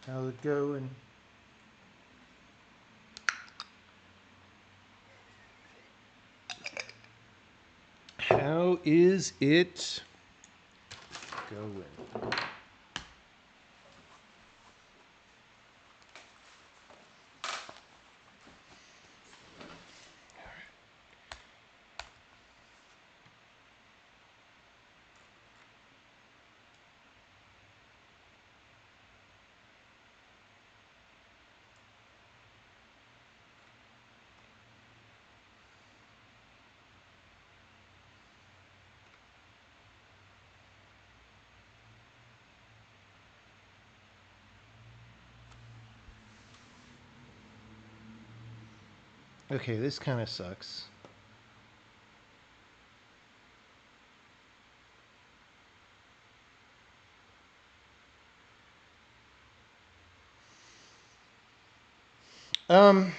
How's it going? How is it going? Okay, this kind of sucks. Um.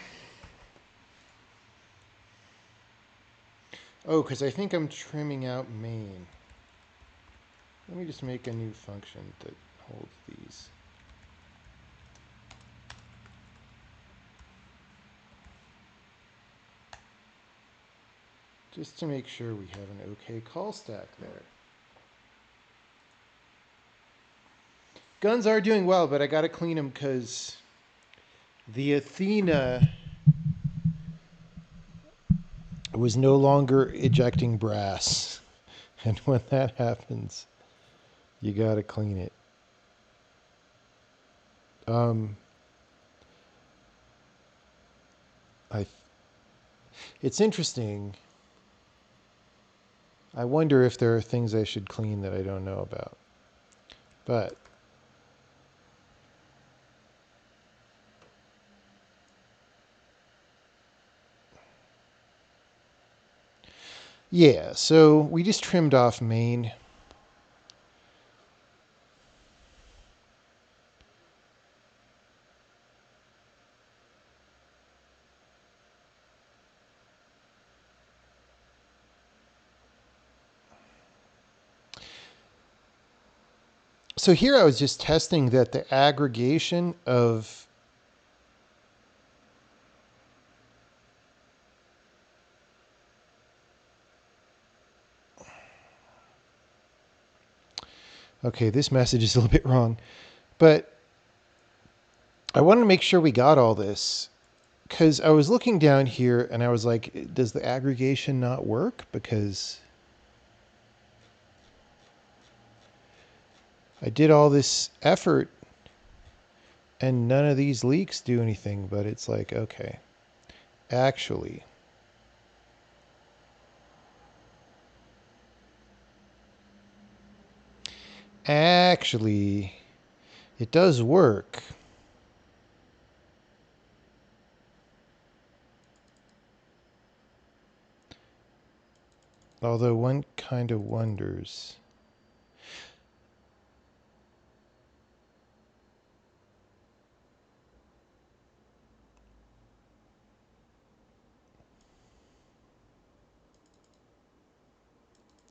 Oh, because I think I'm trimming out main. Let me just make a new function that holds these. Just to make sure we have an okay call stack there. Guns are doing well, but I gotta clean them because the Athena was no longer ejecting brass. And when that happens, you gotta clean it. Um, I. It's interesting. I wonder if there are things I should clean that I don't know about. But yeah, so we just trimmed off main. So here I was just testing that the aggregation of okay, this message is a little bit wrong, but I wanted to make sure we got all this because I was looking down here and I was like, does the aggregation not work? Because I did all this effort and none of these leaks do anything, but it's like, okay, actually, actually, it does work. Although one kind of wonders.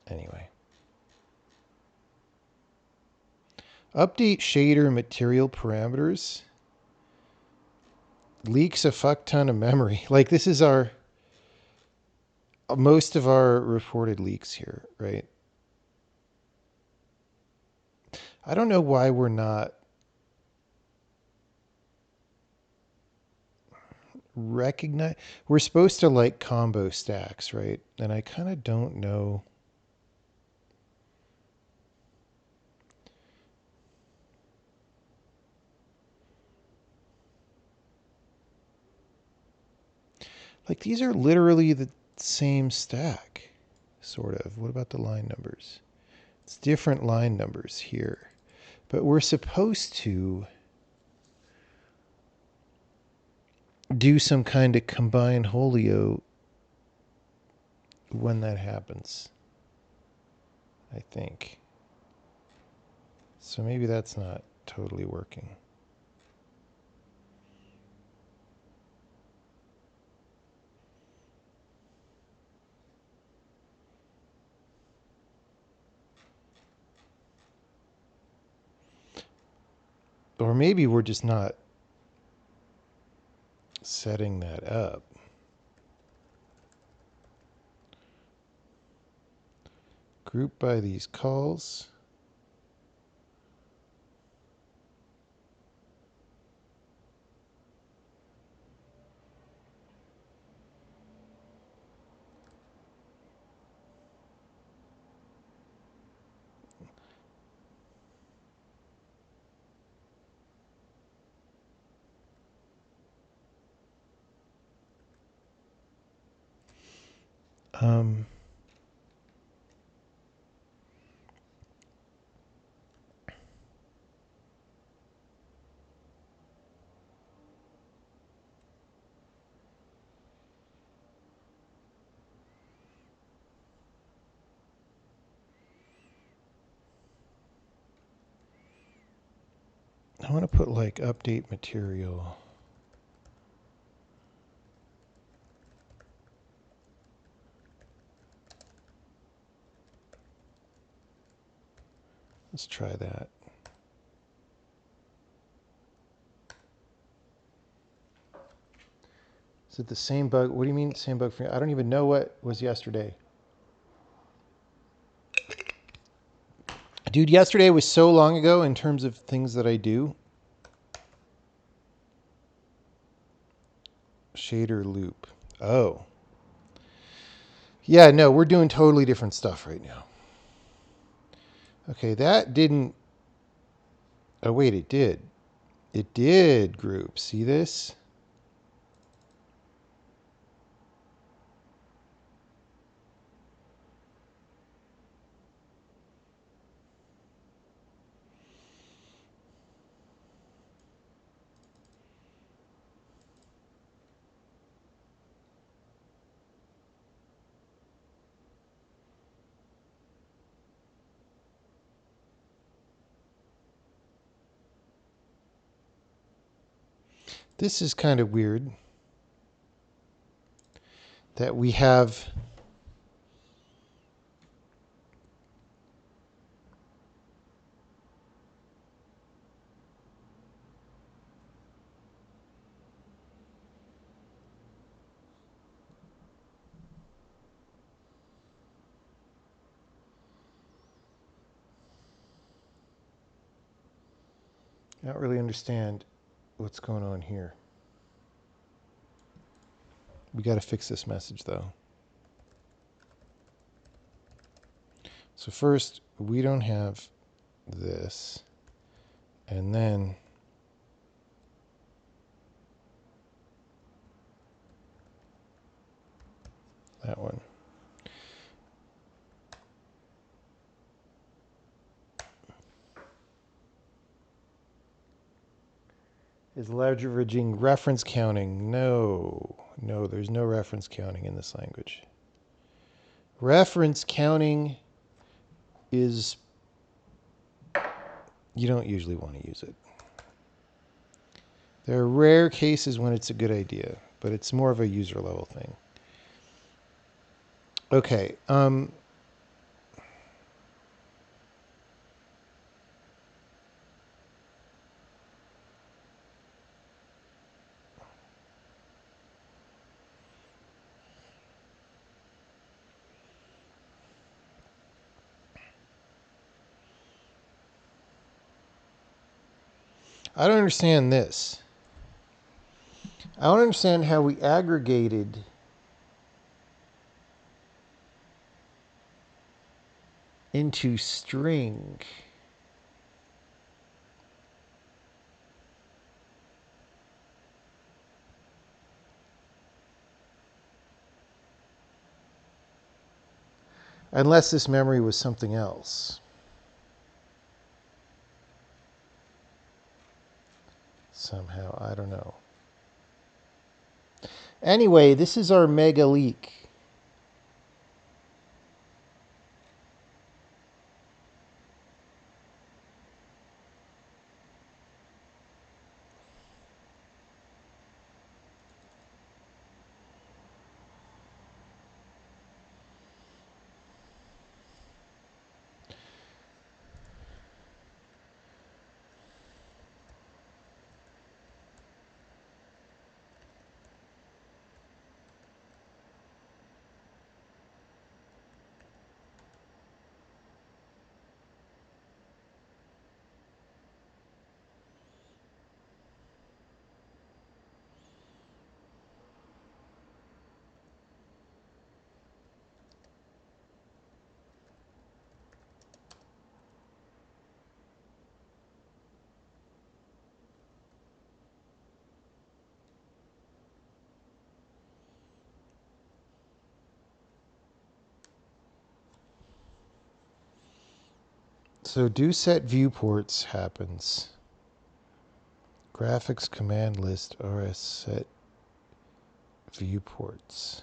Anyway. Update shader material parameters. Leaks a fuck ton of memory. Like this is our most of our reported leaks here, right? I don't know why we're not recognize. We're supposed to like combo stacks, right? And I kind of don't know. Like these are literally the same stack, sort of. What about the line numbers? It's different line numbers here. But we're supposed to do some kind of combined Holio when that happens, I think. So maybe that's not totally working. Or maybe we're just not setting that up. Group by these calls. I want to put like update material. Let's try that. Is it the same bug? What do you mean same bug for me? I don't even know what was yesterday. Dude, yesterday was so long ago in terms of things that I do. Shader loop. Oh. Yeah, no, we're doing totally different stuff right now. Okay, that didn't... Oh, wait, it did. It did group. See this? This is kind of weird that we have... I don't really understand what's going on here. We got to fix this message, though. So first, we don't have this. And then... that one. Is leveraging reference counting? No. No, there's no reference counting in this language. Reference counting is... you don't usually want to use it. There are rare cases when it's a good idea, but it's more of a user level thing. Okay. I don't understand this. I don't understand how we aggregated into string. Unless this memory was something else. Somehow, I don't know. Anyway, this is our mega leak. So do set viewports happens. Graphics command list rs set viewports.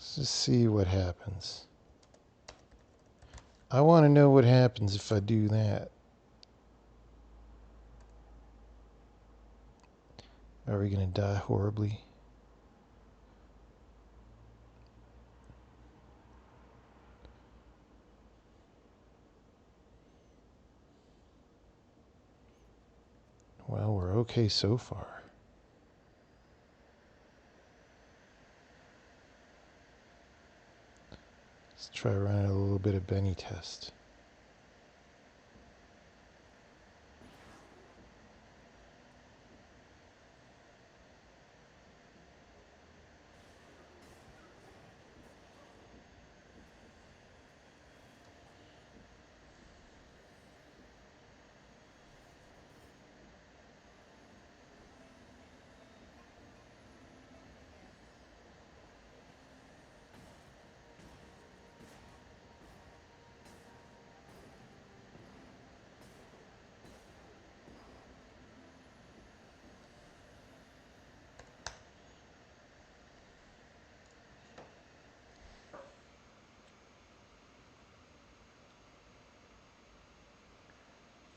Let's just see what happens. I want to know what happens if I do that. Are we going to die horribly? Well, we're okay so far. Let's try running a little bit of Benny test.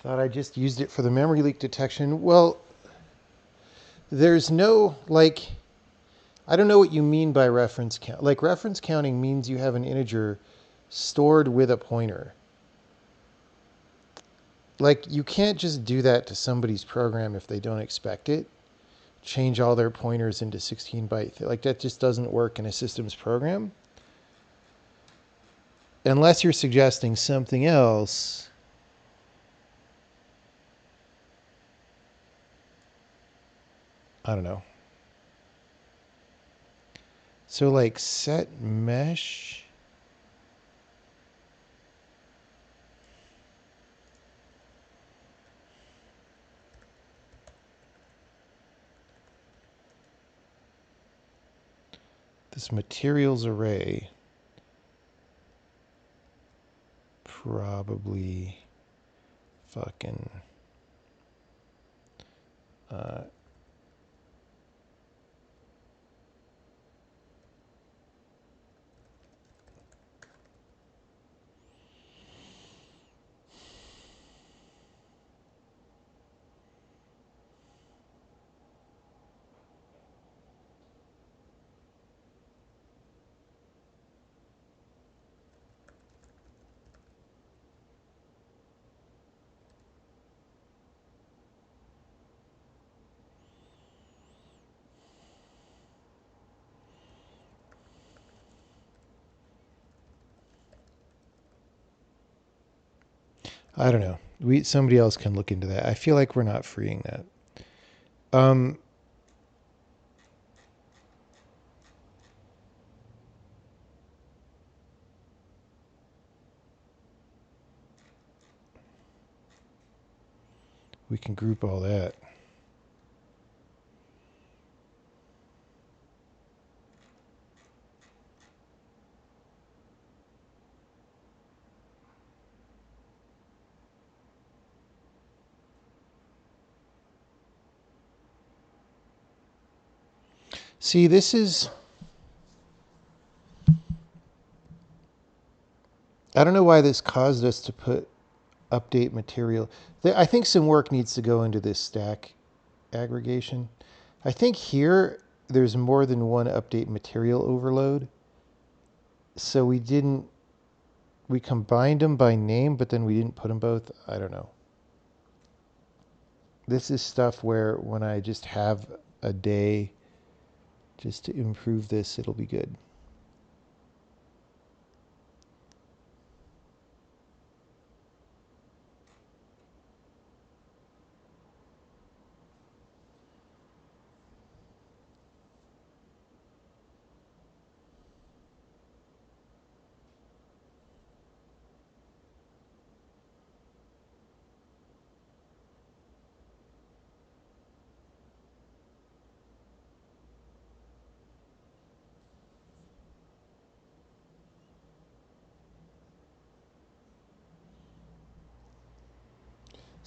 Thought I just used it for the memory leak detection. Well, there's no, like, I don't know what you mean by reference count. Like, reference counting means you have an integer stored with a pointer. Like, you can't just do that to somebody's program if they don't expect it. Change all their pointers into 16-byte. Like, that just doesn't work in a systems program. Unless you're suggesting something else. I don't know. So, like, set mesh. This materials array probably fucking I don't know. Somebody else can look into that. I feel like we're not freeing that. We can group all that. See, this is... I don't know why this caused us to put update material. I think some work needs to go into this stack aggregation. I think here there's more than one update material overload. So we we combined them by name, but then we didn't put them both. I don't know. This is stuff where when I just have a day just to improve this, it'll be good.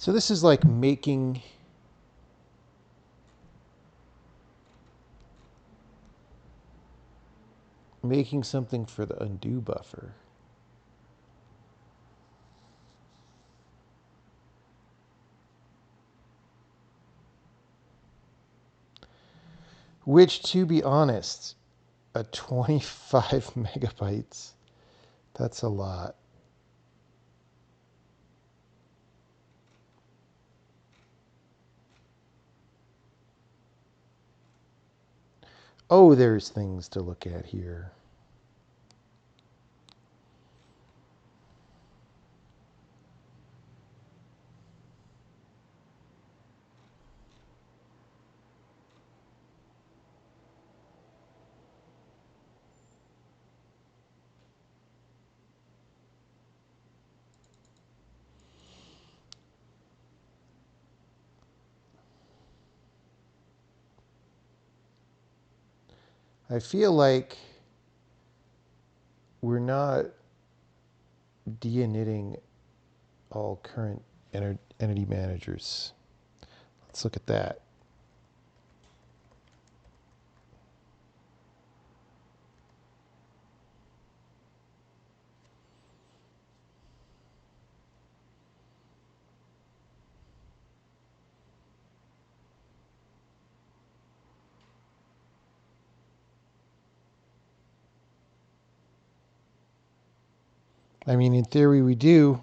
So this is like making something for the undo buffer. Which, to be honest, at 25 megabytes, that's a lot. Oh, there's things to look at here. I feel like we're not de-initting all current entity managers. Let's look at that. I mean, in theory, we do.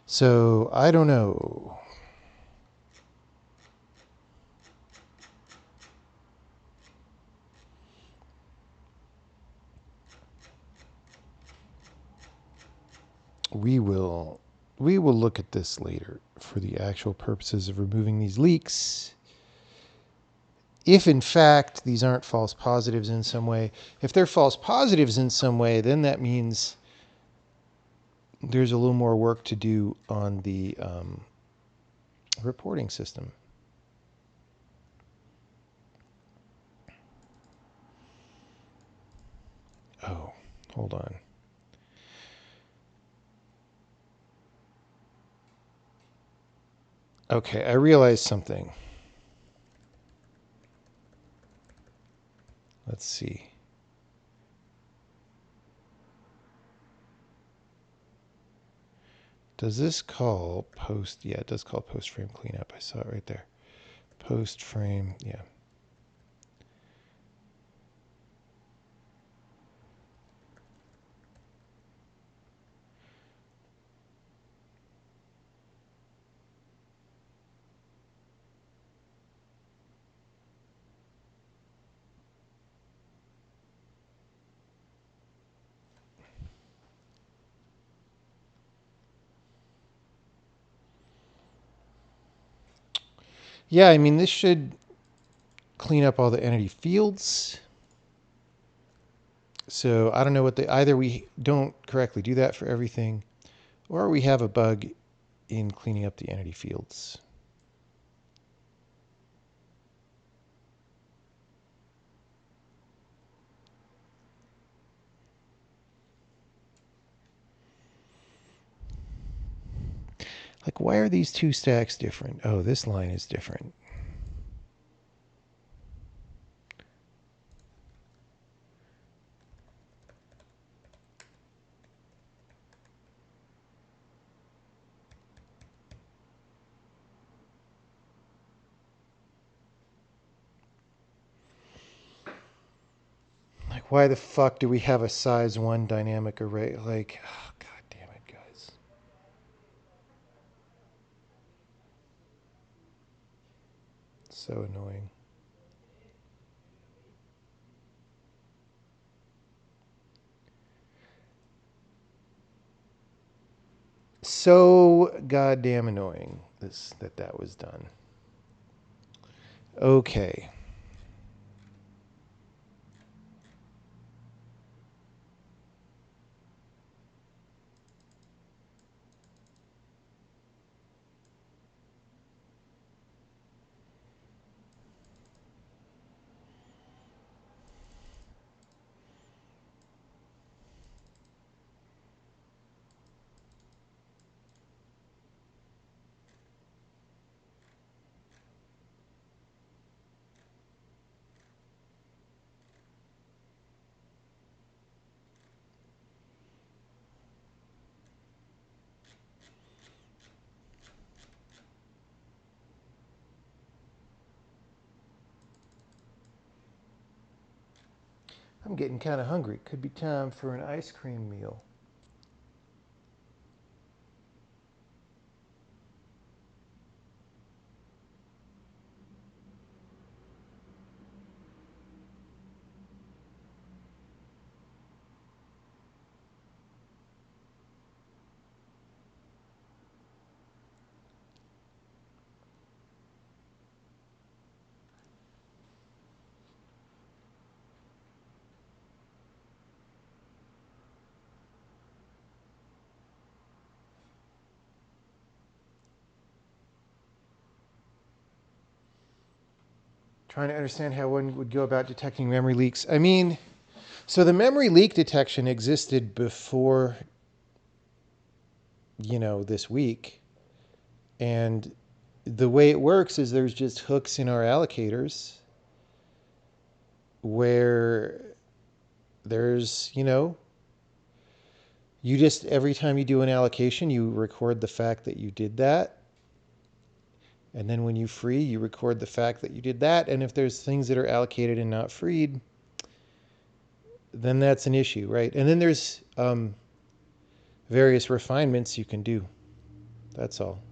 So, I don't know. We will look at this later for the actual purposes of removing these leaks. If in fact these aren't false positives in some way, if they're false positives in some way, then that means there's a little more work to do on the reporting system. Oh, hold on. Okay, I realized something. Let's see. Does this call post? Yeah, it does call post frame cleanup. I saw it right there. Post frame, yeah. Yeah, I mean, this should clean up all the entity fields. So I don't know what either we don't correctly do that for everything, or we have a bug in cleaning up the entity fields. Like, why are these two stacks different? Oh, this line is different. Like, why the fuck do we have a size 1 dynamic array? Like, oh, god damn it, guys. So annoying. So goddamn annoying that was done. Okay. I'm getting kind of hungry. Could be time for an ice cream meal. Trying to understand how one would go about detecting memory leaks. I mean, so the memory leak detection existed before, this week. And the way it works is there's just hooks in our allocators where there's, you just, every time you do an allocation, you record the fact that you did that. And then when you free, you record the fact that you did that. And if there's things that are allocated and not freed, then that's an issue, right? And then there's various refinements you can do. That's all.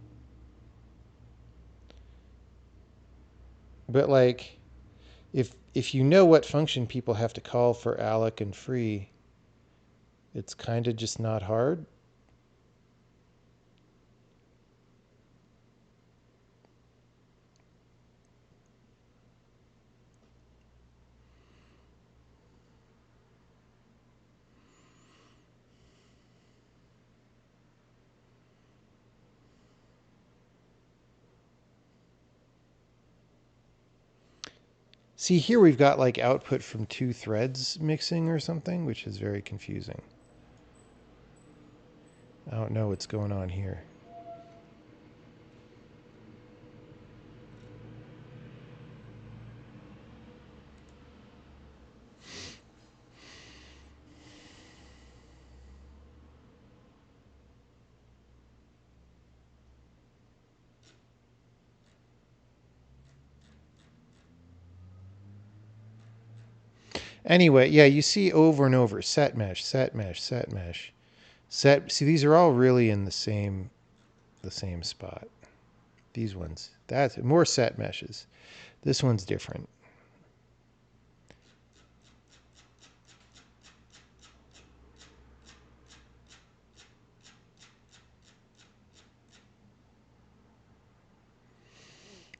But like, if you know what function people have to call for alloc and free, it's kind of just not hard. See, here we've got like output from 2 threads mixing or something, which is very confusing. I don't know what's going on here. Anyway, yeah, you see over and over set mesh, set mesh, set mesh. See, these are all really in the same spot. These ones. That's more set meshes. This one's different.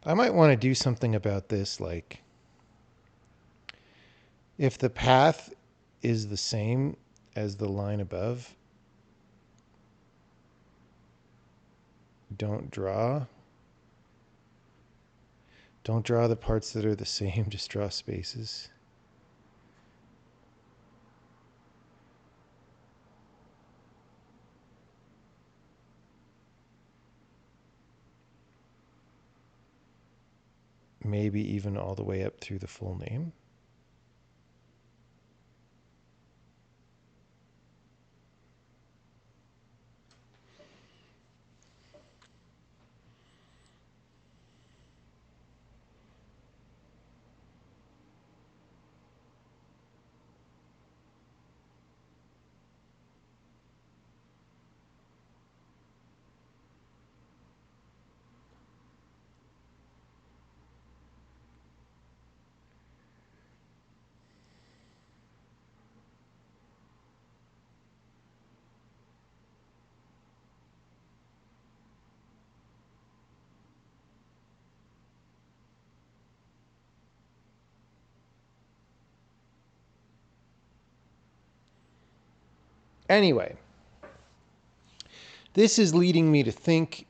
I might want to do something about this, like if the path is the same as the line above, don't draw. Don't draw the parts that are the same, just draw spaces. Maybe even all the way up through the full name. Anyway, this is leading me to think,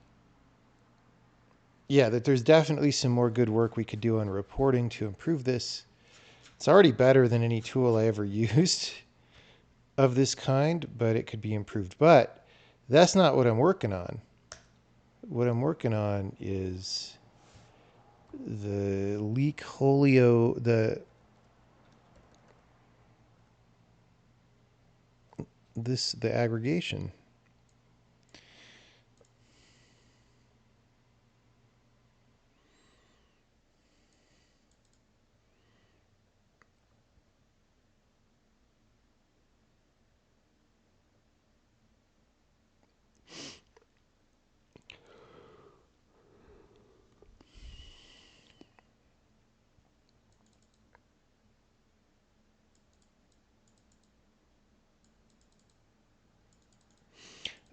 yeah, that there's definitely some more good work we could do on reporting to improve this. It's already better than any tool I ever used of this kind, but it could be improved. But that's not what I'm working on. What I'm working on is the Leakholio, the aggregation.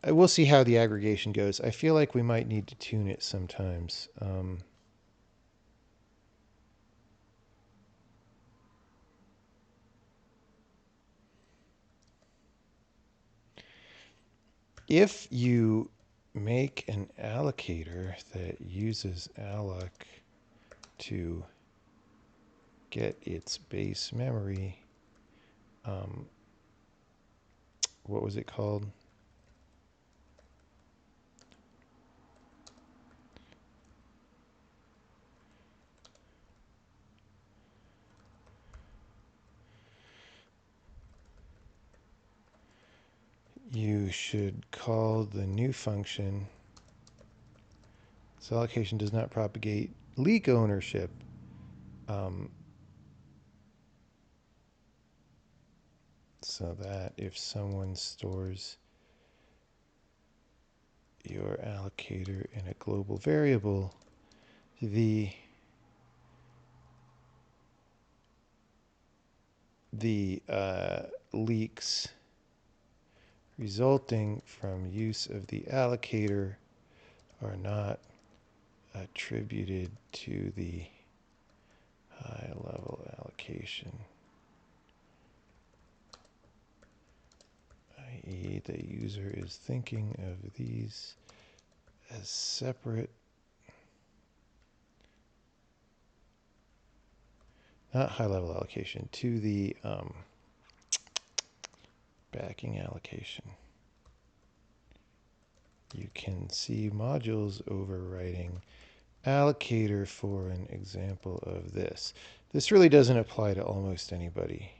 We'll see how the aggregation goes. I feel like we might need to tune it sometimes. If you make an allocator that uses alloc to get its base memory, what was it called? You should call the new function. This allocation does not propagate leak ownership. So that if someone stores your allocator in a global variable, the leaks resulting from use of the allocator are not attributed to the high-level allocation, i.e. the user is thinking of these as separate, not high-level allocation, to the backing allocation. You can see modules overriding allocator for an example of this. This really doesn't apply to almost anybody.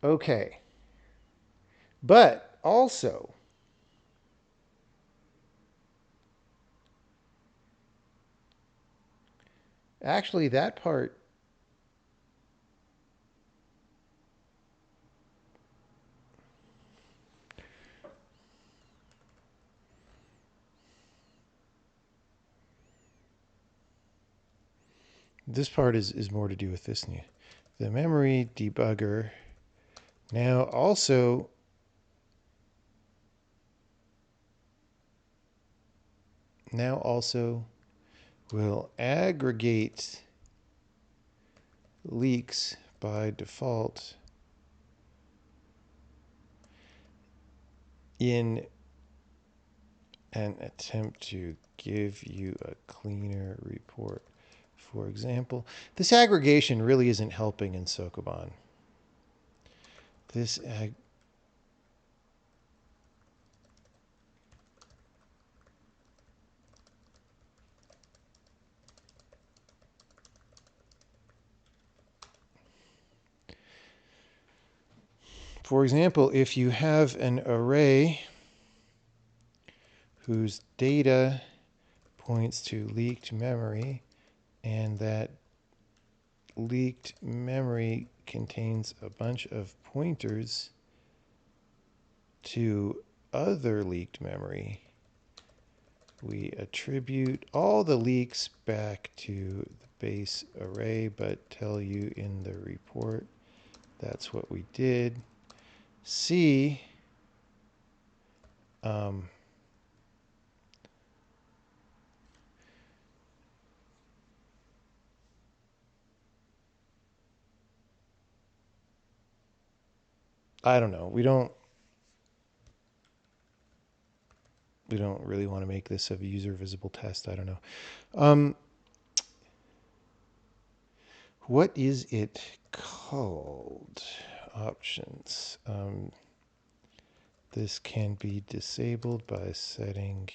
Okay. But also, actually that part, this part is more to do with this new. The memory debugger now also will aggregate leaks by default in an attempt to give you a cleaner report. For example, this aggregation really isn't helping in Sokoban. This for example, if you have an array whose data points to leaked memory, and that leaked memory contains a bunch of pointers to other leaked memory, we attribute all the leaks back to the base array, but tell you in the report that's what we did. C, I don't know. We don't really want to make this a user visible test. I don't know. What is it called? Options. This can be disabled by setting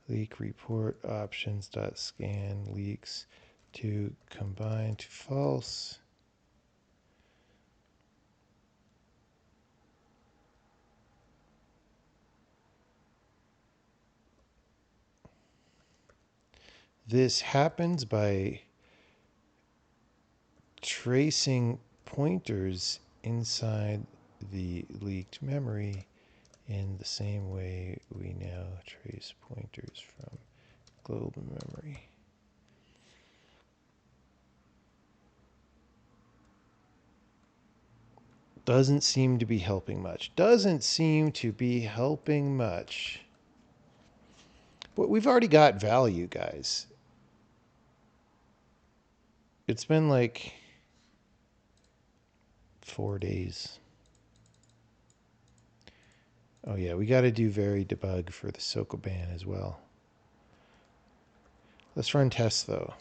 leak report options.scan leaks to combine to false. This happens by tracing pointers inside the leaked memory in the same way we now trace pointers from global memory. Doesn't seem to be helping much. Doesn't seem to be helping much. But we've already got value, guys. It's been like 4 days. Oh yeah, we got to do very debug for the Sokoban as well. Let's run tests though.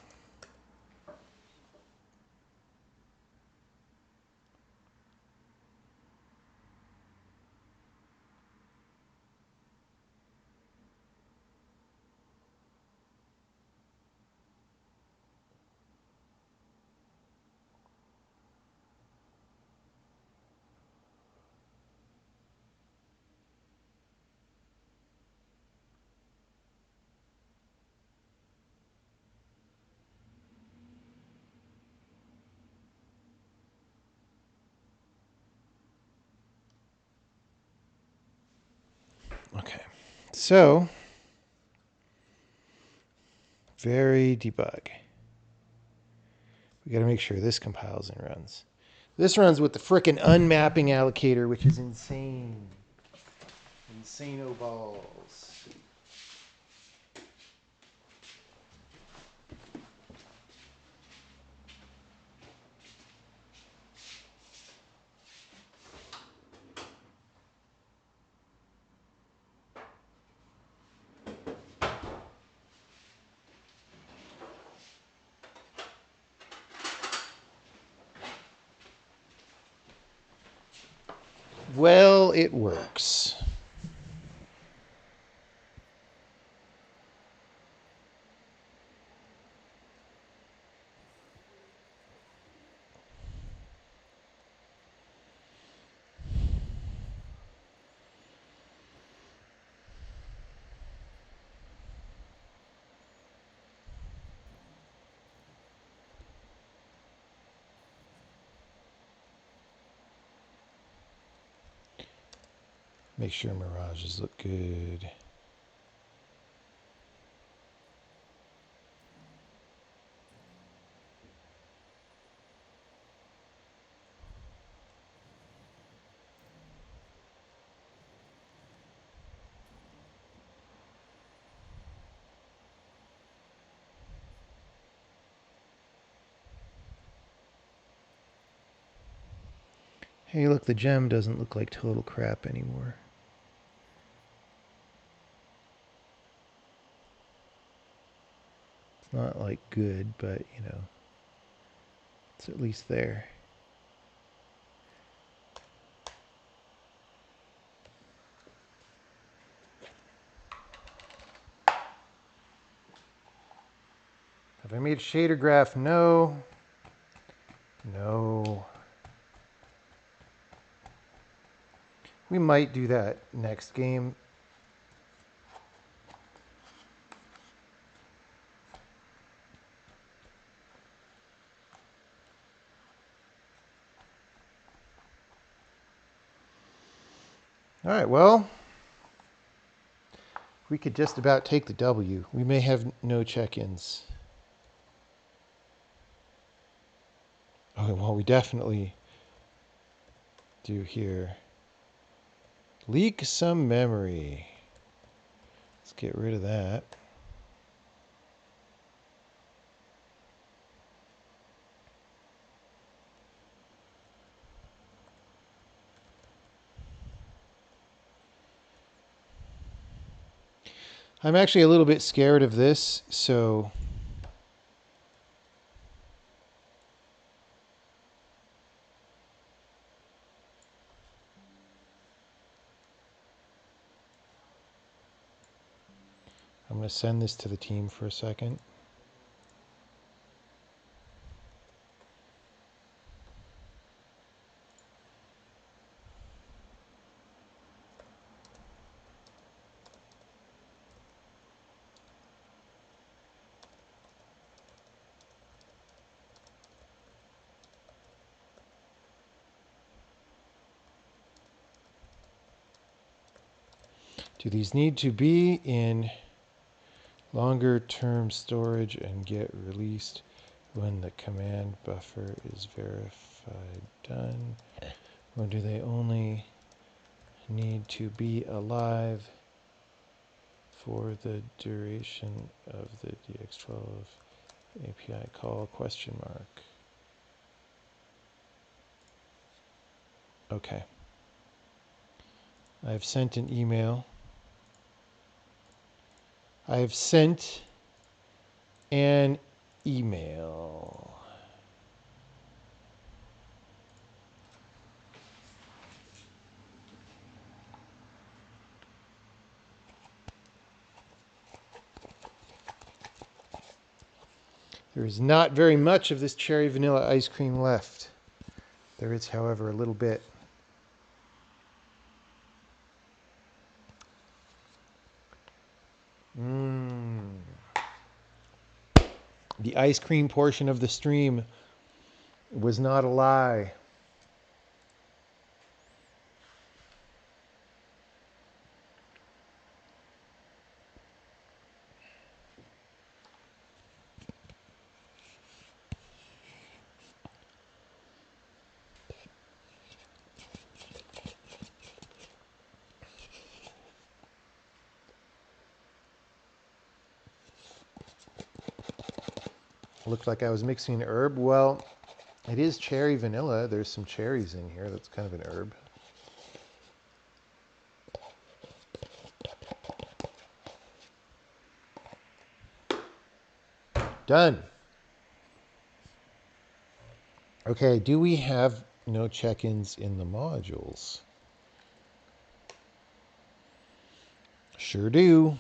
Okay, so very debug. We got to make sure this compiles and runs. This runs with the frickin' unmapping allocator, which is insane. Insano balls. Well, it works. Make sure mirages look good. Hey, look, the gem doesn't look like total crap anymore. It's not like good, but you know, it's at least there. Have I made shader graph? No. No. We might do that next game. All right, well, we could just about take the W. We may have no check-ins. Oh, well, we definitely do here. Leak some memory. Let's get rid of that. I'm actually a little bit scared of this, so I'm going to send this to the team for a second. Do these need to be in longer term storage and get released when the command buffer is verified done? Or do they only need to be alive for the duration of the DX12 API call ? Okay. I've sent an email. I've sent an email. There is not very much of this cherry vanilla ice cream left. There is, however, a little bit. The ice cream portion of the stream was not a lie. Looked like I was mixing an herb. Well, it is cherry vanilla. There's some cherries in here. That's kind of an herb. Done. Okay, do we have no check-ins in the modules? Sure do.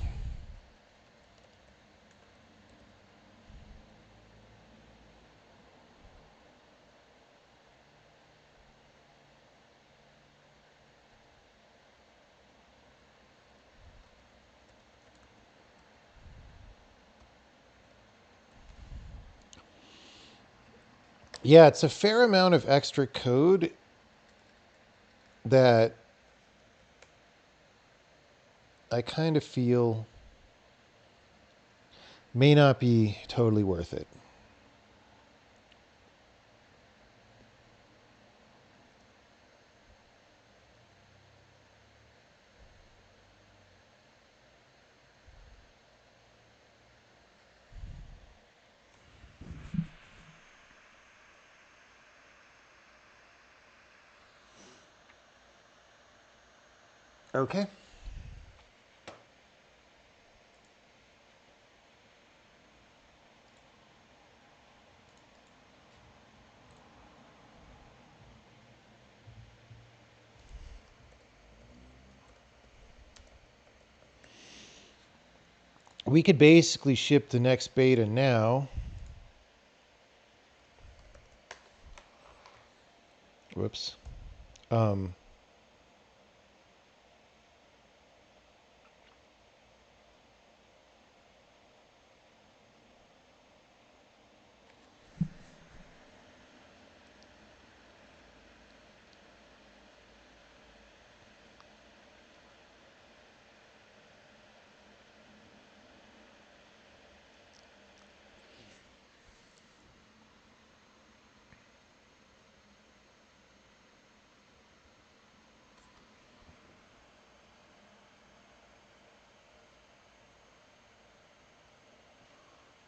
Yeah, it's a fair amount of extra code that I kind of feel may not be totally worth it. Okay. We could basically ship the next beta now. Whoops.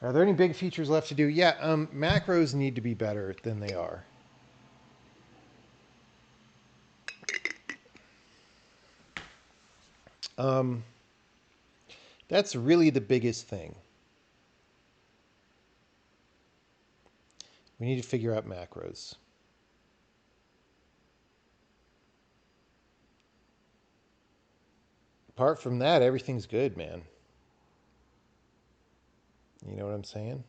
Are there any big features left to do? Yeah, macros need to be better than they are. That's really the biggest thing. We need to figure out macros. Apart from that, everything's good, man. You know what I'm saying?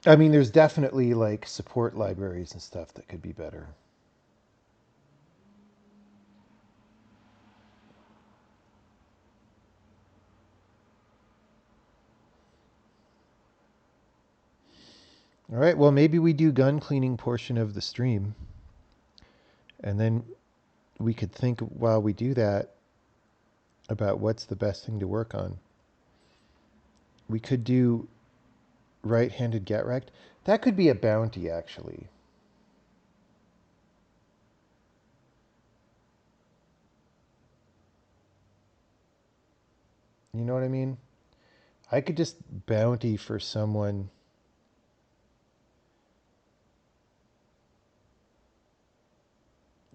I mean, there's definitely like support libraries and stuff that could be better. All right, well, maybe we do gun cleaning portion of the stream, and then we could think while we do that about what's the best thing to work on. We could do right-handed get wrecked. That could be a bounty, actually. You know what I mean? I could just bounty for someone.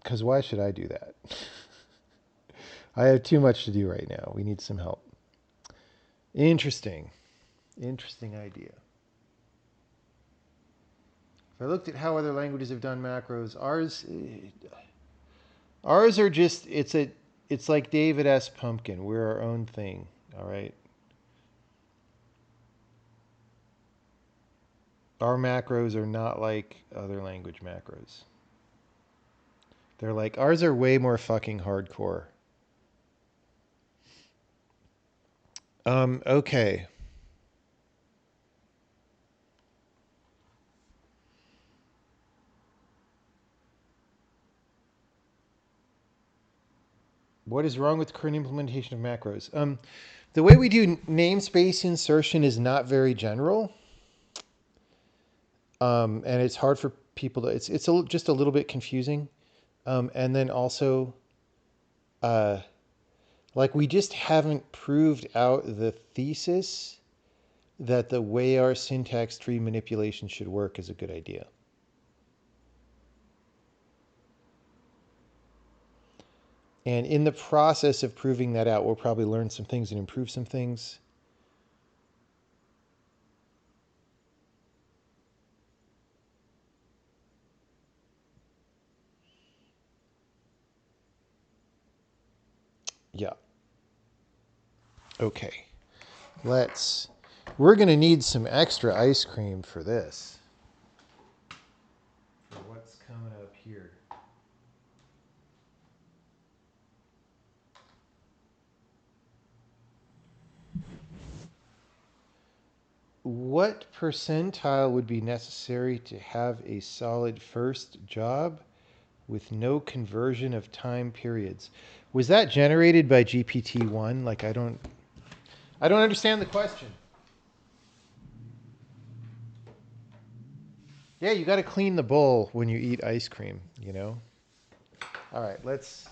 Because why should I do that? I have too much to do right now. We need some help. Interesting. Interesting idea. If I looked at how other languages have done macros, ours are just it's like David S. Pumpkin. We're our own thing. All right. Our macros are not like other language macros. They're like ours are way more fucking hardcore. Okay. What is wrong with current implementation of macros? The way we do namespace insertion is not very general, and it's hard for people to. Just a little bit confusing, and then also, uh, like we just haven't proved out the thesis that the way our syntax tree manipulation should work is a good idea. And in the process of proving that out, we'll probably learn some things and improve some things. Yeah. Okay. We're going to need some extra ice cream for this. For what's coming up here. What percentile would be necessary to have a solid first job with no conversion of time periods? Was that generated by GPT-1? Like I don't understand the question. Yeah, you got to clean the bowl when you eat ice cream, you know? All right, let's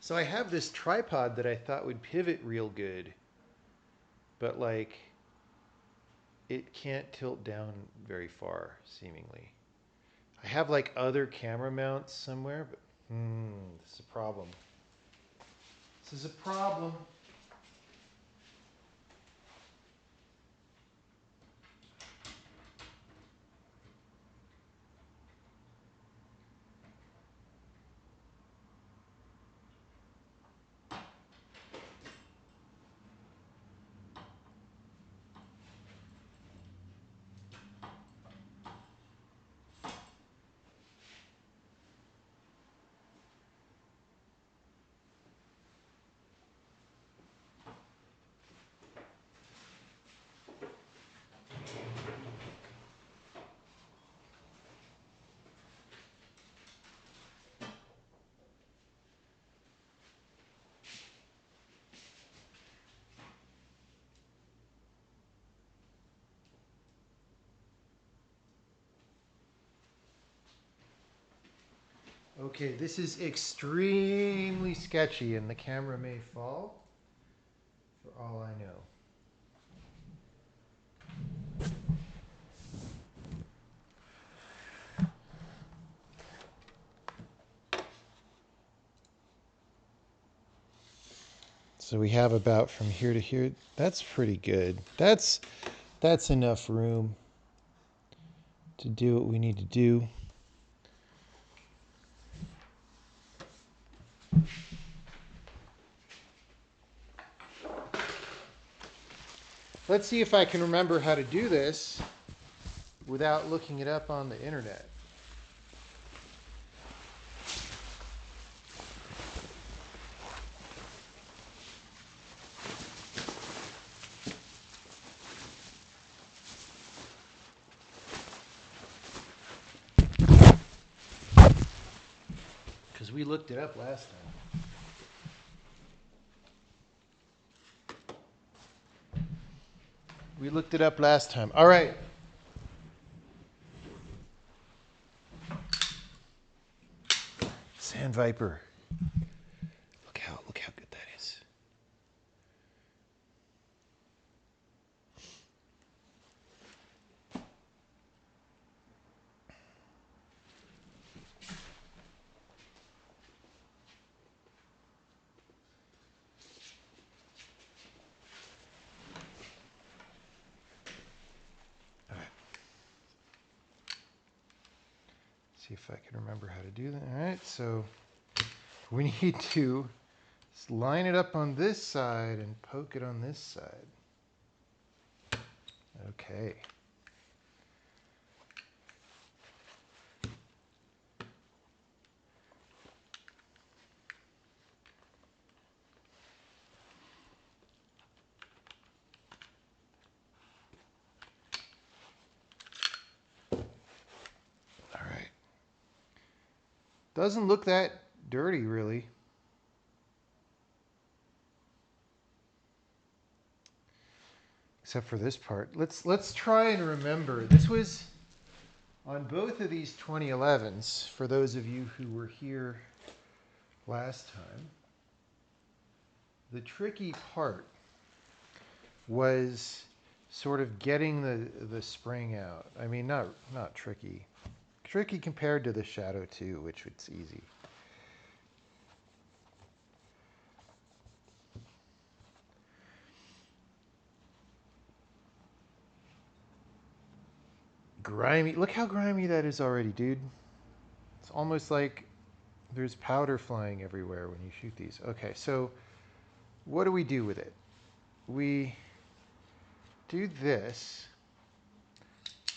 So I have this tripod that I thought would pivot real good, but like it can't tilt down very far, seemingly. I have like other camera mounts somewhere, but this is a problem. This is a problem. Okay, this is extremely sketchy and the camera may fall for all I know. So we have about from here to here. That's pretty good. That's enough room to do what we need to do. Let's see if I can remember how to do this without looking it up on the internet. Because we looked it up last time. We looked it up last time. All right. Sand Viper. Look how good that is. All right. See if I can remember how to do that. All right, so we need to line it up on this side and poke it on this side. Okay. All right. Doesn't look that dirty, really. Except for this part. Let's try and remember. This was on both of these 2011s, for those of you who were here last time. The tricky part was sort of getting the spring out. I mean, not tricky. Tricky compared to the Shadow 2, which was easy. Grimy. Look how grimy that is already, dude. It's almost like there's powder flying everywhere when you shoot these. Okay, so what do we do with it? We do this.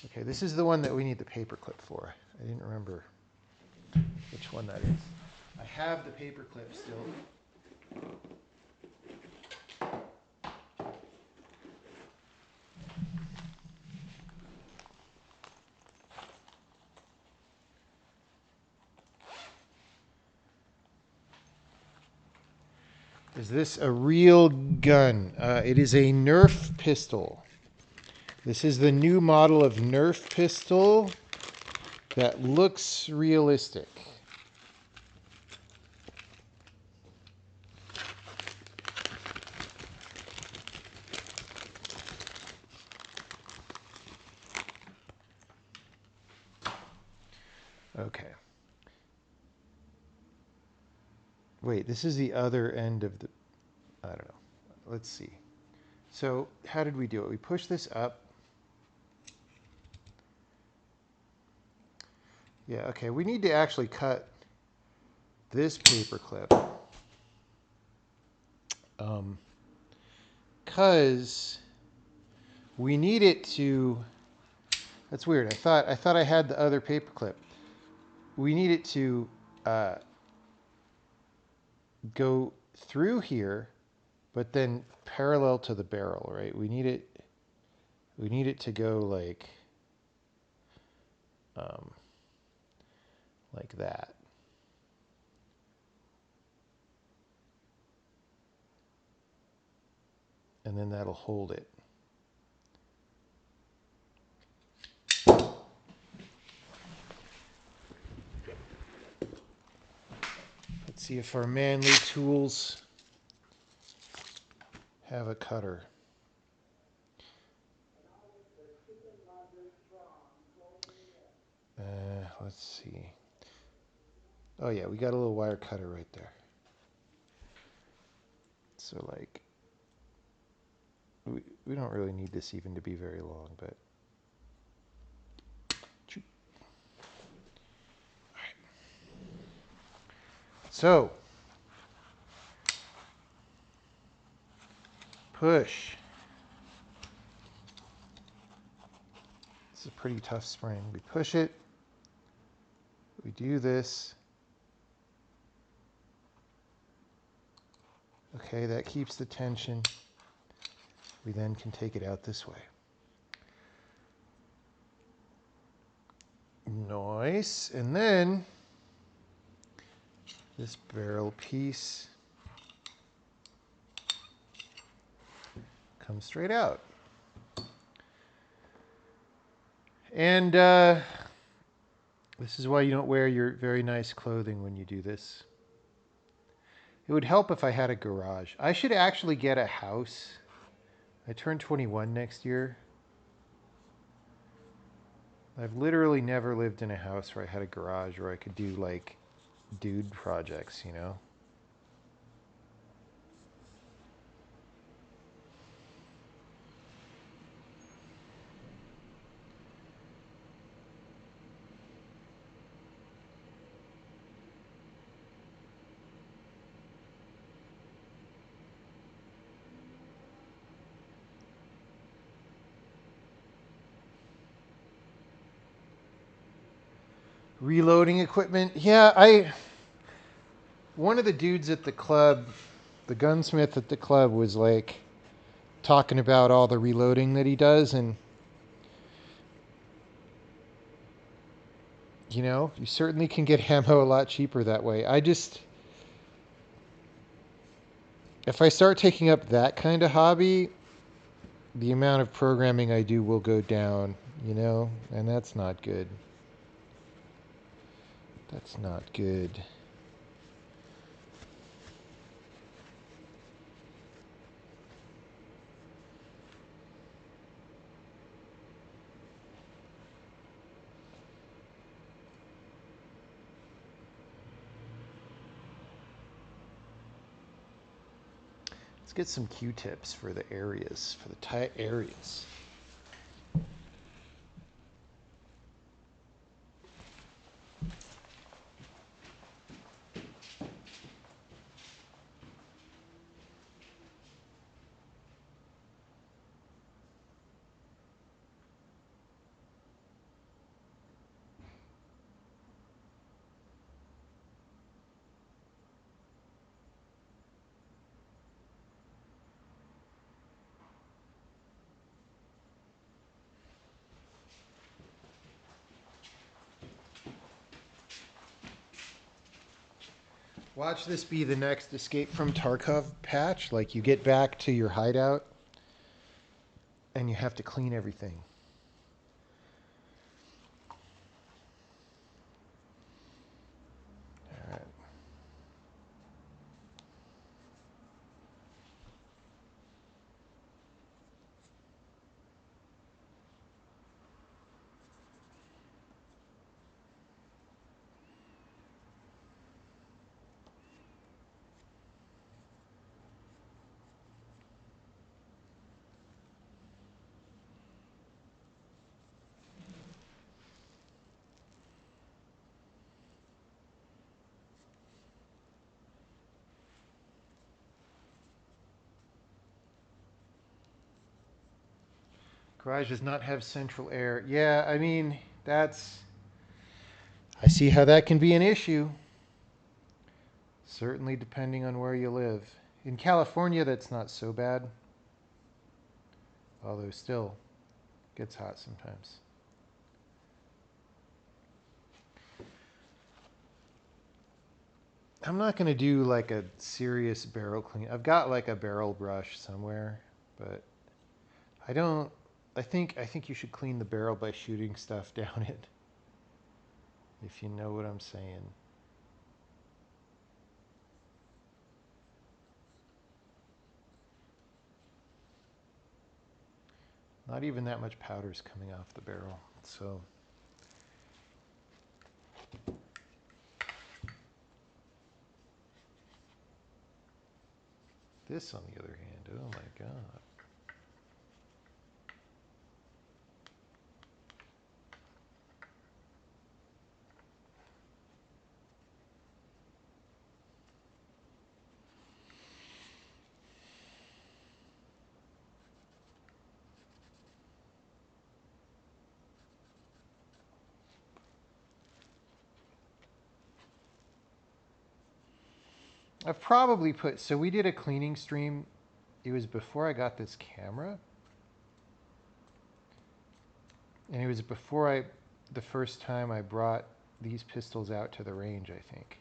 Okay, this is the one that we need the paper clip for. I didn't remember which one that is. I have the paper clip still. Is this a real gun? It is a Nerf pistol. This is the new model of Nerf pistol that looks realistic. Okay. Wait, this is the other end of the... I don't know. Let's see. So how did we do it? We push this up. Yeah, okay. We need to actually cut this paper clip. Because we need it to... That's weird. I thought I had the other paper clip. We need it to go through here, but then parallel to the barrel, right? We need it to go like that. And then that'll hold it. Let's see if our manly tools have a cutter. Let's see. Oh yeah, we got a little wire cutter right there. So like, we don't really need this even to be very long, but. Alright. So, push. This is a pretty tough spring. We push it. We do this. Okay, that keeps the tension. We then can take it out this way. Nice. And then this barrel piece comes straight out. And this is why you don't wear your very nice clothing when you do this. It would help if I had a garage. I should actually get a house. I turn 21 next year. I've literally never lived in a house where I had a garage where I could do like dude projects, you know? Reloading equipment. Yeah, one of the dudes at the club, the gunsmith at the club was like talking about all the reloading that he does, and you know, you certainly can get ammo a lot cheaper that way. If I start taking up that kind of hobby, the amount of programming I do will go down, you know, and that's not good. That's not good. Let's get some Q-tips for the areas, for the tight areas. Watch this be the next Escape from Tarkov patch. Like, you get back to your hideout and you have to clean everything. All right. Garage does not have central air. Yeah, I mean, I see how that can be an issue. Certainly depending on where you live. In California, that's not so bad. Although still, gets hot sometimes. I'm not going to do like a serious barrel clean. I've got like a barrel brush somewhere, but I think you should clean the barrel by shooting stuff down it. If you know what I'm saying. Not even that much powder's coming off the barrel. So this, on the other hand, oh my God. I've probably put, so we did a cleaning stream. It was before I got this camera. And it was before the first time I brought these pistols out to the range, I think.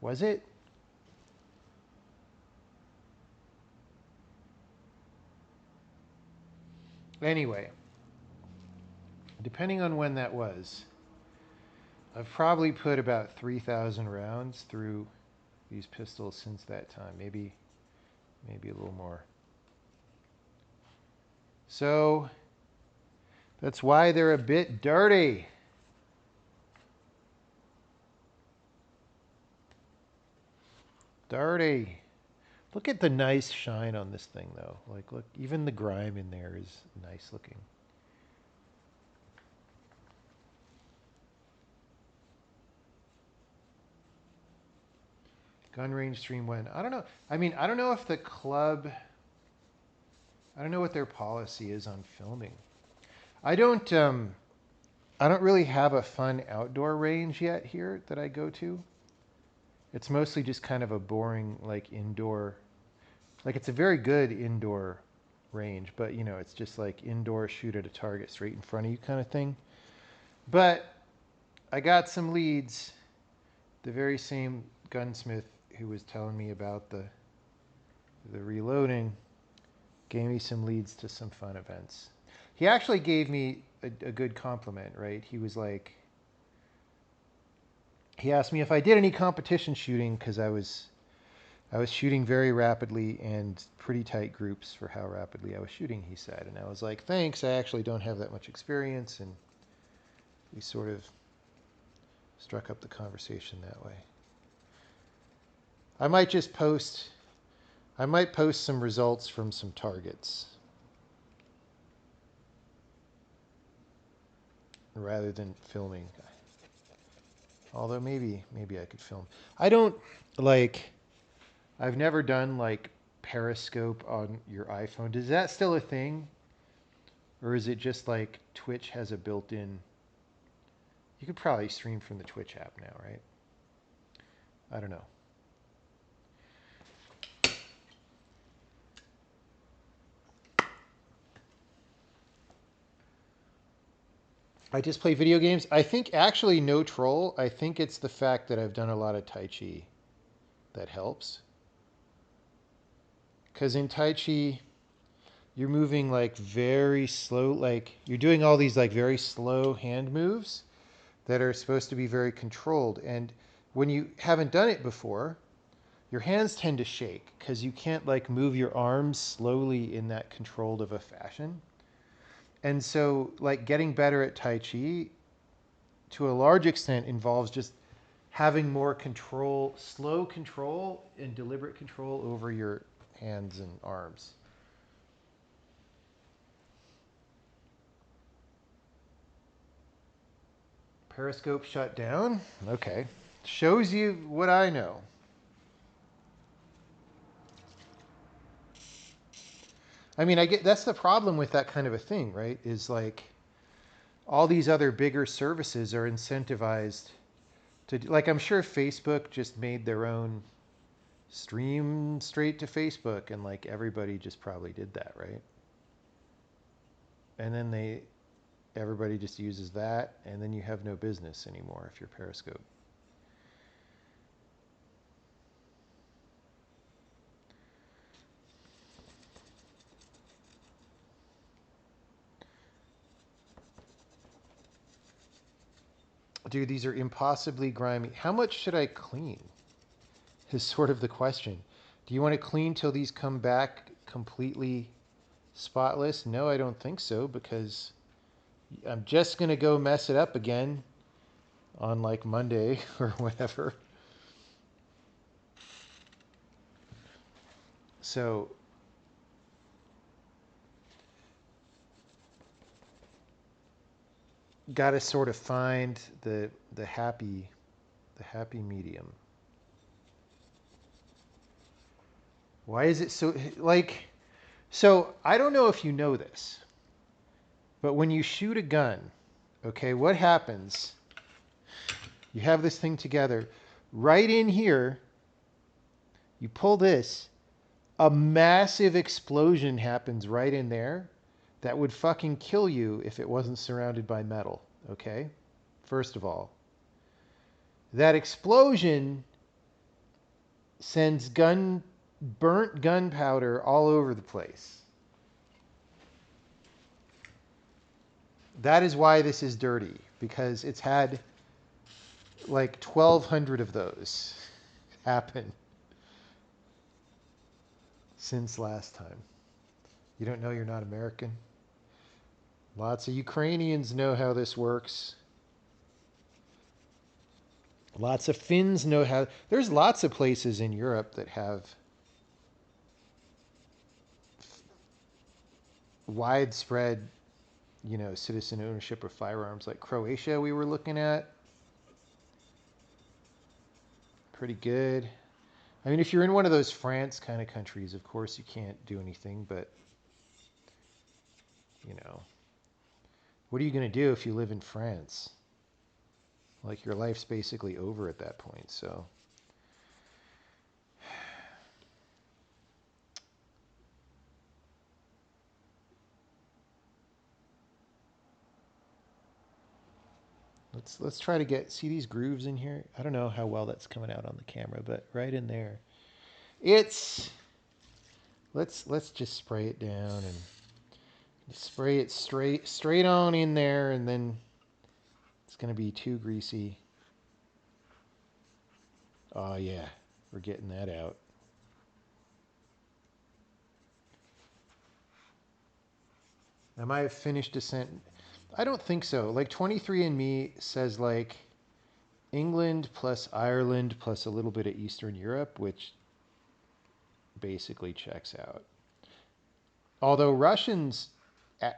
Was it? Anyway, depending on when that was, I've probably put about 3,000 rounds through these pistols since that time. Maybe a little more. So that's why they're a bit dirty. Dirty. Look at the nice shine on this thing, though. Like, look, even the grime in there is nice looking. Gun range stream when? I don't know. I mean, I don't know if the club, I don't know what their policy is on filming. I don't really have a fun outdoor range yet here that I go to. It's mostly just kind of a boring, like, indoor, like, it's a very good indoor range, but, you know, it's just like indoor, shoot at a target straight in front of you kind of thing. But I got some leads. The very same gunsmith who was telling me about the reloading gave me some leads to some fun events. He actually gave me a good compliment, right? He was like, he asked me if I did any competition shooting, because I was shooting very rapidly and pretty tight groups for how rapidly I was shooting, he said. And I was like, thanks, I actually don't have that much experience. And we sort of struck up the conversation that way. I might post some results from some targets rather than filming. Although maybe I could film. I don't like, I've never done like Periscope on your iPhone. Is that still a thing? Or is it just like Twitch has a built-in, you could probably stream from the Twitch app now, right? I don't know. I just play video games. I think actually no troll. I think it's the fact that I've done a lot of Tai Chi that helps. Because in Tai Chi, you're moving like very slow, like you're doing all these like very slow hand moves that are supposed to be very controlled. And when you haven't done it before, your hands tend to shake because you can't like move your arms slowly in that controlled of a fashion. And so like getting better at Tai Chi to a large extent involves just having more control, slow control and deliberate control over your hands and arms. Periscope shut down? Okay. Shows you what I know. I mean, I get that's the problem with that kind of a thing, right? Is like all these other bigger services are incentivized to, like, I'm sure Facebook just made their own stream straight to Facebook, and like everybody just probably did that, right? And then everybody just uses that, and then you have no business anymore if you're Periscope. Dude, these are impossibly grimy. How much should I clean? Is sort of the question. Do you want to clean till these come back completely Spotless? No, I don't think so, because I'm just going to go mess it up again on like Monday or whatever. So got to sort of find the happy medium. Why is it so like so I don't know if you know this, but when you shoot a gun, okay, what happens? You have this thing together. Right in here, you pull this, a massive explosion happens right in there that would fucking kill you if it wasn't surrounded by metal, okay? First of all, that explosion sends burnt gunpowder all over the place. That is why this is dirty, because it's had like 1,200 of those happen since last time. You don't know you're not American? Lots of Ukrainians know how this works. Lots of Finns know how. There's lots of places in Europe that have widespread, citizen ownership of firearms. Like Croatia, we were looking at. Pretty good. I mean, if you're in one of those France kind of countries, of course you can't do anything, but, you know, what are you going to do if you live in France? Like, your life's basically over at that point, so. Let's try to see these grooves in here. I don't know how well that's coming out on the camera, but right in there. Let's just spray it down and spray it straight on in there, and then it's going to be too greasy. Oh yeah, we're getting that out. I might have finished a sentence. I don't think so. Like 23andMe says like England plus Ireland plus a little bit of Eastern Europe, which basically checks out. Although Russians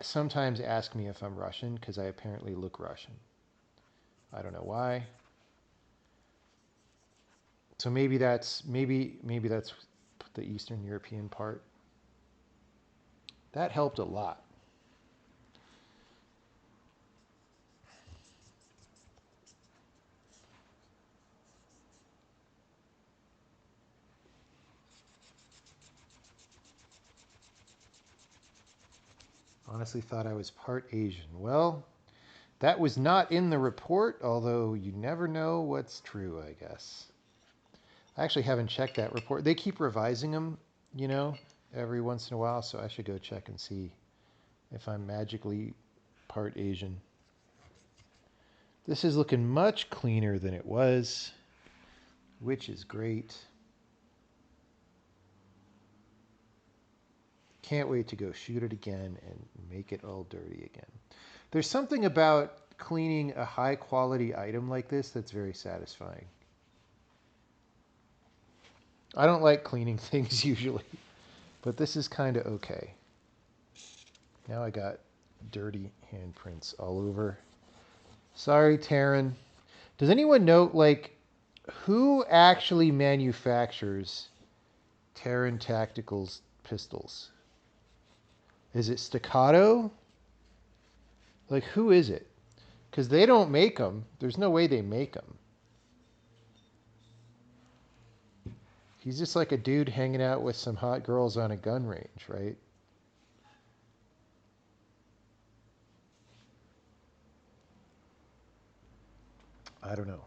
sometimes ask me if I'm Russian because I apparently look Russian. I don't know why. So maybe that's the Eastern European part. That helped a lot. Honestly thought I was part Asian. Well, that was not in the report, although you never know what's true, I guess. I actually haven't checked that report. They keep revising them, every once in a while, so I should go check and see if I'm magically part Asian. This is looking much cleaner than it was, which is great. Can't wait to go shoot it again and make it all dirty again. There's something about cleaning a high quality item like this that's very satisfying. I don't like cleaning things usually, but this is kind of okay. Now I got dirty handprints all over. Sorry, Taryn. Does anyone know, like, who actually manufactures Terran Tactical's pistols? Is it Staccato? Like, who is it? Because they don't make them. There's no way they make them. He's just like a dude hanging out with some hot girls on a gun range, right? I don't know.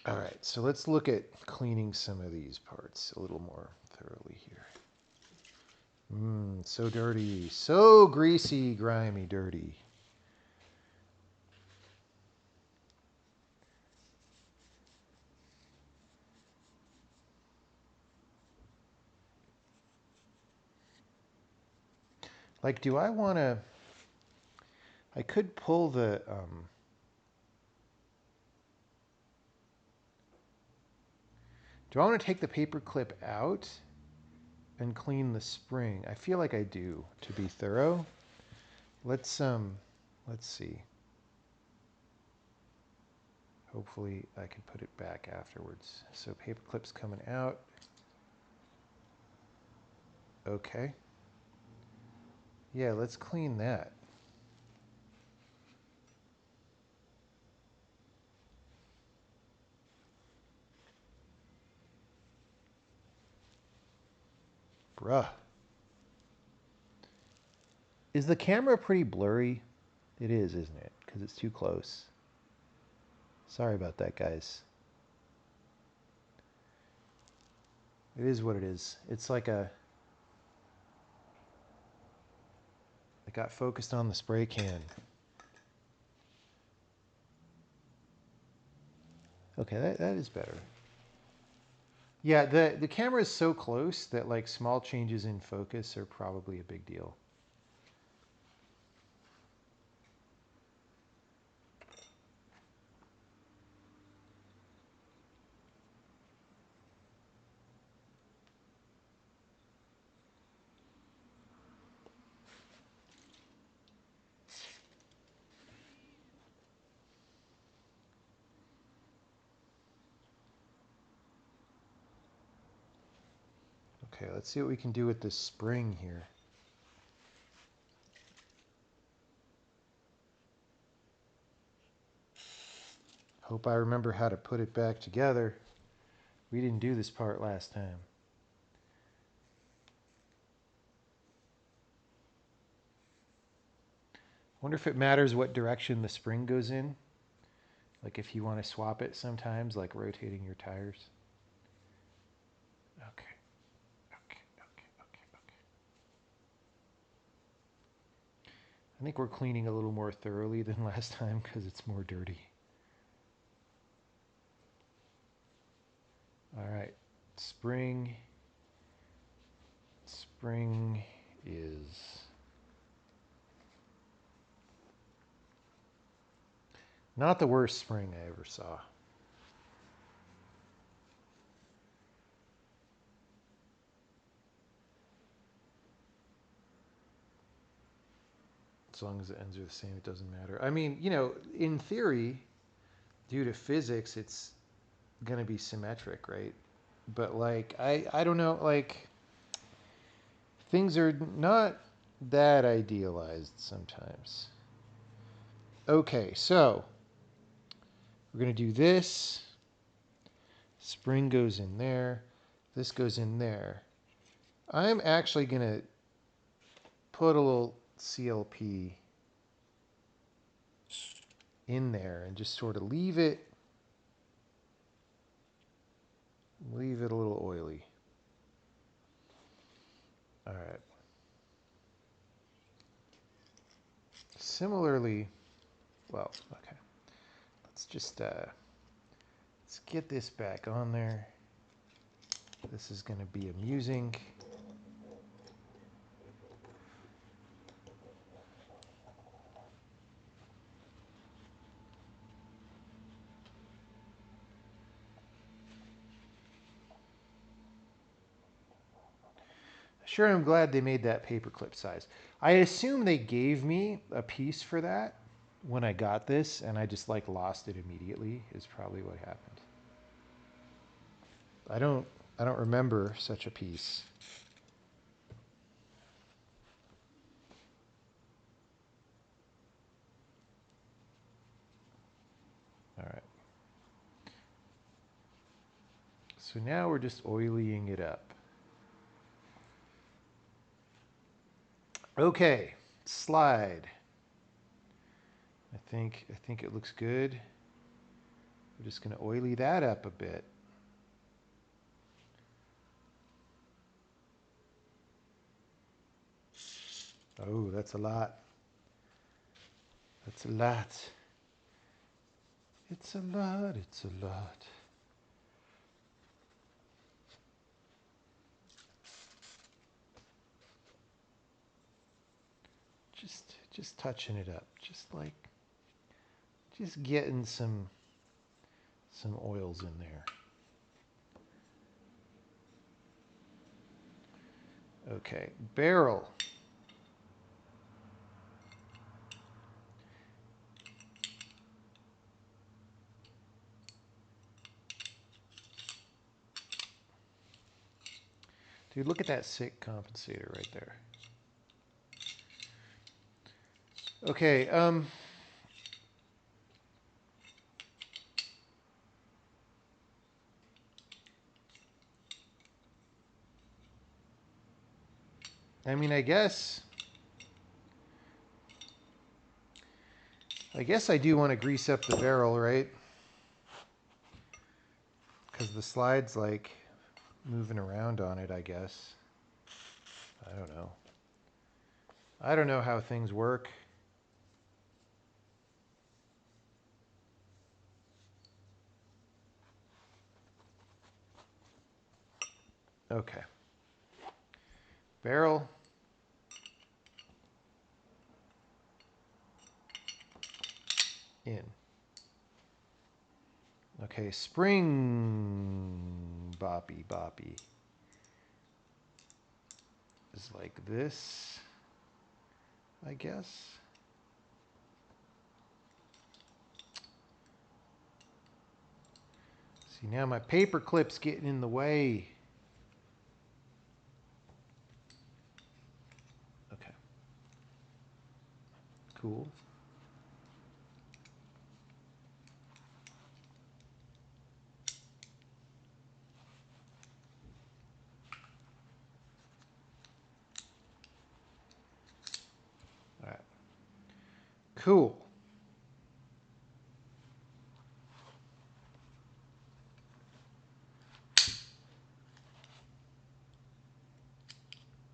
All right, so let's look at cleaning some of these parts a little more thoroughly here. So dirty, so greasy, grimy, dirty. Like, do I want to... I could pull the... do I want to take the paper clip out and clean the spring? I feel like I do, to be thorough. Let's see. Hopefully I can put it back afterwards. So paper clip's coming out. Okay. Yeah, let's clean that. Bruh. Is the camera pretty blurry? It is, isn't it? Because it's too close. Sorry about that, guys. It is what it is. It's like a... I got focused on the spray can. Okay, that is better. Yeah, the camera is so close that like small changes in focus are probably a big deal. Okay, let's see what we can do with this spring here. Hope I remember how to put it back together. We didn't do this part last time. Wonder if it matters what direction the spring goes in. Like if you want to swap it sometimes, like rotating your tires. Okay. I think we're cleaning a little more thoroughly than last time because it's more dirty. All right, spring is not the worst spring I ever saw. As long as the ends are the same, it doesn't matter. I mean, you know, in theory, due to physics, it's going to be symmetric, right? But like, I don't know, like, things are not that idealized sometimes. Okay, so we're going to do this. Spring goes in there. This goes in there. I'm actually going to put a little CLP in there and just sort of leave it a little oily. All right. Similarly, well, okay. Let's just let's get this back on there. This is going to be amusing. Sure, I'm glad they made that paperclip size. I assume they gave me a piece for that when I got this, and I just like lost it immediately. Is probably what happened. I don't remember such a piece. All right. So now we're just oiling it up. Okay, slide. I think it looks good. We're just going to oily that up a bit. Oh, that's a lot. That's a lot. It's a lot, it's a lot. just touching it up, just getting some oils in there. Okay, barrel. Dude, look at that sick compensator right there. Okay, I mean, I guess I do want to grease up the barrel, right? Because the slide's like moving around on it, I guess. I don't know. I don't know how things work. Okay. Barrel. In. Okay, spring boppy boppy is like this, I guess. See, now my paper clip's getting in the way. Okay. Cool. All right. Cool.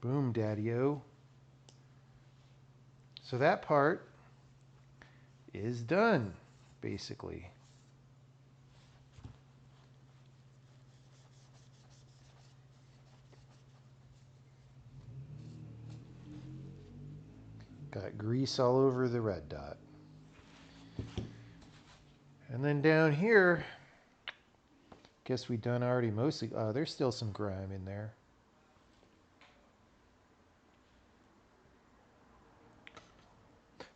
Boom, daddy-o. So that part is done, basically. Got grease all over the red dot. And then down here, guess we done already mostly. There's still some grime in there.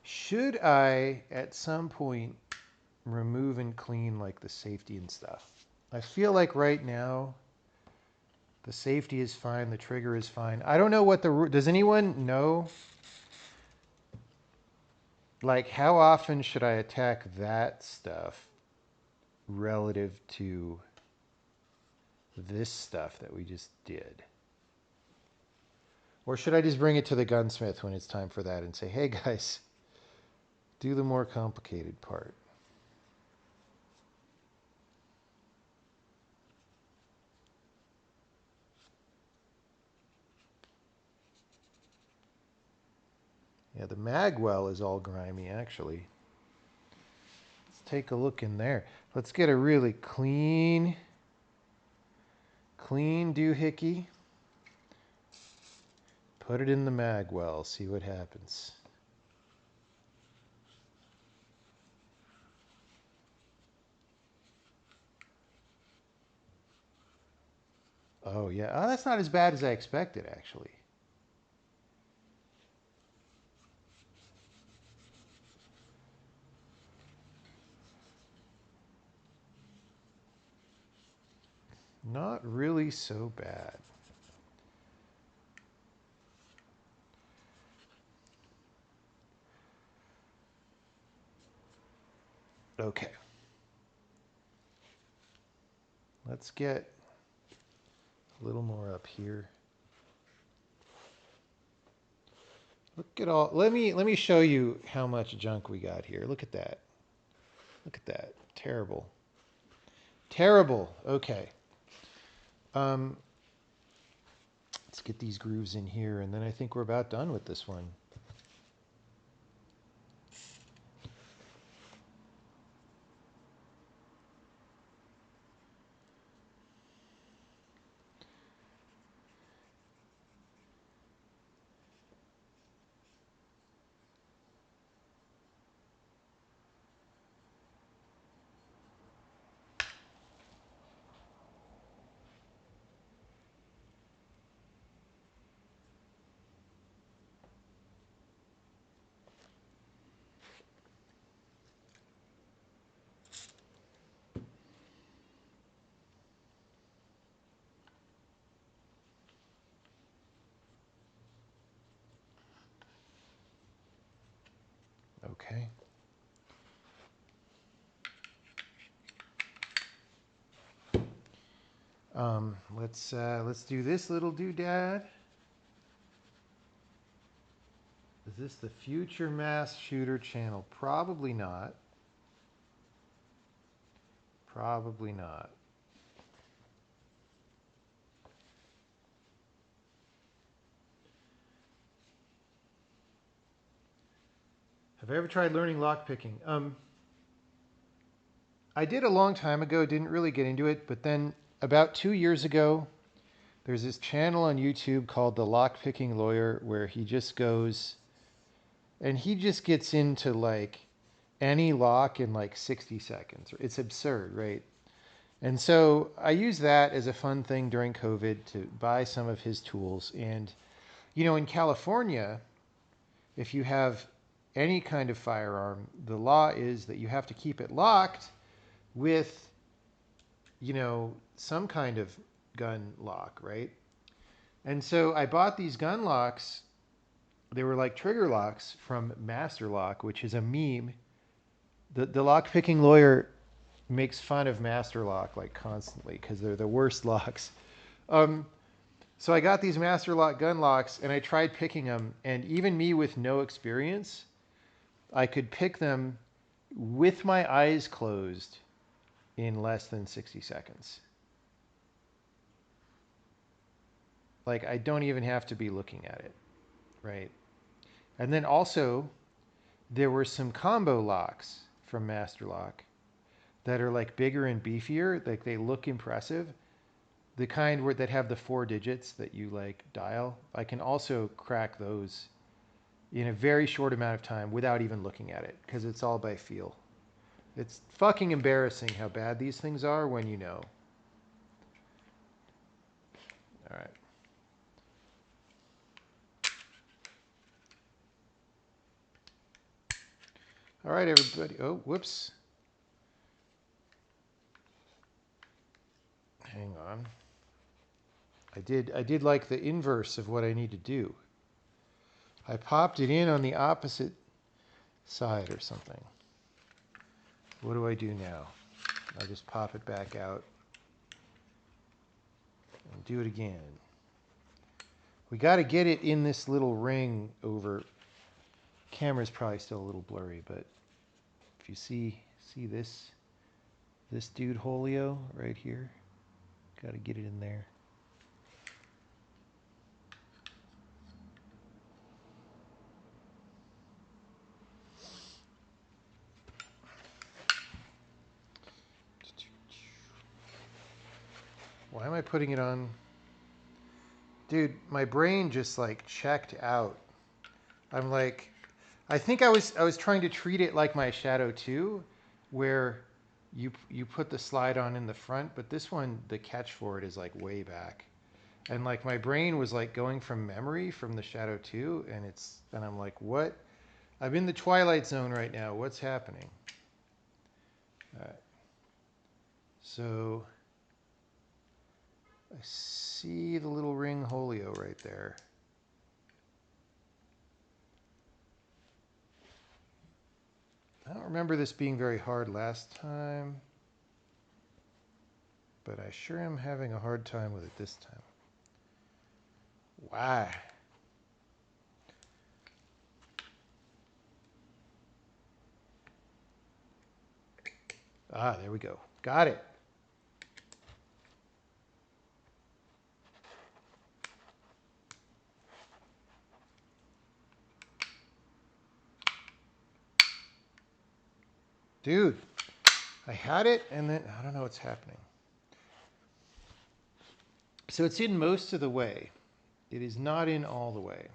Should I, at some point, remove and clean like the safety and stuff? I feel like right now, the safety is fine, the trigger is fine. I don't know what does anyone know? Like, how often should I attack that stuff relative to this stuff that we just did? Or should I just bring it to the gunsmith when it's time for that and say, hey guys, do the more complicated part? Yeah, the magwell is all grimy, actually. Let's take a look in there. Let's get a really clean doohickey. Put it in the magwell, see what happens. Oh, yeah. Oh, that's not as bad as I expected, actually. Not really so bad. Okay. Let's get a little more up here. Look at all. Let me show you how much junk we got here. Look at that. Look at that. Terrible. Terrible. Okay. Let's get these grooves in here, and then I think we're about done with this one. Okay. Let's do this little doodad. Is this the future mass shooter channel? Probably not. Probably not. Have I ever tried learning lockpicking? I did a long time ago, didn't really get into it, but then about 2 years ago, there's this channel on YouTube called The Lockpicking Lawyer where he just goes and he just gets into like any lock in like 60 seconds. It's absurd, right? And so I use that as a fun thing during COVID to buy some of his tools. And, you know, in California, if you have any kind of firearm, the law is that you have to keep it locked with, you know, some kind of gun lock, right? And so I bought these gun locks. They were like trigger locks from Master Lock, which is a meme. The lock picking lawyer makes fun of Master Lock like constantly because they're the worst locks. Um, so I got these Master Lock gun locks and I tried picking them, and even me with no experience, I could pick them with my eyes closed in less than 60 seconds. Like I don't even have to be looking at it, right? And then also there were some combo locks from Master Lock that are like bigger and beefier, like they look impressive. The kind where that have the 4 digits that you like dial. I can also crack those in a very short amount of time without even looking at it because it's all by feel. It's fucking embarrassing how bad these things are when you know. All right. All right, everybody. Oh, whoops. Hang on. I did like the inverse of what I need to do. I popped it in on the opposite side or something. What do I do now? I just pop it back out and do it again. We got to get it in this little ring over. Camera's probably still a little blurry, but if you see this dude Holio right here, got to get it in there. Why am I putting it on? Dude, my brain just like checked out. I'm like, I think I was trying to treat it like my Shadow 2, where you put the slide on in the front, but this one, the catch for it is like way back. And like my brain was like going from memory from the Shadow 2, and I'm like, what? I'm in the Twilight Zone right now. What's happening? All right. So I see the little ring Holio right there. I don't remember this being very hard last time, but I sure am having a hard time with it this time. Why? Ah, there we go. Got it. Dude, I had it and then I don't know what's happening. So it's in most of the way. It is not in all the way.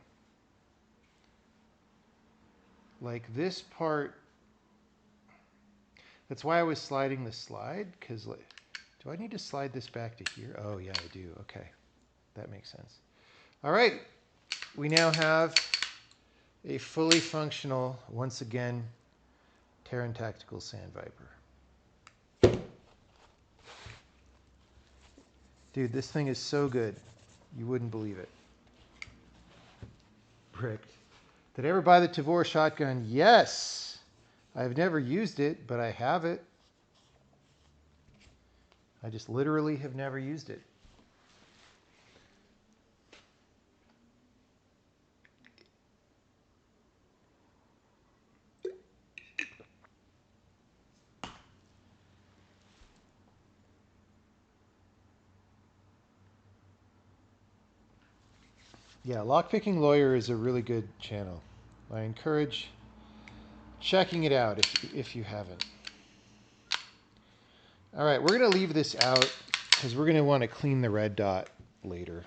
Like this part, that's why I was sliding the slide, because like, do I need to slide this back to here? Oh yeah, I do. Okay, that makes sense. All right, we now have a fully functional, once again, Taran Tactical Sand Viper. Dude, this thing is so good. You wouldn't believe it. Bricked. Did I ever buy the Tavor shotgun? Yes. I've never used it, but I have it. I just literally have never used it. Yeah, Lockpicking Lawyer is a really good channel. I encourage checking it out if you haven't. All right, we're going to leave this out because we're going to want to clean the red dot later.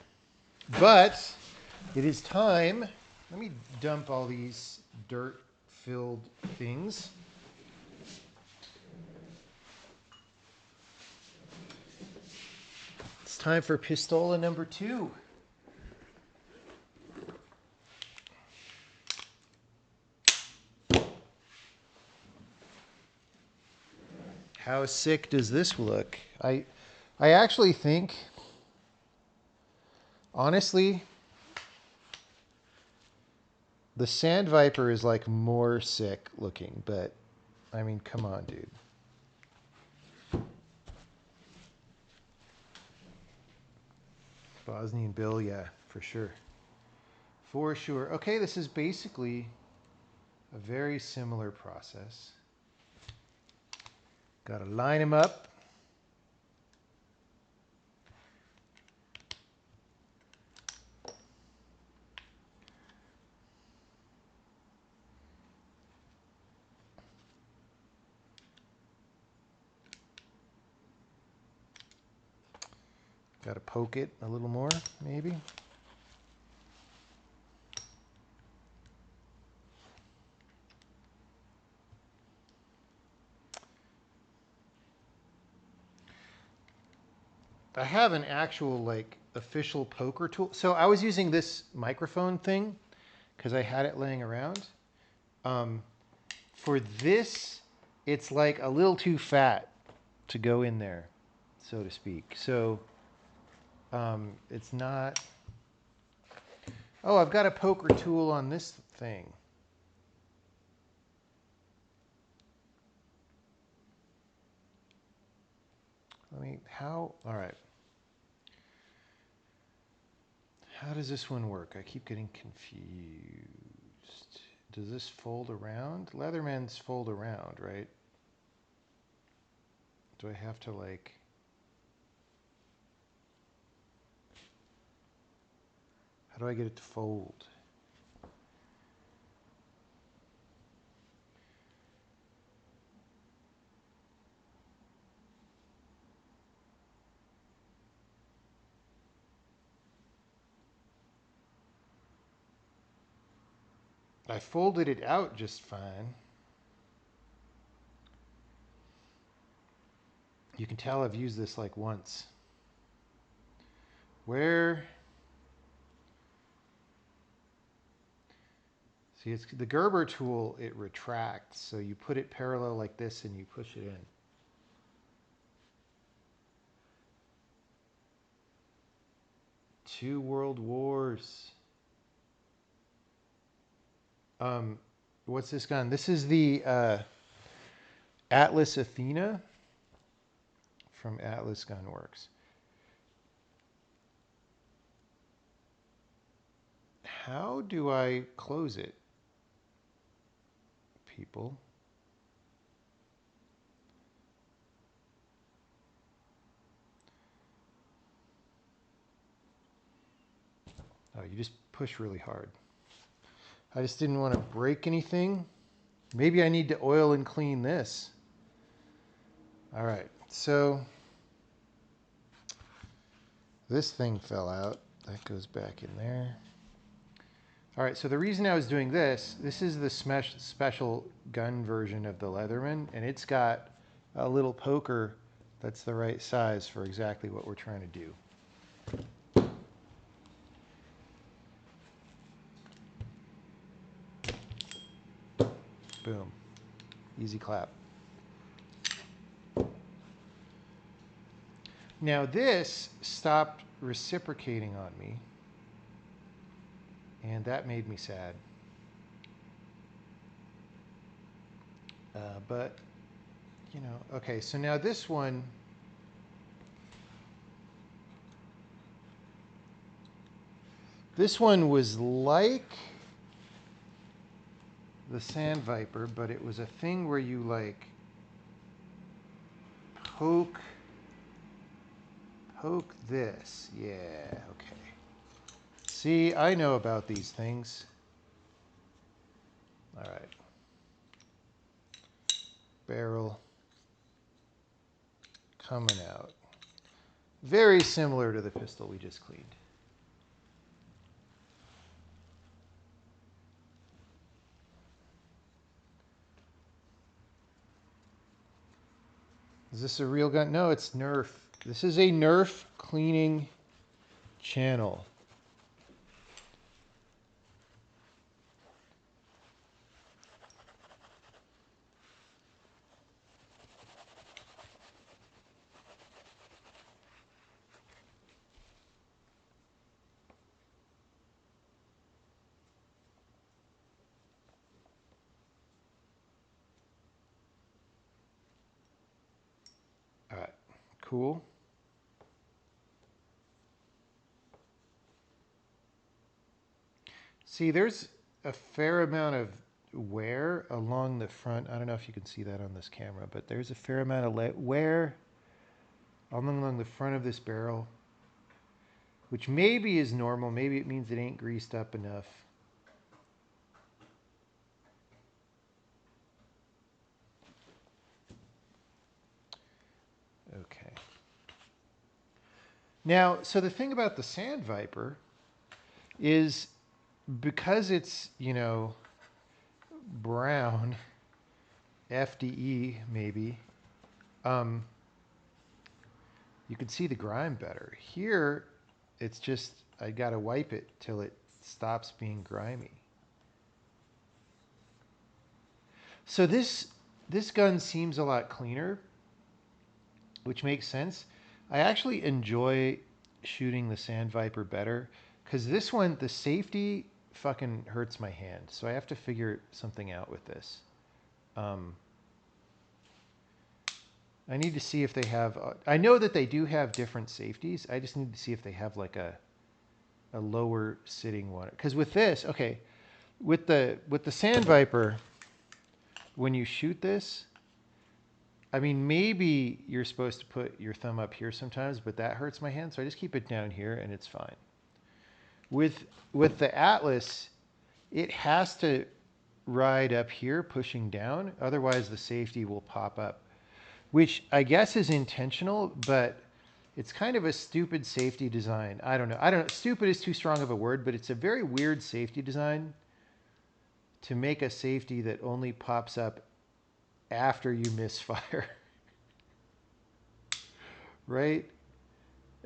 But it is time. Let me dump all these dirt-filled things. It's time for Pistola number 2. How sick does this look? I actually think, honestly, the Sand Viper is like more sick looking, but I mean, come on, dude. Bosnian Bill, yeah, for sure. For sure. Okay, this is basically a very similar process. Got to line them up. Got to poke it a little more, maybe. I have an actual like official poker tool. So I was using this microphone thing because I had it laying around. For this, it's like a little too fat to go in there, so to speak. So it's not. Oh, I've got a poker tool on this thing. All right. How does this one work? I keep getting confused. Does this fold around? Leathermans fold around, right? Do I have to like... How do I get it to fold? I folded it out just fine. You can tell I've used this like once. Where... See, it's the Gerber tool, it retracts. So you put it parallel like this and you push it in. Two World Wars. What's this gun? This is the Atlas Athena from Atlas Gunworks. How do I close it, people? Oh, you just push really hard. I just didn't want to break anything. Maybe I need to oil and clean this. All right, so this thing fell out. That goes back in there. All right, so the reason I was doing this is the special gun version of the Leatherman, and it's got a little poker that's the right size for exactly what we're trying to do. Boom. Easy clap. Now this stopped reciprocating on me, and that made me sad. But, you know, okay, so now this one, was like the Sand Viper, but it was a thing where you like poke this. Yeah, okay. See, I know about these things. All right. Barrel coming out. Very similar to the pistol we just cleaned. Is this a real gun? No, it's Nerf. This is a Nerf cleaning channel. All right, cool. See, there's a fair amount of wear along the front. I don't know if you can see that on this camera, but there's a fair amount of wear along the front of this barrel, which maybe is normal. Maybe it means it ain't greased up enough. Okay. Now, so the thing about the Sand Viper is because it's, you know, brown, FDE maybe, you can see the grime better. Here, it's just, I gotta wipe it till it stops being grimy. So this gun seems a lot cleaner, which makes sense. I actually enjoy shooting the Sand Viper better because this one, the safety fucking hurts my hand. So I have to figure something out with this. I need to see if they have, I know that they do have different safeties. I just need to see if they have like a lower sitting one. Because with this, okay, with the Sand Viper, when you shoot this, I mean, maybe you're supposed to put your thumb up here sometimes, but that hurts my hand, so I just keep it down here and it's fine. With the Atlas, it has to ride up here pushing down, otherwise the safety will pop up, which I guess is intentional, but it's kind of a stupid safety design. I don't know. Stupid is too strong of a word, but it's a very weird safety design to make a safety that only pops up after you misfire. Right?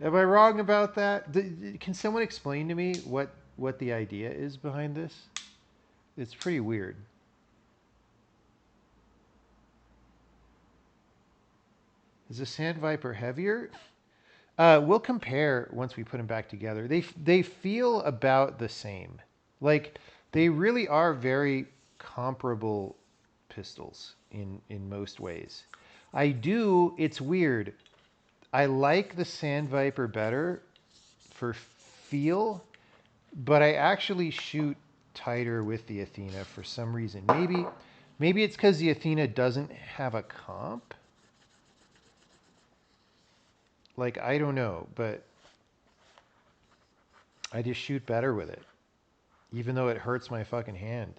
Am I wrong about that? Can someone explain to me what the idea is behind this? It's pretty weird. Is the Sand Viper heavier? We'll compare once we put them back together. They feel about the same. Like they really are very comparable pistols in most ways. It's weird. I like the Sand Viper better for feel, but I actually shoot tighter with the Athena for some reason. Maybe it's because the Athena doesn't have a comp. Like, I don't know, but I just shoot better with it. Even though it hurts my fucking hand.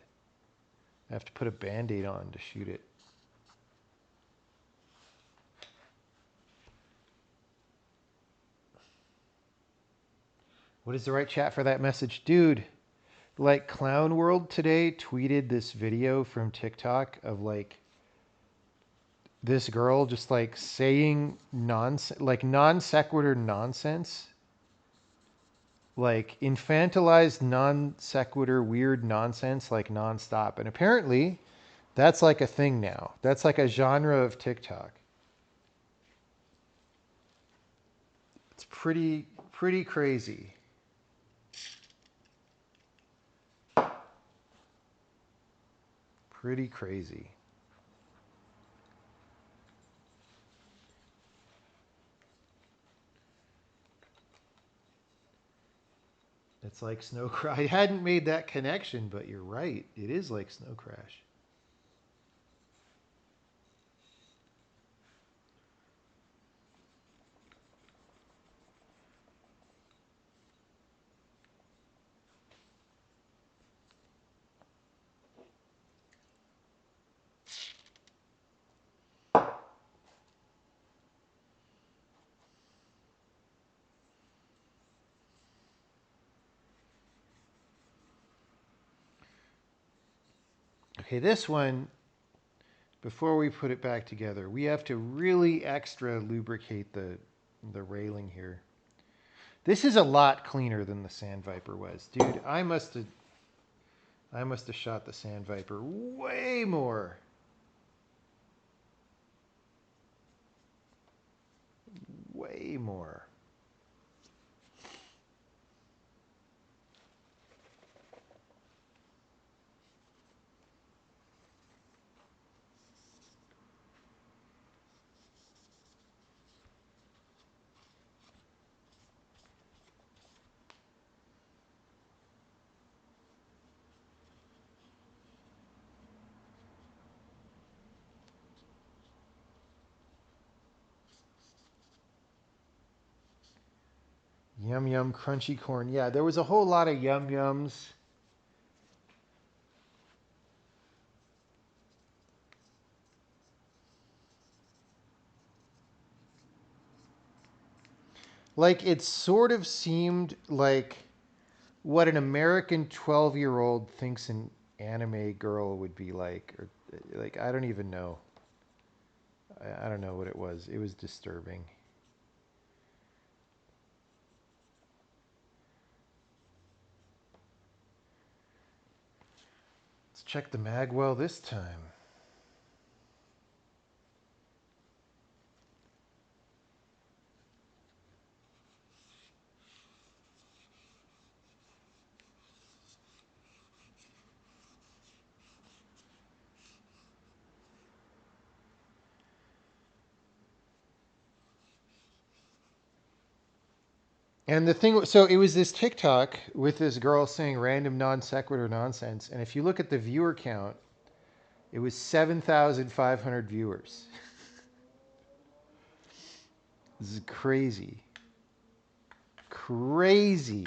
I have to put a Band-Aid on to shoot it. What is the right chat for that message? Dude, like Clown World today tweeted this video from TikTok of like this girl just like saying non sequitur nonsense, like infantilized non sequitur weird nonsense, like nonstop. And apparently that's like a thing now. That's like a genre of TikTok. It's pretty crazy. Pretty crazy. It's like Snow Crash. I hadn't made that connection, but you're right. It is like Snow Crash. Okay, this one, before we put it back together, we have to really extra lubricate the railing here. This is a lot cleaner than the Sand Viper was. Dude, I must have shot the Sand Viper way more. Way more. Yum yum crunchy corn. Yeah, there was a whole lot of yum yums. Like it sort of seemed like what an American 12-year-old thinks an anime girl would be like, or like I don't even know. I don't know what it was. It was disturbing. Let's check the magwell this time. And the thing, so it was this TikTok with this girl saying random non sequitur nonsense, and if you look at the viewer count, it was 7,500 viewers. This is crazy. Crazy.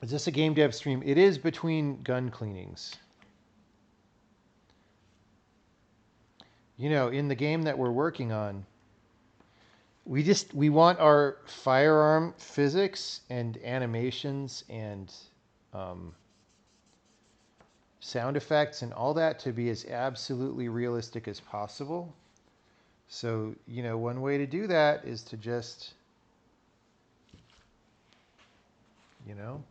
Is this a game dev stream? It is between gun cleanings. You know, in the game that we're working on, we want our firearm physics and animations and sound effects and all that to be as absolutely realistic as possible. So, you know, one way to do that is to just, you know,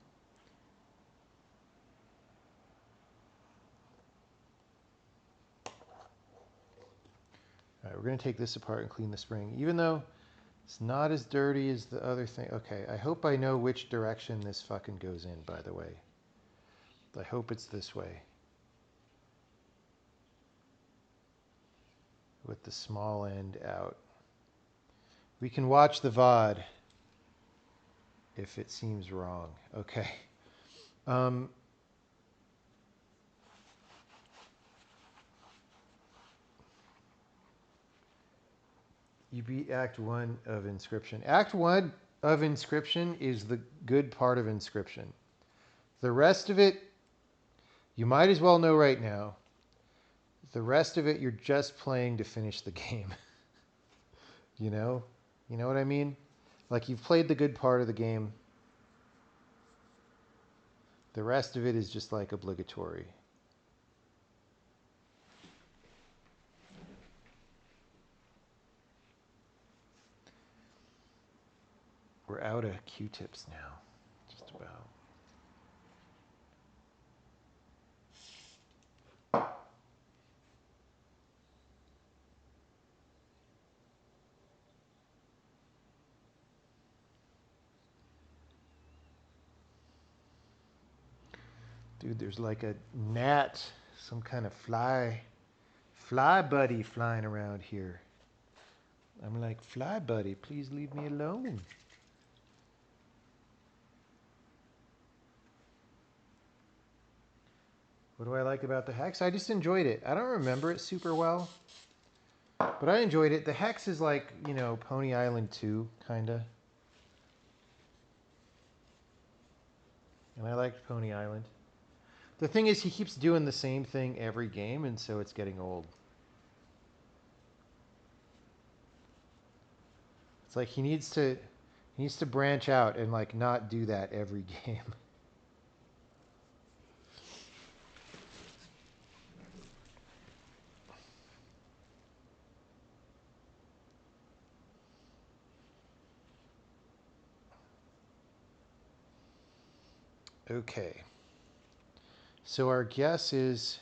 all right, we're going to take this apart and clean the spring, even though it's not as dirty as the other thing. Okay, I hope I know which direction this fucking goes in, by the way. I hope it's this way. With the small end out. We can watch the VOD if it seems wrong. Okay. You beat Act 1 of Inscryption. Act 1 of Inscryption is the good part of Inscryption. The rest of it, you might as well know right now. The rest of it, you're just playing to finish the game. You know? You know what I mean? Like you've played the good part of the game. The rest of it is just like obligatory. We're out of Q-tips now. Just about. Dude, there's like a gnat, some kind of fly buddy flying around here. I'm like, fly buddy, please leave me alone. What do I like about the hex? I just enjoyed it. I don't remember it super well, but I enjoyed it. The hex is like, you know, Pony Island 2, kind of. And I liked Pony Island. The thing is, he keeps doing the same thing every game, and so it's getting old. It's like he needs to branch out and like not do that every game. Okay. So our guess is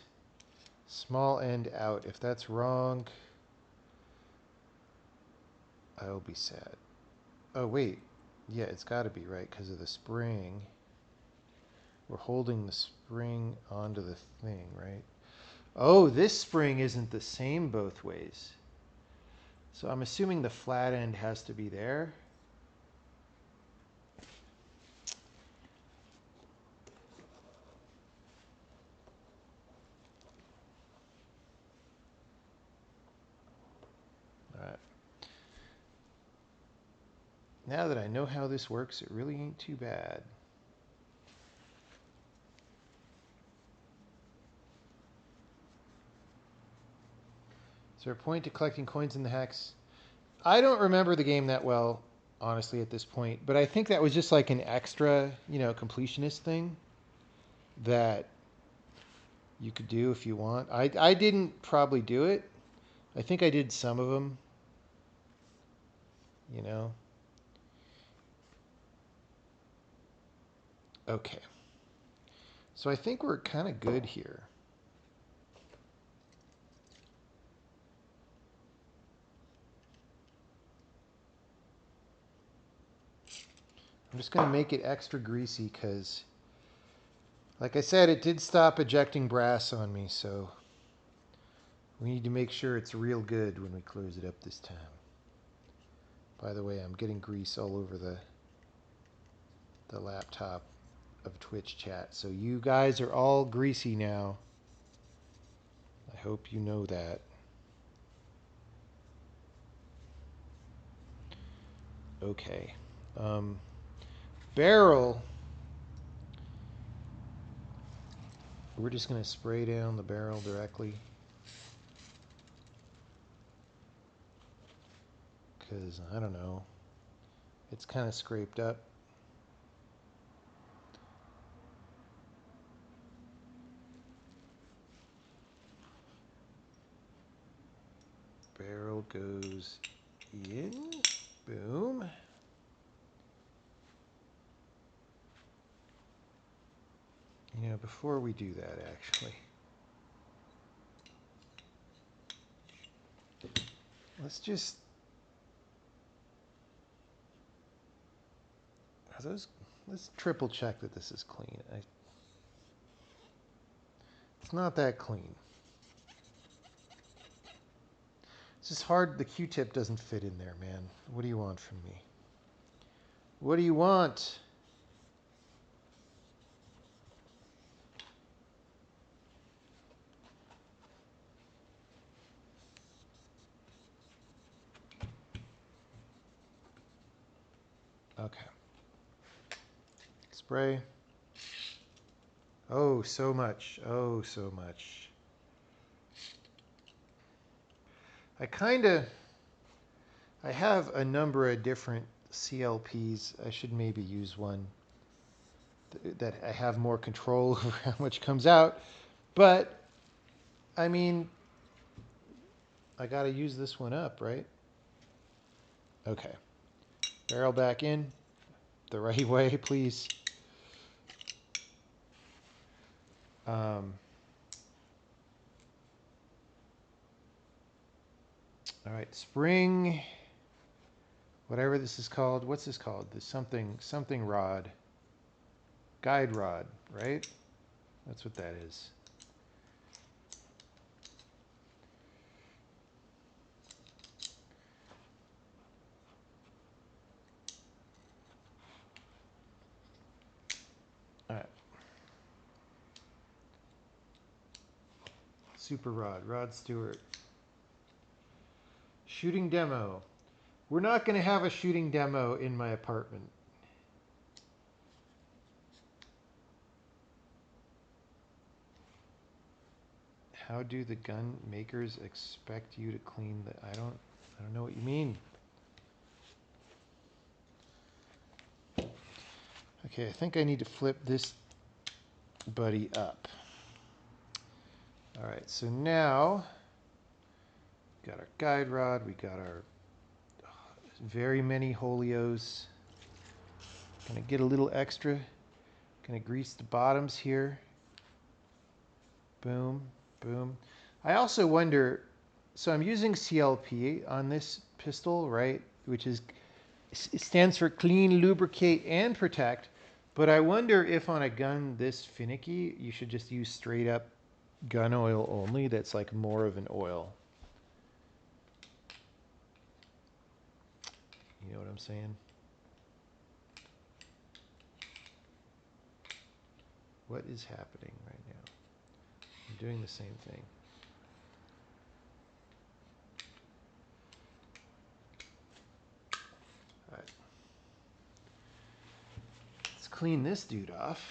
small end out. If that's wrong, I'll be sad. Oh, wait. Yeah, it's got to be right because of the spring. We're holding the spring onto the thing, right? Oh, this spring isn't the same both ways. So I'm assuming the flat end has to be there. All right. Now that I know how this works, it really ain't too bad. Is there a point to collecting coins in the hex? I don't remember the game that well, honestly, at this point. But I think that was just like an extra, you know, completionist thing that you could do if you want. I didn't probably do it. I think I did some of them, you know. Okay. So I think we're kind of good here. I'm just going to make it extra greasy because, like I said, it did stop ejecting brass on me, so we need to make sure it's real good when we close it up this time. By the way, I'm getting grease all over the laptop of Twitch chat, so you guys are all greasy now. I hope you know that. Okay. Barrel. We're just going to spray down the barrel directly. Because, I don't know, it's kind of scraped up. Barrel goes in. Boom. You know, before we do that, actually, let's just... Let's triple check that this is clean. It's not that clean. It's just hard. The Q-tip doesn't fit in there, man. What do you want from me? What do you want? Okay. Spray. Oh, so much. Oh, so much. I have a number of different CLPs. I should maybe use one that I have more control over how much comes out. But, I mean, I got to use this one up, right? Okay. Barrel back in the right way, please. All right, spring, whatever this is called. What's this called? This something rod. Guide rod, right? That's what that is. All right. Super Rod, Rod Stewart. Shooting demo. We're not going to have a shooting demo in my apartment. How do the gun makers expect you to clean the... I don't know what you mean. Okay, I think I need to flip this buddy up. All right, so now got our guide rod, we got our very many Holios. Gonna get a little extra. Gonna grease the bottoms here. Boom, boom. I also wonder, so I'm using CLP on this pistol, right? Which is, it stands for clean, lubricate, and protect. But I wonder if on a gun this finicky, you should just use straight up gun oil only. That's like more of an oil. You know what I'm saying? What is happening right now? I'm doing the same thing. All right. Let's clean this dude off.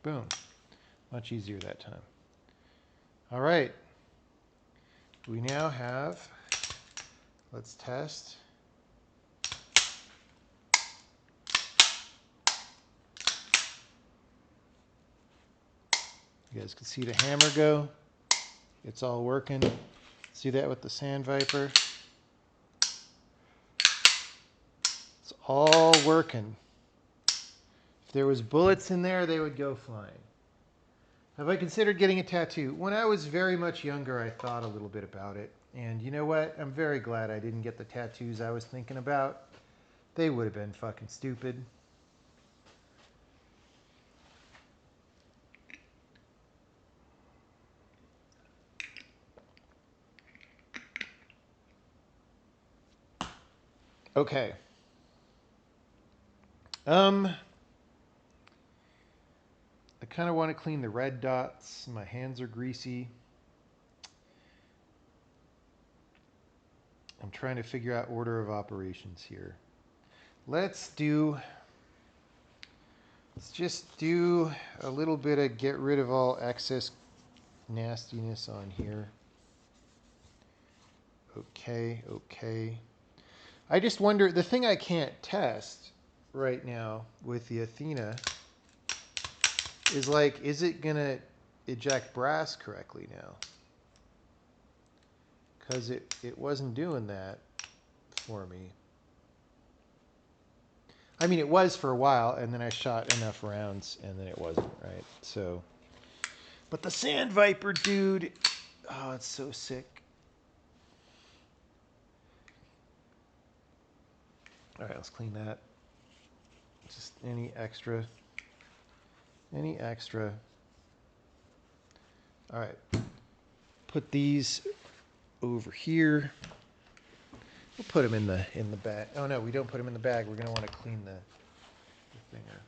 Boom. Much easier that time. All right. We now have, let's test. You guys can see the hammer go. It's all working. See that with the Sandviper? It's all working. If there was bullets in there, they would go flying. Have I considered getting a tattoo? When I was very much younger, I thought a little bit about it. And you know what? I'm very glad I didn't get the tattoos I was thinking about. They would have been fucking stupid. Okay. I kind of want to clean the red dots. My hands are greasy. I'm trying to figure out order of operations here. Let's just do a little bit of get rid of all excess nastiness on here. Okay, okay. I just wonder, the thing I can't test right now with the Athena is like, is it gonna eject brass correctly now? Because it wasn't doing that for me. I mean, it was for a while, and then I shot enough rounds, and then it wasn't, right? So, but the Sandviper, dude, oh, it's so sick. All right, let's clean that. Just any extra. Any extra. All right. Put these over here. We'll put them in the bag. Oh no, we don't put them in the bag. We're gonna want to clean the thinger.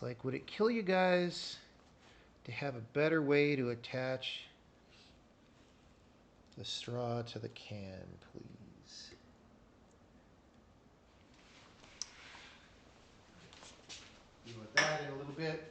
It's like, would it kill you guys to have a better way to attach the straw to the can, please? Deal with that in a little bit.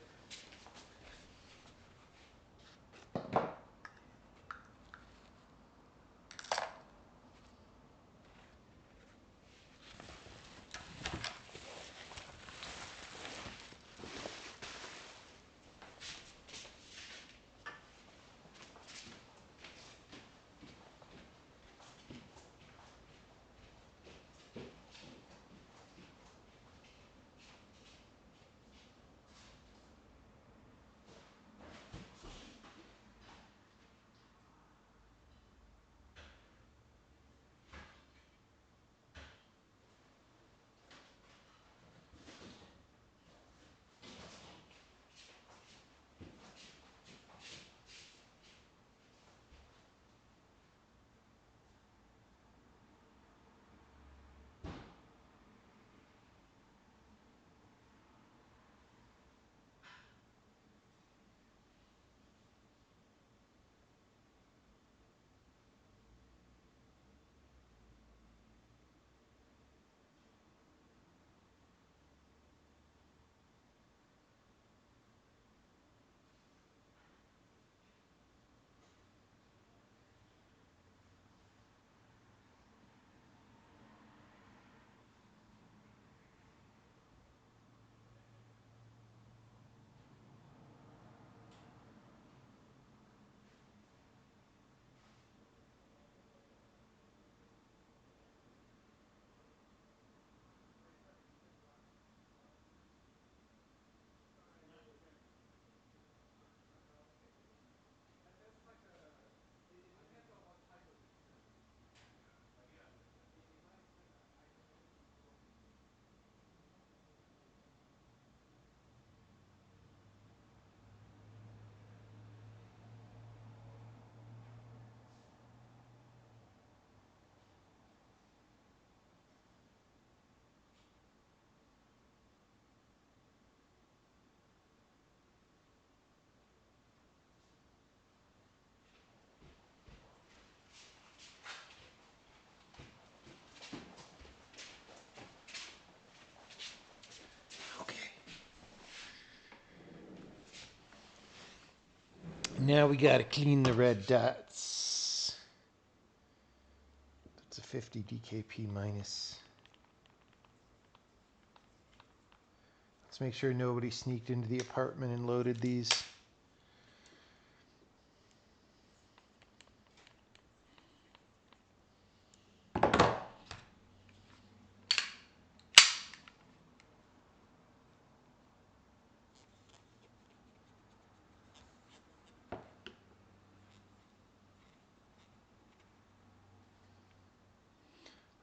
Now we got to clean the red dots. That's a 50 DKP minus. Let's make sure nobody sneaked into the apartment and loaded these.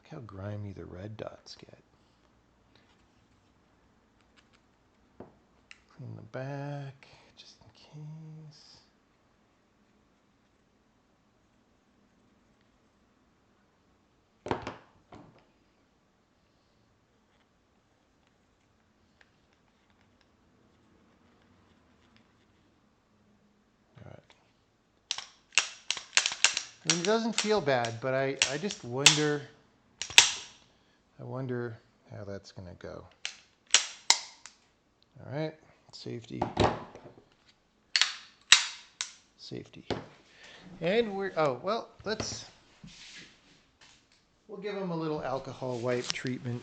Look how grimy the red dots get. Clean the back, just in case. All right. I mean, it doesn't feel bad, but I just wonder, how that's going to go. All right, safety. Safety. And we'll give them a little alcohol wipe treatment.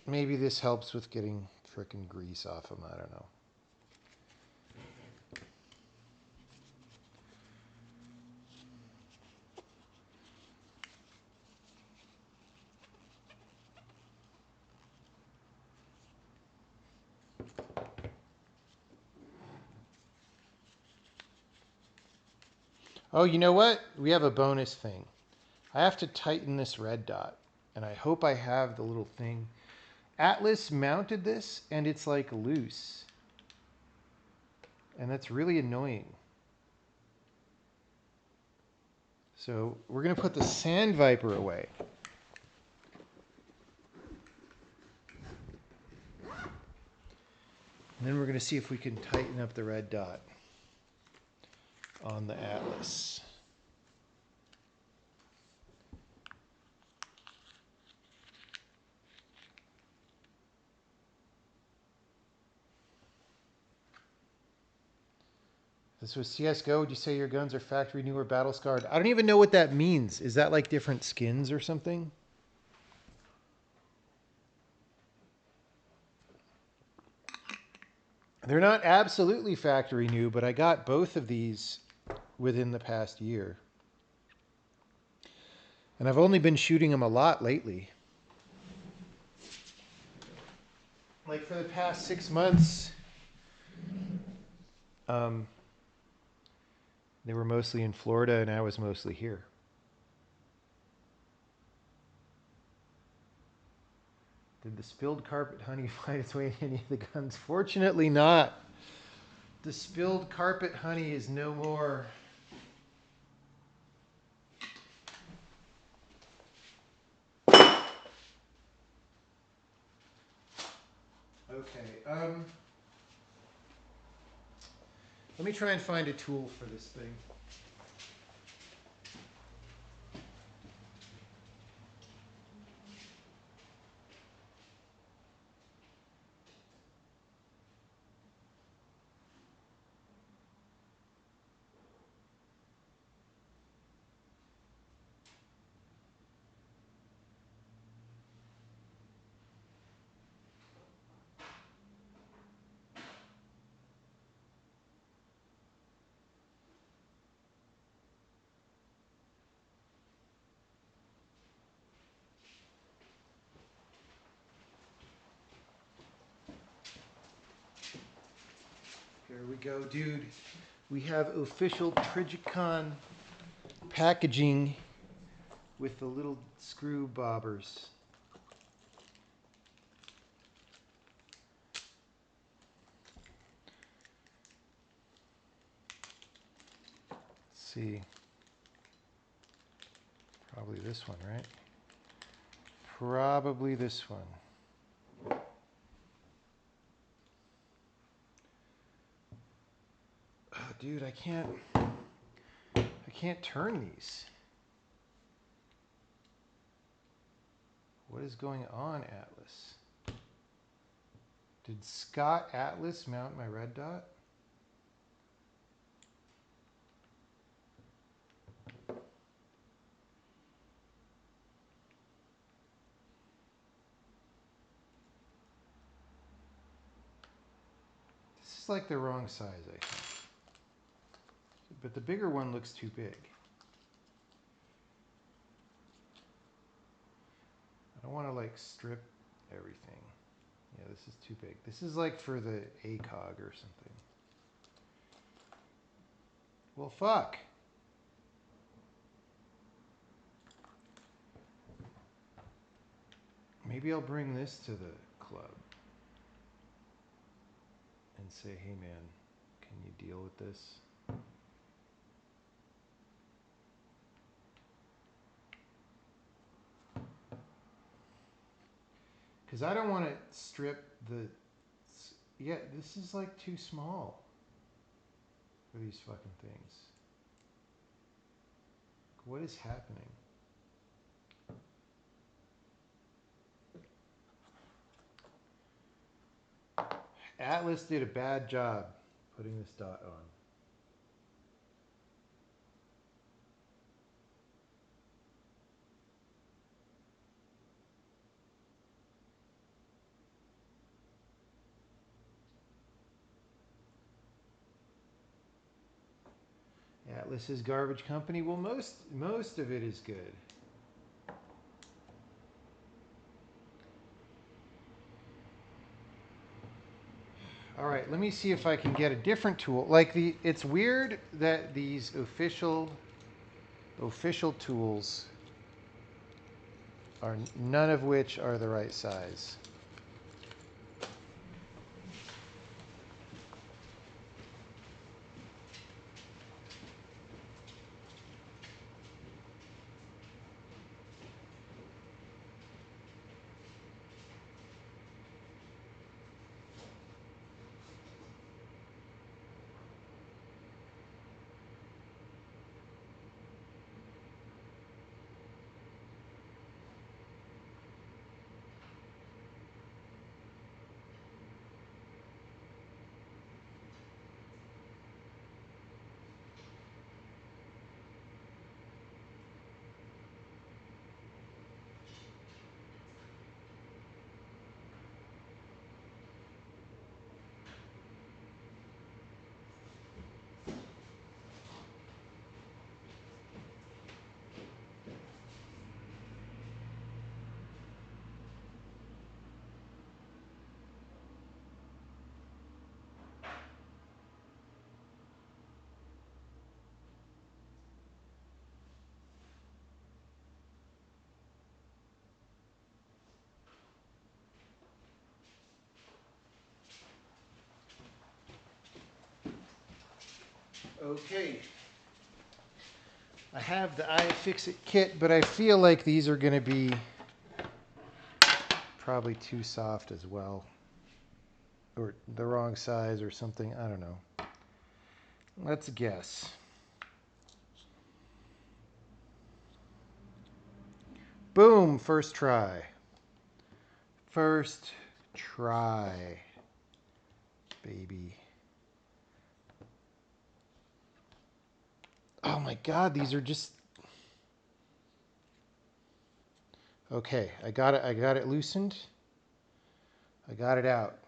Maybe this helps with getting frickin' grease off them, I don't know. Oh, you know what? We have a bonus thing. I have to tighten this red dot, and I hope I have the little thing. Atlas mounted this, and it's like loose. And that's really annoying. So we're going to put the Sand Viper away. And then we're going to see if we can tighten up the red dot on the Atlas. This was CSGO. Would you say your guns are factory new or battle scarred? I don't even know what that means. Is that like different skins or something? They're not absolutely factory new, but I got both of these within the past year. And I've only been shooting them a lot lately. Like for the past 6 months, they were mostly in Florida and I was mostly here. Did the spilled carpet honey find its way in any of the guns? Fortunately not. The spilled carpet honey is no more. Okay. Let me try and find a tool for this thing. Here we go, dude. We have official Trijicon packaging with the little screw bobbers. Let's see. Probably this one, right? Probably this one. Oh, dude, I can't turn these. What is going on, Atlas? Did Scott Atlas mount my red dot? This is like the wrong size, I think. But the bigger one looks too big. I don't want to like strip everything. Yeah, this is too big. This is like for the ACOG or something. Well, fuck. Maybe I'll bring this to the club and say, hey man, can you deal with this? Because I don't want to strip the... Yeah, this is like too small for these fucking things. What is happening? Atlas did a bad job putting this dot on. Atlas is garbage company. Well, most of it is good. All right, let me see if I can get a different tool. Like it's weird that these official tools are none of which are the right size. Okay. I have the iFixit kit, but I feel like these are going to be probably too soft as well. Or the wrong size or something. I don't know. Let's guess. Boom, first try. First try, baby. Oh my God, these are just... Okay, I got it loosened. I got it out.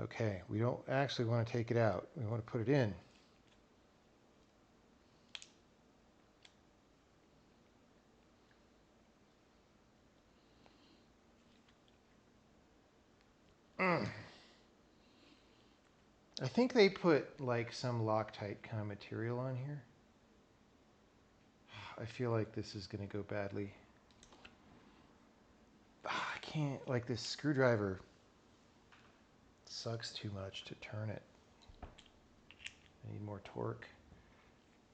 Okay, we don't actually want to take it out. We want to put it in. I think they put like some Loctite kind of material on here. I feel like this is going to go badly. I can't, like this screwdriver sucks too much to turn it. I need more torque,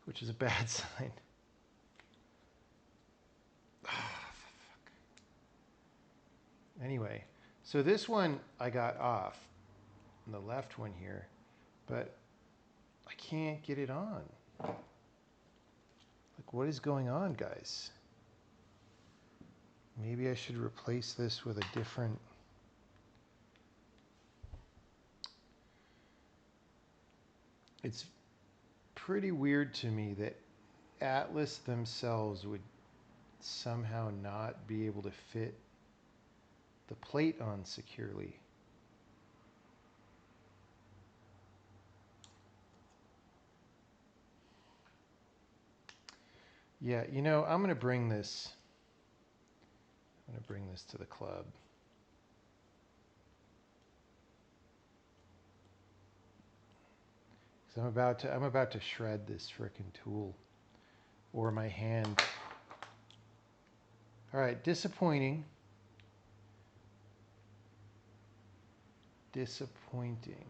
which is a bad sign. Anyway, so this one I got off, the left one here, but I can't get it on. Like, what is going on, guys? Maybe I should replace this with a different... It's pretty weird to me that Atlas themselves would somehow not be able to fit the plate on securely. Yeah, you know, I'm going to bring this to the club. Cuz I'm about to shred this frickin' tool or my hand. All right, disappointing. Disappointing.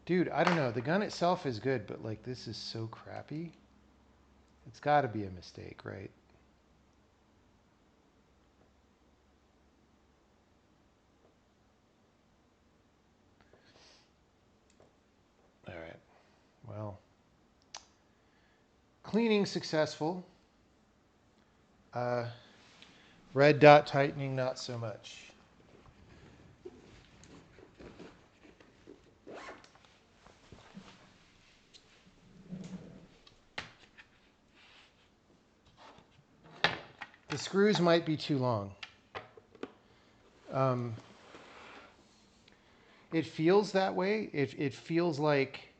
Dude, I don't know. The gun itself is good, but like this is so crappy. It's got to be a mistake, right? All right. Well, cleaning successful. Red dot tightening, not so much. The screws might be too long. It feels that way. It feels like,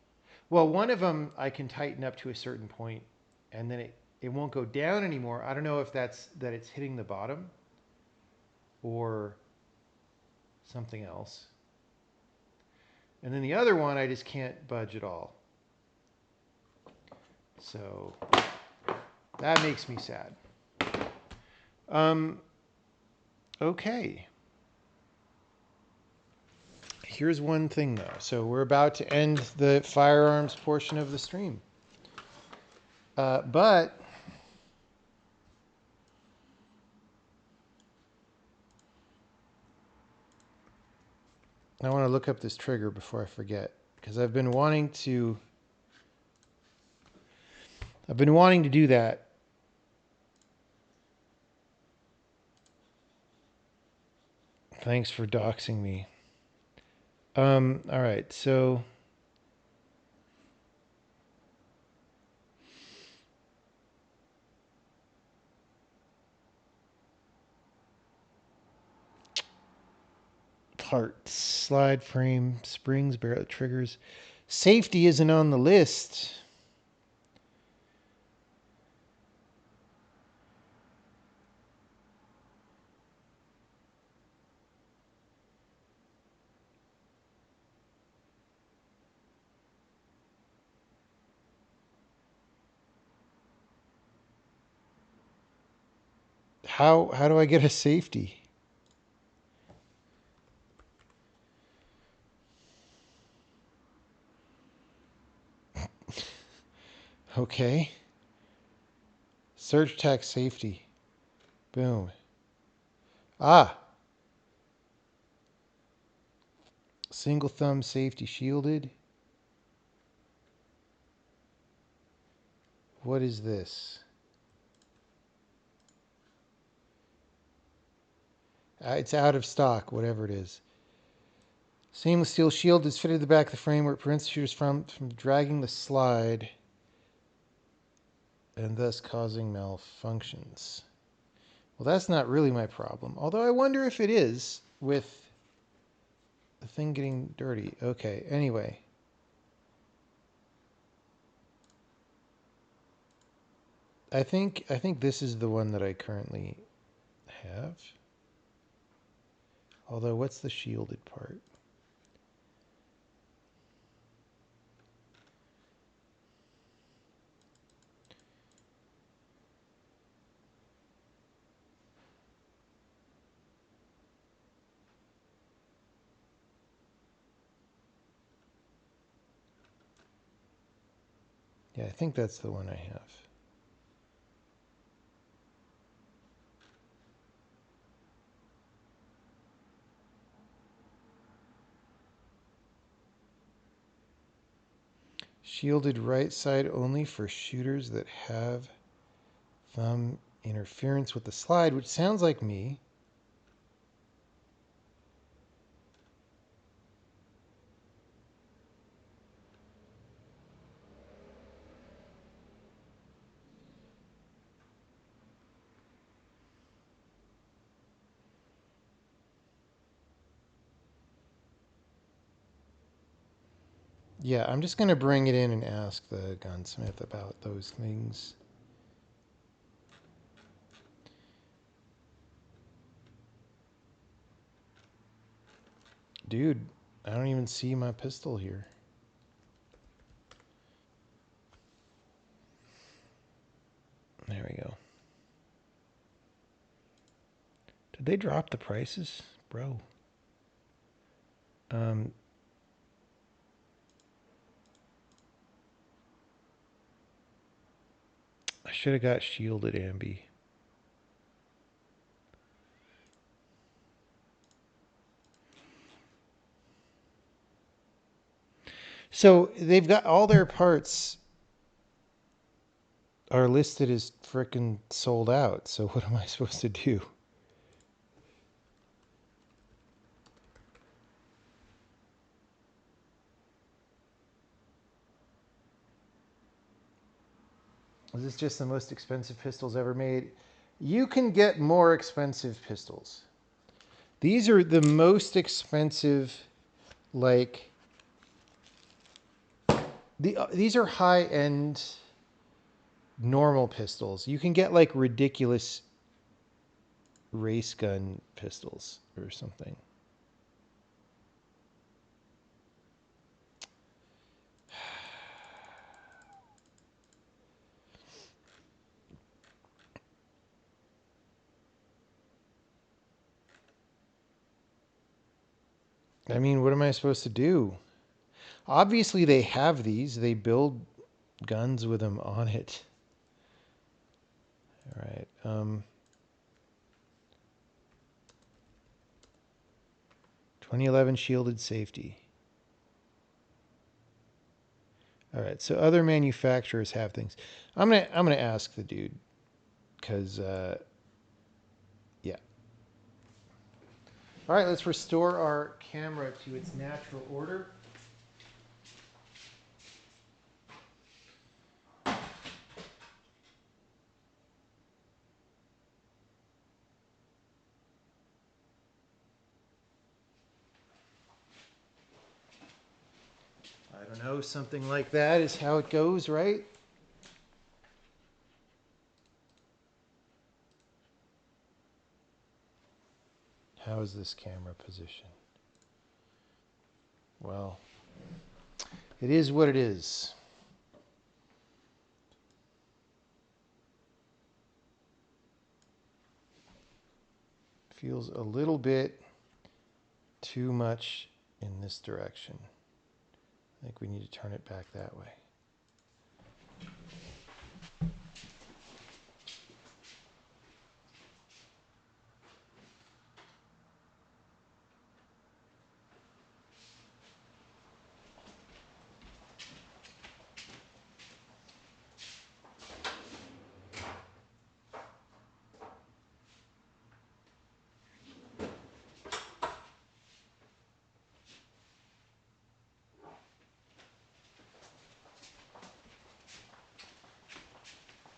well, one of them I can tighten up to a certain point, and then it won't go down anymore. I don't know if that's that it's hitting the bottom or something else. And then the other one, I just can't budge at all. So that makes me sad. Okay. Here's one thing though. So we're about to end the firearms portion of the stream. But I want to look up this trigger before I forget, because I've been wanting to do that. Thanks for doxing me. All right, so parts, slide frame, springs, barrel triggers. Safety isn't on the list. How do I get a safety? Okay. Surge attack safety. Boom. Ah. Single thumb safety shielded. What is this? It's out of stock, whatever it is. Stainless steel shield is fitted to the back of the frame where it prevents shooters from dragging the slide and thus causing malfunctions. Well, that's not really my problem. Although I wonder if it is with the thing getting dirty. Okay, anyway. I think this is the one that I currently have. Although, what's the shielded part? Yeah, I think that's the one I have. Shielded right side only for shooters that have thumb interference with the slide, which sounds like me. Yeah, I'm just going to bring it in and ask the gunsmith about those things. Dude, I don't even see my pistol here. There we go. Did they drop the prices? Bro. I should have got shielded ambi. So they've got all their parts are listed as frickin' sold out. So what am I supposed to do? Is this just the most expensive pistols ever made? You can get more expensive pistols. These are the most expensive, like, these are high-end normal pistols. You can get, like, ridiculous race gun pistols or something. I mean, what am I supposed to do? Obviously, they have these. They build guns with them on it. All right. 2011 shielded safety. All right. So other manufacturers have things. I'm gonna ask the dude because yeah. All right. Let's restore our camera to its natural order. I don't know. Something like that is how it goes, right? How is this camera positioned? Well, it is what it is. feels a little bit too much in this direction. I think we need to turn it back that way.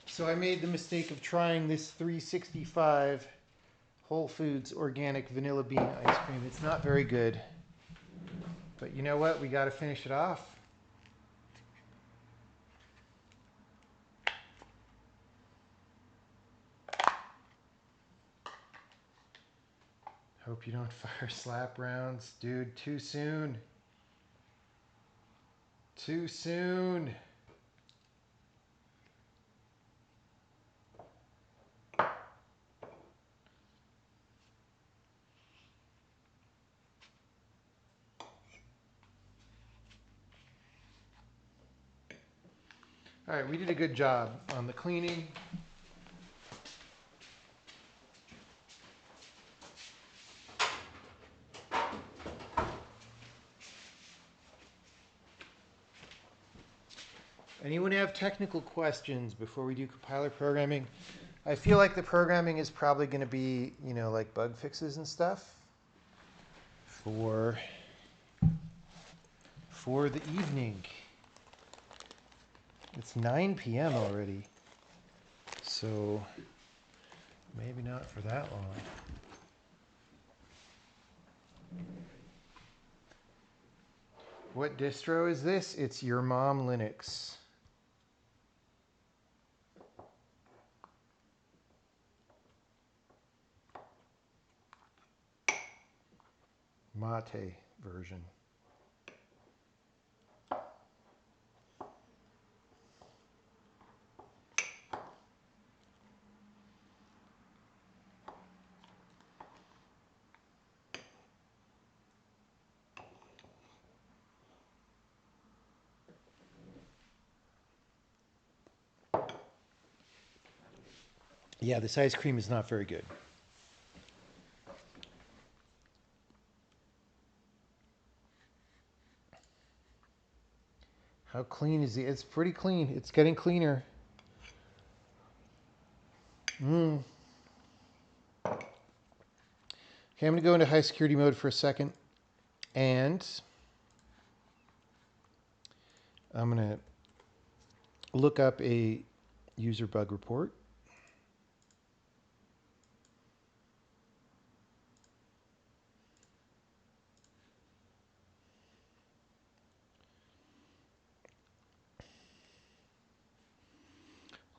So I made the mistake of trying this 365 Whole Foods organic vanilla bean ice cream. It's not very good. But you know what? We got to finish it off. Hope you don't fire slap rounds. Dude, too soon. Too soon. All right, we did a good job on the cleaning. Anyone have technical questions before we do compiler programming? I feel like the programming is probably going to be, you know, like bug fixes and stuff for the evening. It's 9 p.m. already, so maybe not for that long. What distro is this? It's Your Mom Linux. Mate version. Yeah, this ice cream is not very good. How clean is it? It's pretty clean. It's getting cleaner. Okay, I'm going to go into high security mode for a second. And I'm going to look up a user bug report.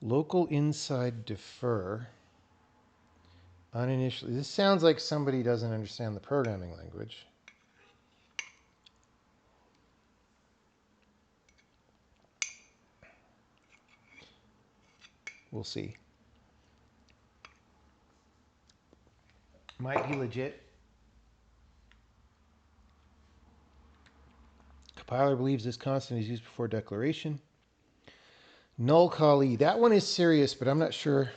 Local inside defer. Uninitially. This sounds like somebody doesn't understand the programming language. We'll see. Might be legit. Compiler believes this constant is used before declaration. Null call E. That one is serious, but I'm not sure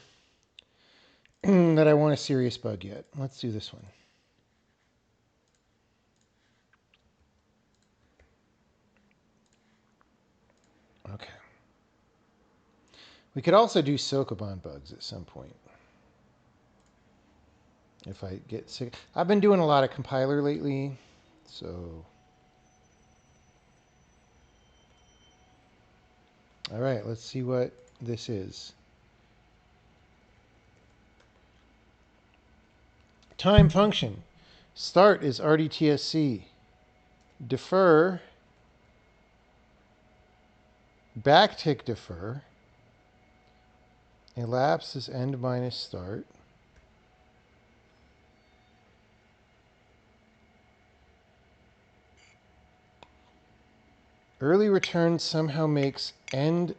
that I want a serious bug yet. Let's do this one. Okay. We could also do Sokoban bugs at some point. If I get sick. I've been doing a lot of compiler lately, so. All right, let's see what this is. Time function. Start is RDTSC. Defer. Backtick defer. Elapse is end minus start. Early return somehow makes end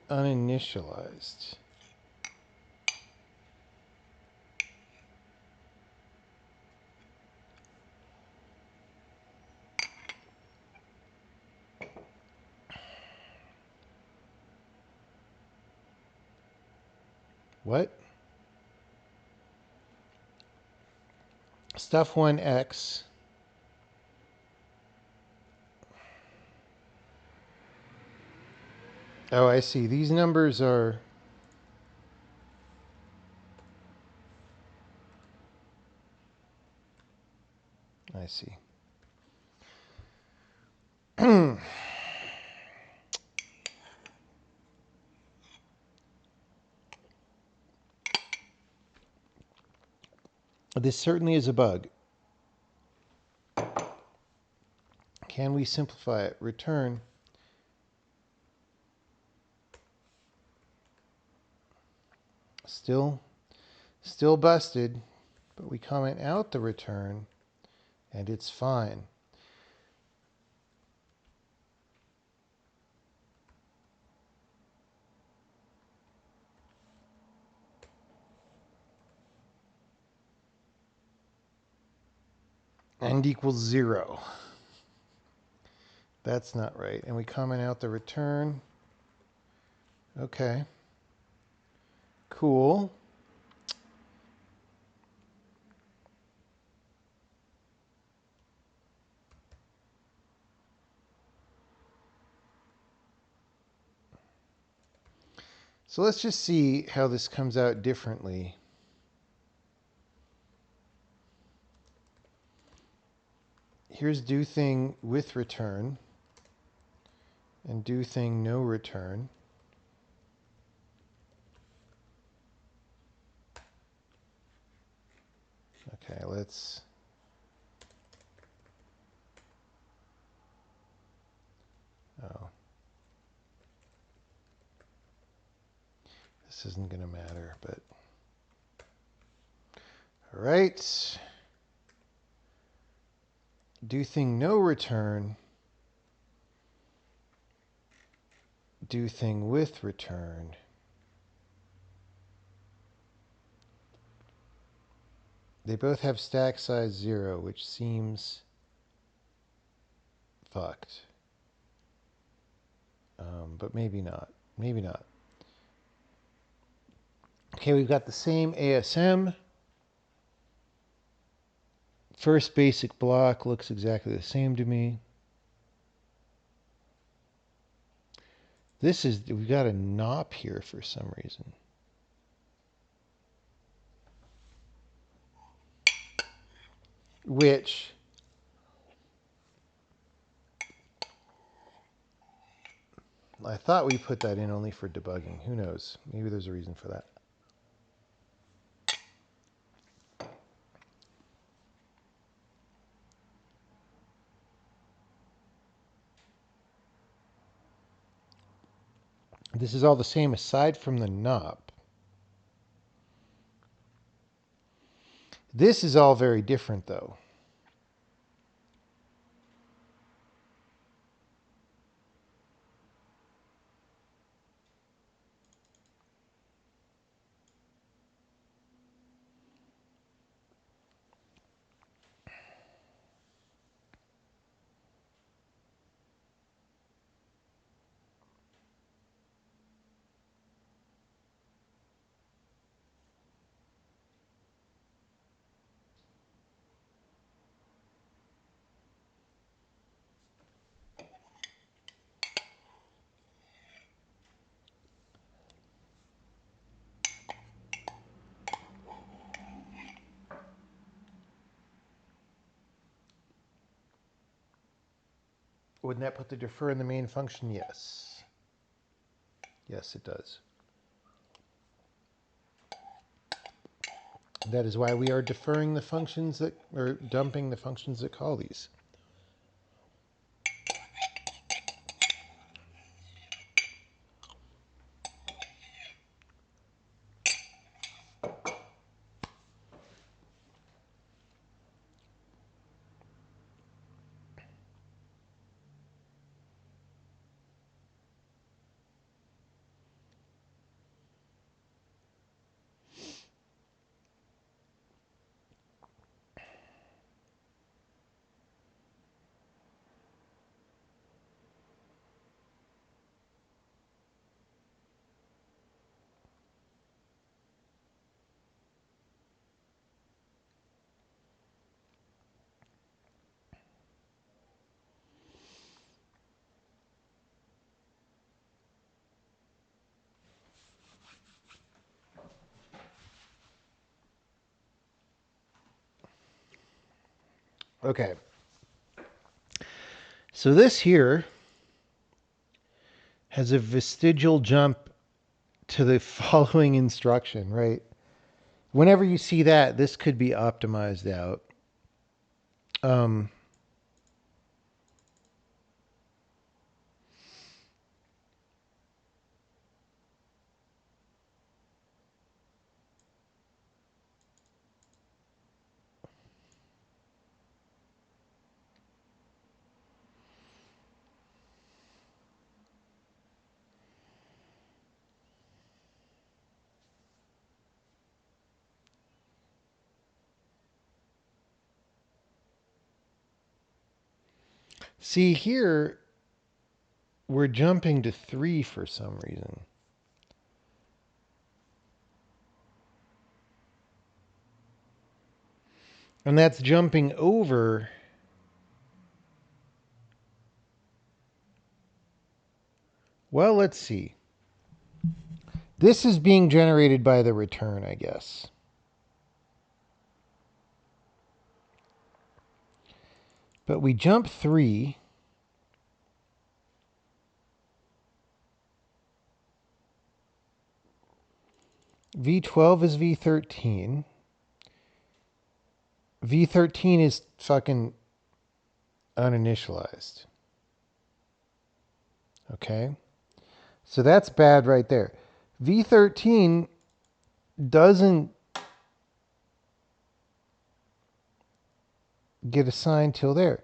What? Stuff 1x. Oh, I see. These numbers are... I see. This certainly is a bug. Can we simplify it? Return. Still busted, but we comment out the return, and it's fine. End equals 0. That's not right. And we comment out the return. Okay. Cool. So let's just see how this comes out differently. Here's do thing with return and do thing no return. Okay, let's... Oh. This isn't going to matter, but... All right. Do thing no return. Do thing with return. They both have stack size 0, which seems fucked. But maybe not. Maybe not. Okay, we've got the same ASM. First basic block looks exactly the same to me. This is, we've got a NOP here for some reason. Which I thought we put that in only for debugging. Who knows? Maybe there's a reason for that. This is all the same aside from the NOP. This is all very different though. Wouldn't that put the defer in the main function? Yes. Yes, it does. That is why we are deferring the functions that, or dumping the functions that call these. Okay. So this here has a vestigial jump to the following instruction, right? Whenever you see that, this could be optimized out. Um, See here, we're jumping to 3 for some reason. And that's jumping over. Well, let's see. This is being generated by the return, I guess. But we jump 3. V12 is V13. V13 is fucking uninitialized. Okay? So that's bad right there. V13 doesn't get assigned till there.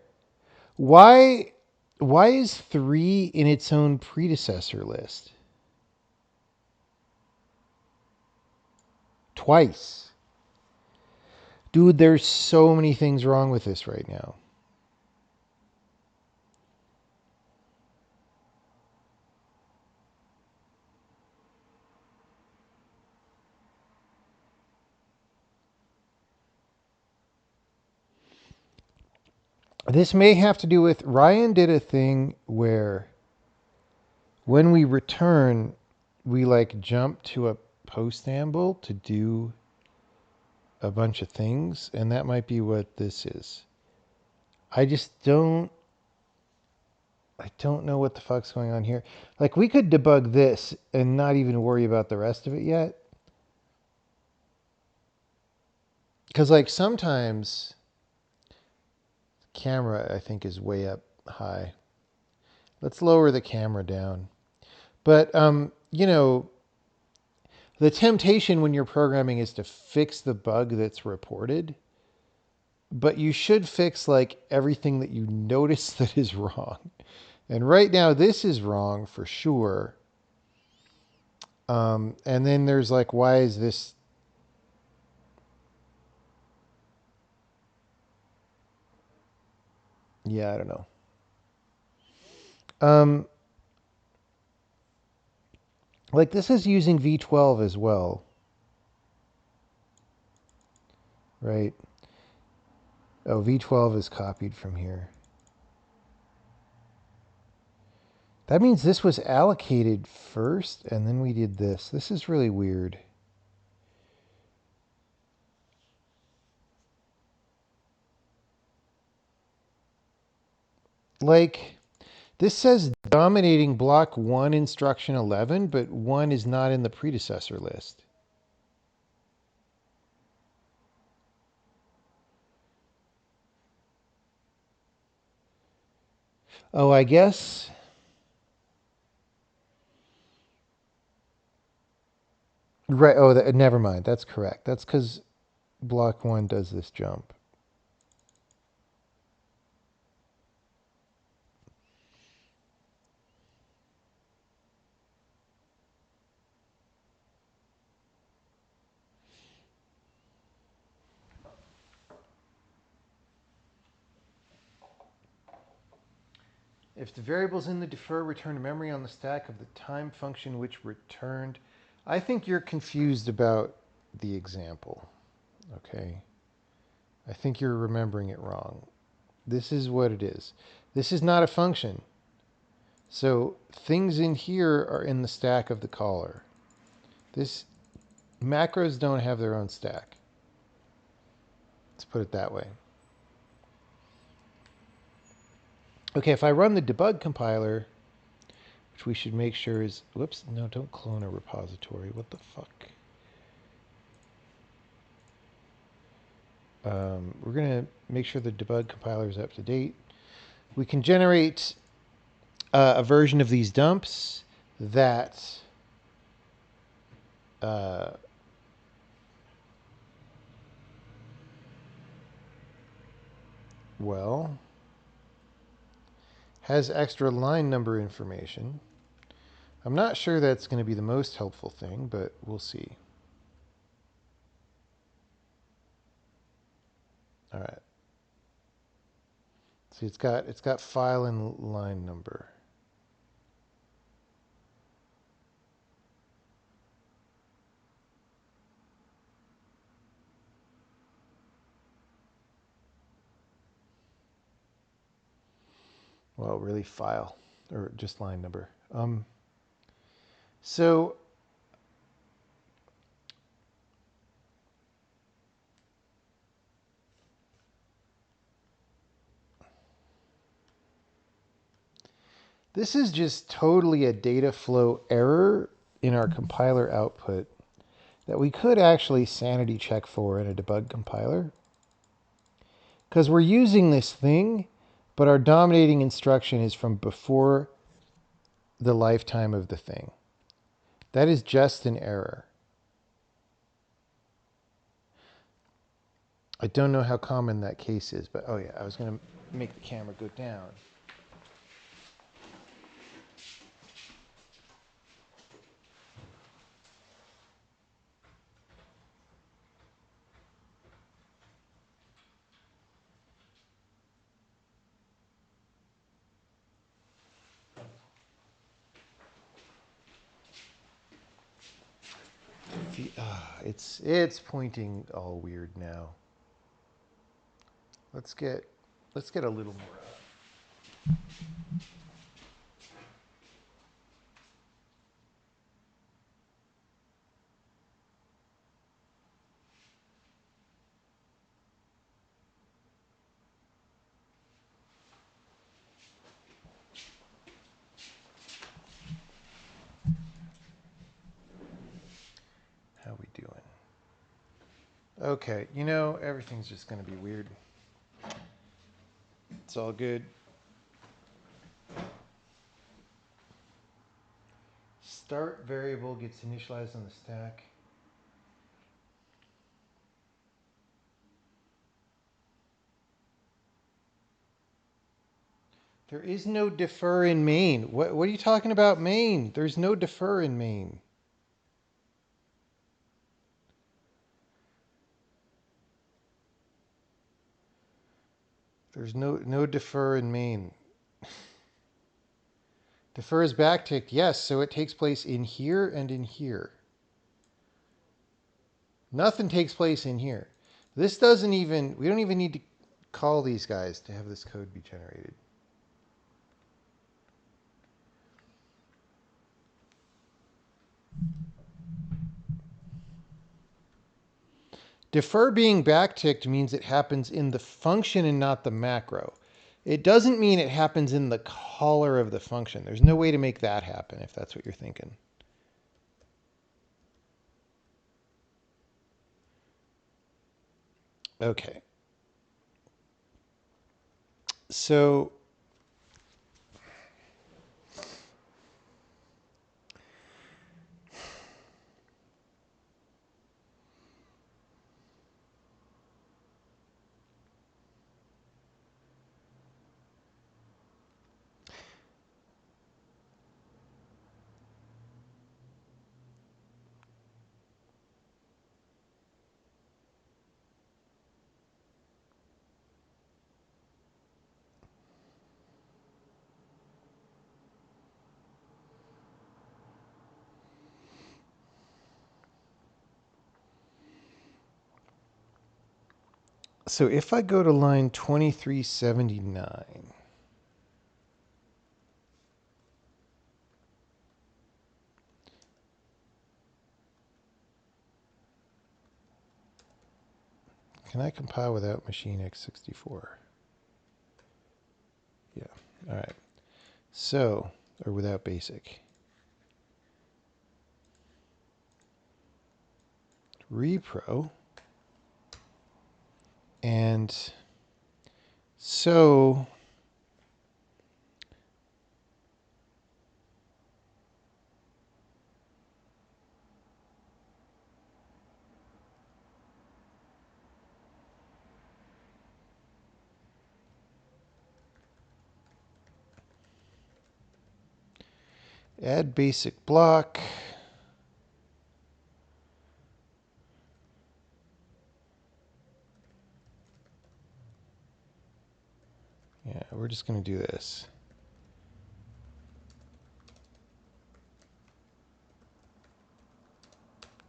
Why is 3 in its own predecessor list? Twice. Dude, there's so many things wrong with this right now. This may have to do with Ryan did a thing where when we return, we like jump to a postamble to do a bunch of things, and that might be what this is. I don't know what the fuck's going on here. Like we could debug this and not even worry about the rest of it yet. Cuz like sometimes camera I think is way up high. Let's lower the camera down. But you know, the temptation when you're programming is to fix the bug that's reported, but you should fix like everything that you notice that is wrong. And right now this is wrong for sure. And then there's like, why is this? Yeah, I don't know. Um, like this is using V12 as well, right? Oh, V12 is copied from here. That means this was allocated first, and then we did this. This is really weird. Like, this says dominating block 1 instruction 11, but 1 is not in the predecessor list. Oh, I guess. Right. Oh, never mind. That's correct. That's because block 1 does this jump. If the variables in the defer return to memory on the stack of the time function which returned, I think you're confused about the example. Okay. I think you're remembering it wrong. This is what it is. This is not a function. So things in here are in the stack of the caller. This macros don't have their own stack. Let's put it that way. Okay, if I run the debug compiler, which we should make sure is, whoops, no, don't clone a repository. What the fuck? We're going to make sure the debug compiler is up to date. We can generate a version of these dumps that uh, well, has extra line number information. I'm not sure that's going to be the most helpful thing, but we'll see. All right. See, it's got file and line number. Well, really file or just line number. So this is just totally a data flow error in our compiler output that we could actually sanity check for in a debug compiler. Because we're using this thing, but our dominating instruction is from before the lifetime of the thing. That is just an error. I don't know how common that case is, but oh yeah, I was going to make the camera go down. It's pointing all weird now. Let's get a little more. How we doing? Okay, you know, everything's just going to be weird. It's all good. Start variable gets initialized on the stack. There is no defer in main. What are you talking about main? There's no defer in main. There's no defer in main. Defer is backticked, yes, so it takes place in here and in here. Nothing takes place in here. We don't even need to call these guys to have this code be generated. Defer being backticked means it happens in the function and not the macro. It doesn't mean it happens in the caller of the function. There's no way to make that happen if that's what you're thinking. Okay. So if I go to line 2379, can I compile without machine x64? Yeah. All right. So, or without basic. Repro. And so add basic block. Yeah, we're just going to do this.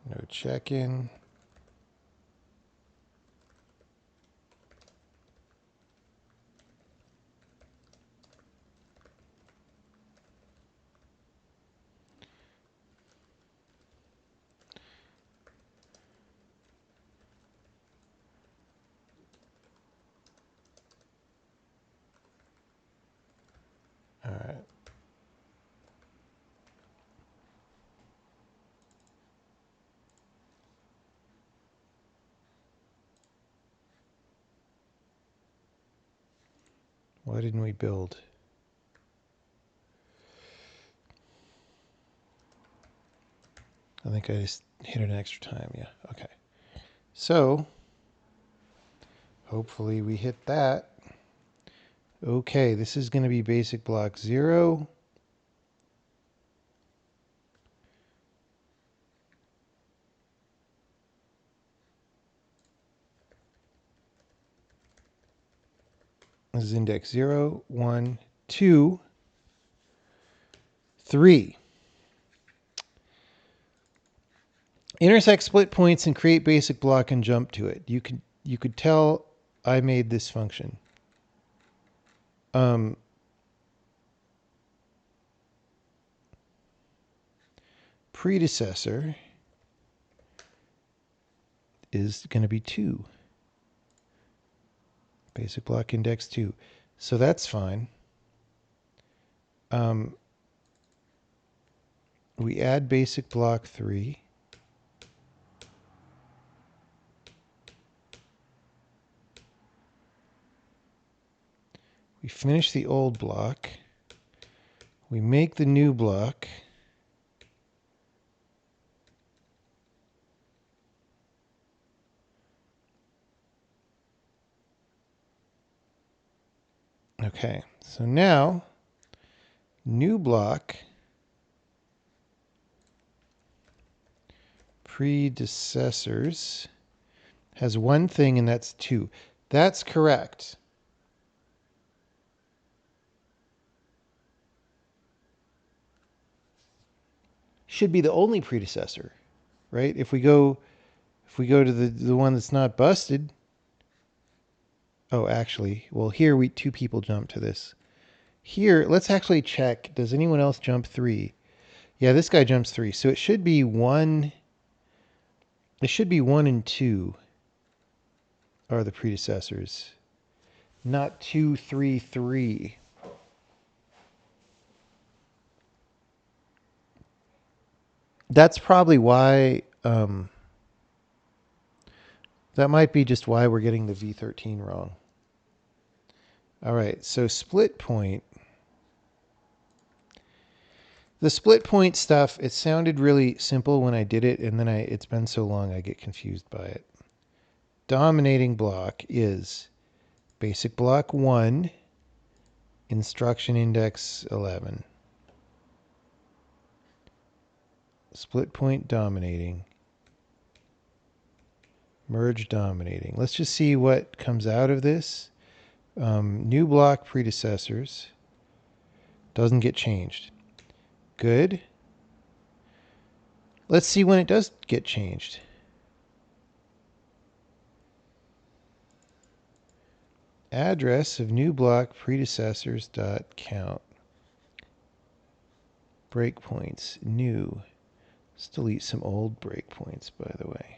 No check-in. All right. Why didn't we build? I think I just hit an extra time. Yeah, okay. So, hopefully we hit that. Okay, this is going to be basic block 0. This is index 0, 1, 2, 3. Intersect split points and create basic block and jump to it. You could tell I made this function. Predecessor is going to be 2. Basic block index 2. So that's fine. We add basic block 3. We finish the old block. We make the new block. Okay, so now, new block, predecessors, has one thing, and that's 2. That's correct. Should be the only predecessor, right? If we go to the one that's not busted. Oh, actually, well, here 2 people jump to this. Here, let's actually check. Does anyone else jump 3? Yeah, this guy jumps 3. So it should be 1. It should be 1 and 2 are the predecessors, not 2, 3, 3. That's probably why. That might be just why we're getting the V13 wrong. All right, so split point. The split point stuff, it sounded really simple when I did it, and then it's been so long I get confused by it. Dominating block is basic block 1, instruction index 11. Split point dominating. Merge dominating. Let's just see what comes out of this. New block predecessors. Doesn't get changed. Good. Let's see when it does get changed. Address of new block predecessors dot count. Breakpoints. New. Let's delete some old breakpoints, by the way.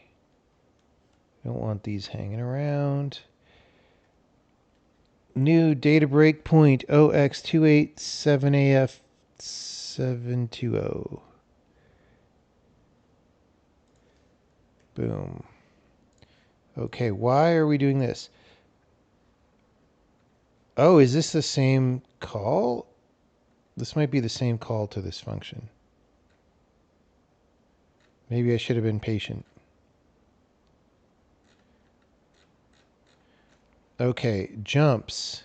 Don't want these hanging around. New data breakpoint OX287AF720. Boom. Okay, why are we doing this? Oh, is this the same call? This might be the same call to this function. Maybe I should have been patient. Okay, jumps.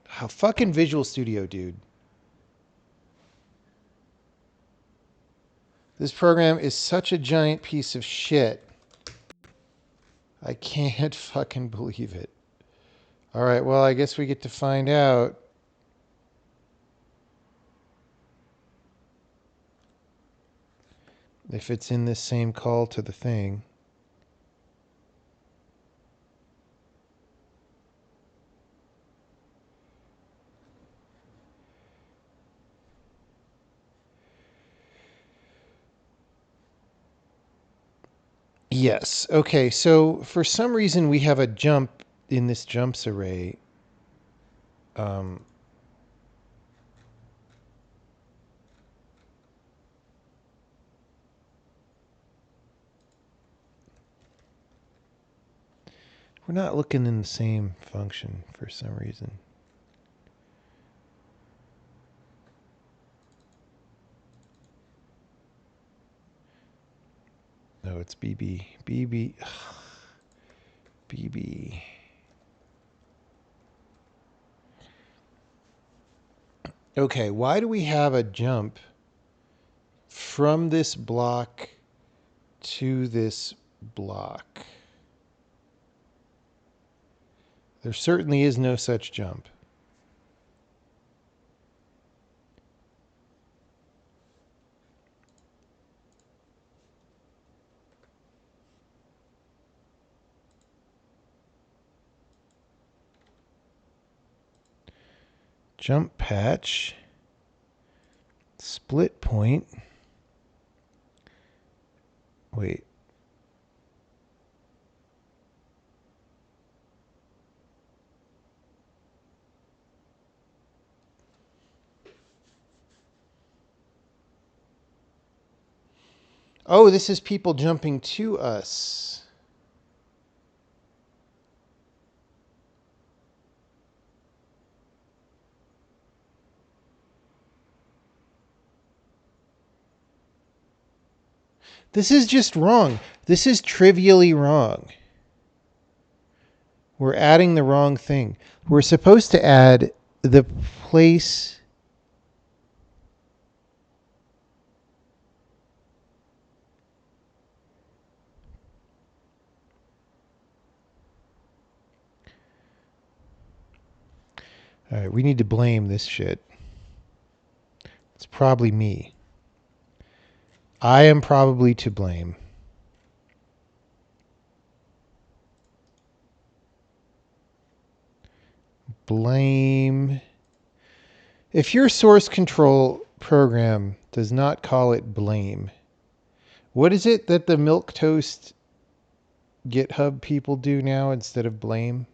Fucking Visual Studio, dude. This program is such a giant piece of shit. I can't fucking believe it. All right, well, I guess we get to find out. If it's in this same call to the thing. Yes. Okay, so for some reason we have a jump in this jumps array. We're not looking in the same function for some reason. No, it's BB. BB. BB. Okay, why do we have a jump from this block to this block? There certainly is no such jump. Jump patch. Split point. Wait. Oh, this is people jumping to us. This is just wrong. This is trivially wrong. We're adding the wrong thing. We're supposed to add the place. All right, we need to blame this shit. It's probably me. I am probably to blame. Blame. If your source control program does not call it blame, what is it that the milquetoast GitHub people do now instead of blame?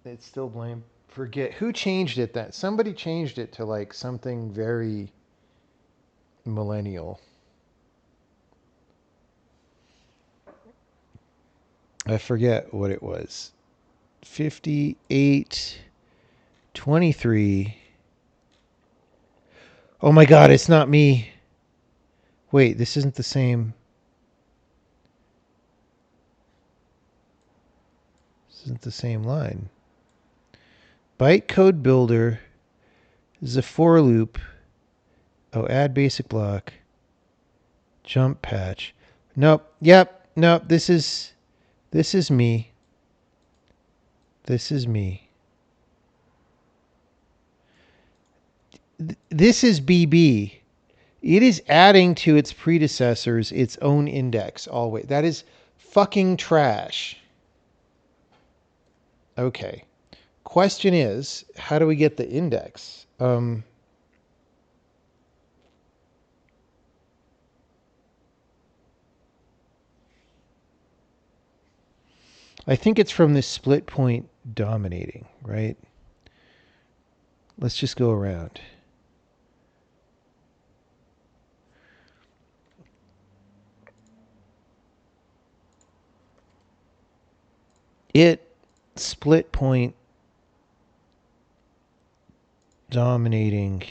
It's still blame. Forget who changed it. That somebody changed it to like something very millennial. I forget what it was. 5823. Oh my god, it's not me. Wait, this isn't the same. This isn't the same line. Bytecode builder. This is a for loop. Oh, add basic block. Jump patch. Nope. Yep. Nope. This is me. This is me. This is BB. It is adding to its predecessors its own index always. That is fucking trash. Okay. Question is, how do we get the index? I think it's from this split point dominating, right? Let's just go around. It split point dominating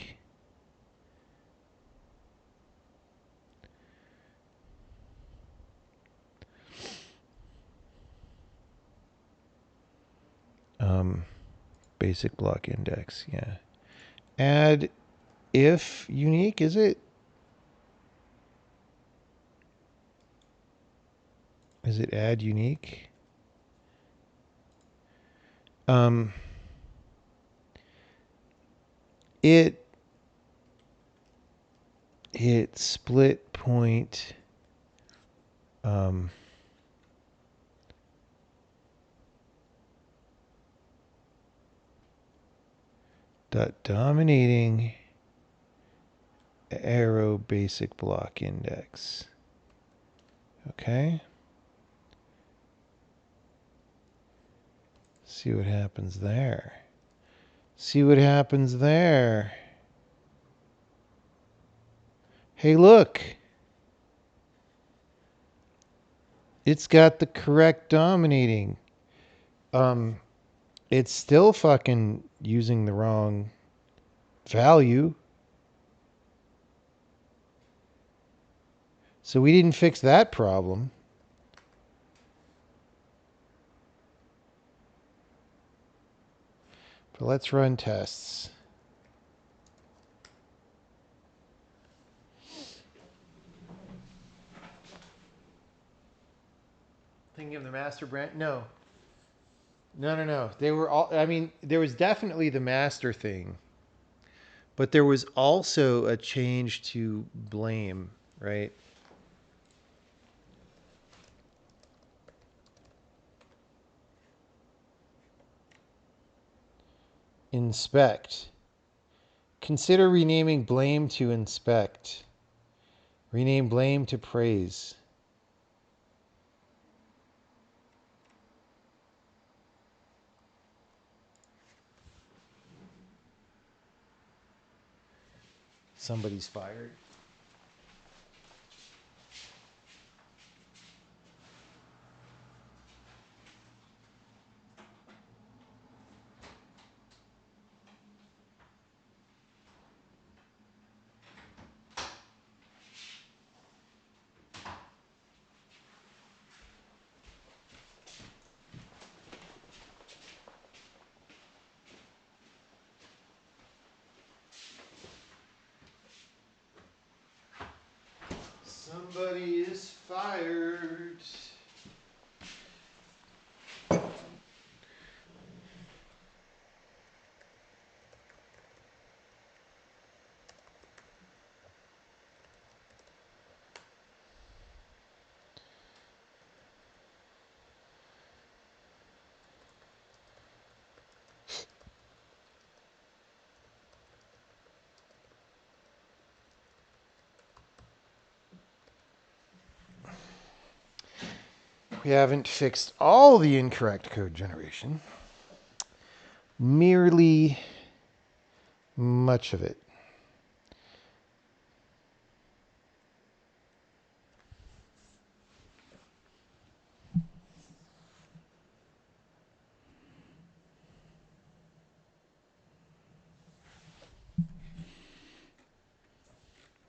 basic block index. Yeah. Add if unique, is it? Is it add unique? It split point dot dominating arrow basic block index. Okay. See what happens there. See what happens there. Hey, look. It's got the correct dominating. It's still fucking using the wrong value. So we didn't fix that problem. But let's run tests. Thinking of the master brand? No. No. They were all, I mean, there was definitely the master thing. But there was also a change to blame, right? Inspect. Consider renaming blame to inspect. Rename blame to praise. Somebody's fired. Somebody is fired. We haven't fixed all the incorrect code generation, merely much of it.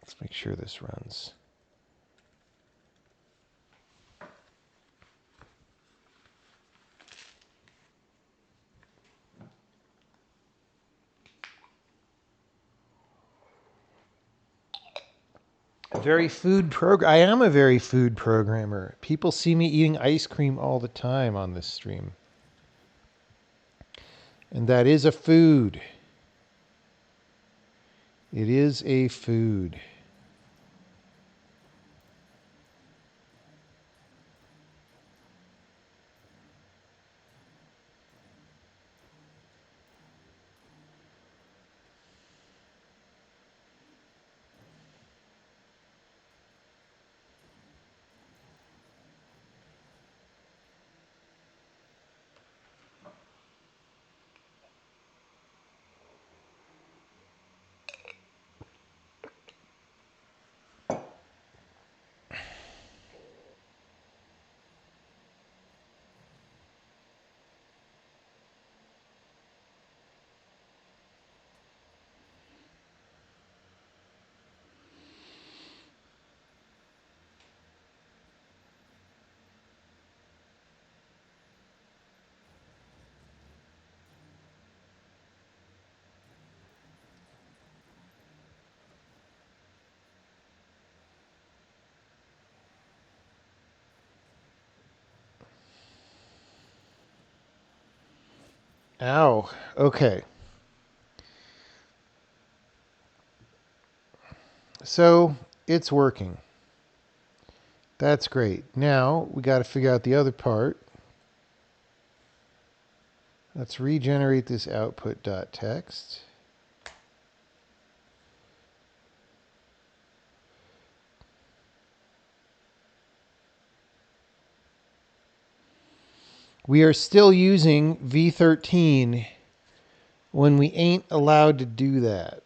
Let's make sure this runs. I am a very food programmer. People see me eating ice cream all the time on this stream. And that is a food. It is a food. Ow. Okay. So it's working. That's great. Now we got to figure out the other part. Let's regenerate this output.txt. We are still using v13 when we ain't allowed to do that.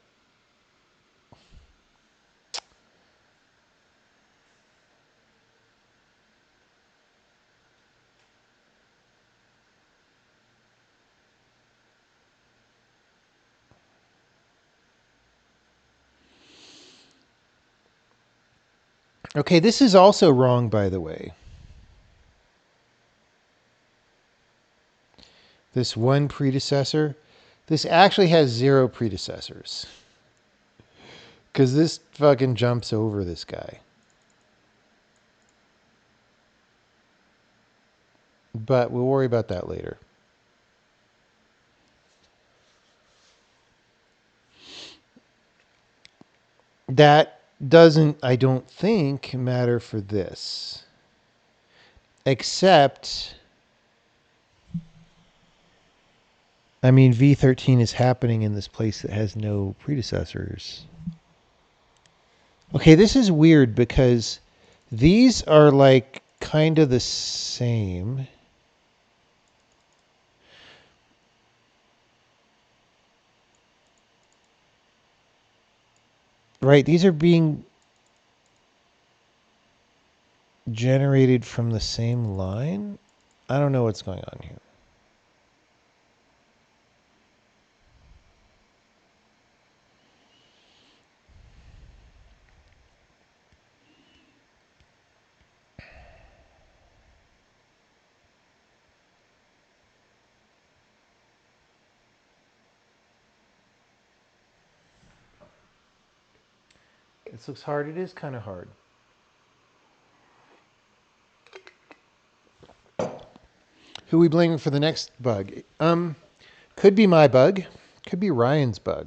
Okay, this is also wrong, by the way. This one predecessor, this actually has 0 predecessors. Because this fucking jumps over this guy. But we'll worry about that later. That doesn't, I don't think, matter for this. Except, I mean, v13 is happening in this place that has no predecessors. Okay, this is weird because these are like kind of the same. Right, these are being generated from the same line? I don't know what's going on here. This looks hard. It is kind of hard. Who are we blaming for the next bug? Could be my bug. Could be Ryan's bug.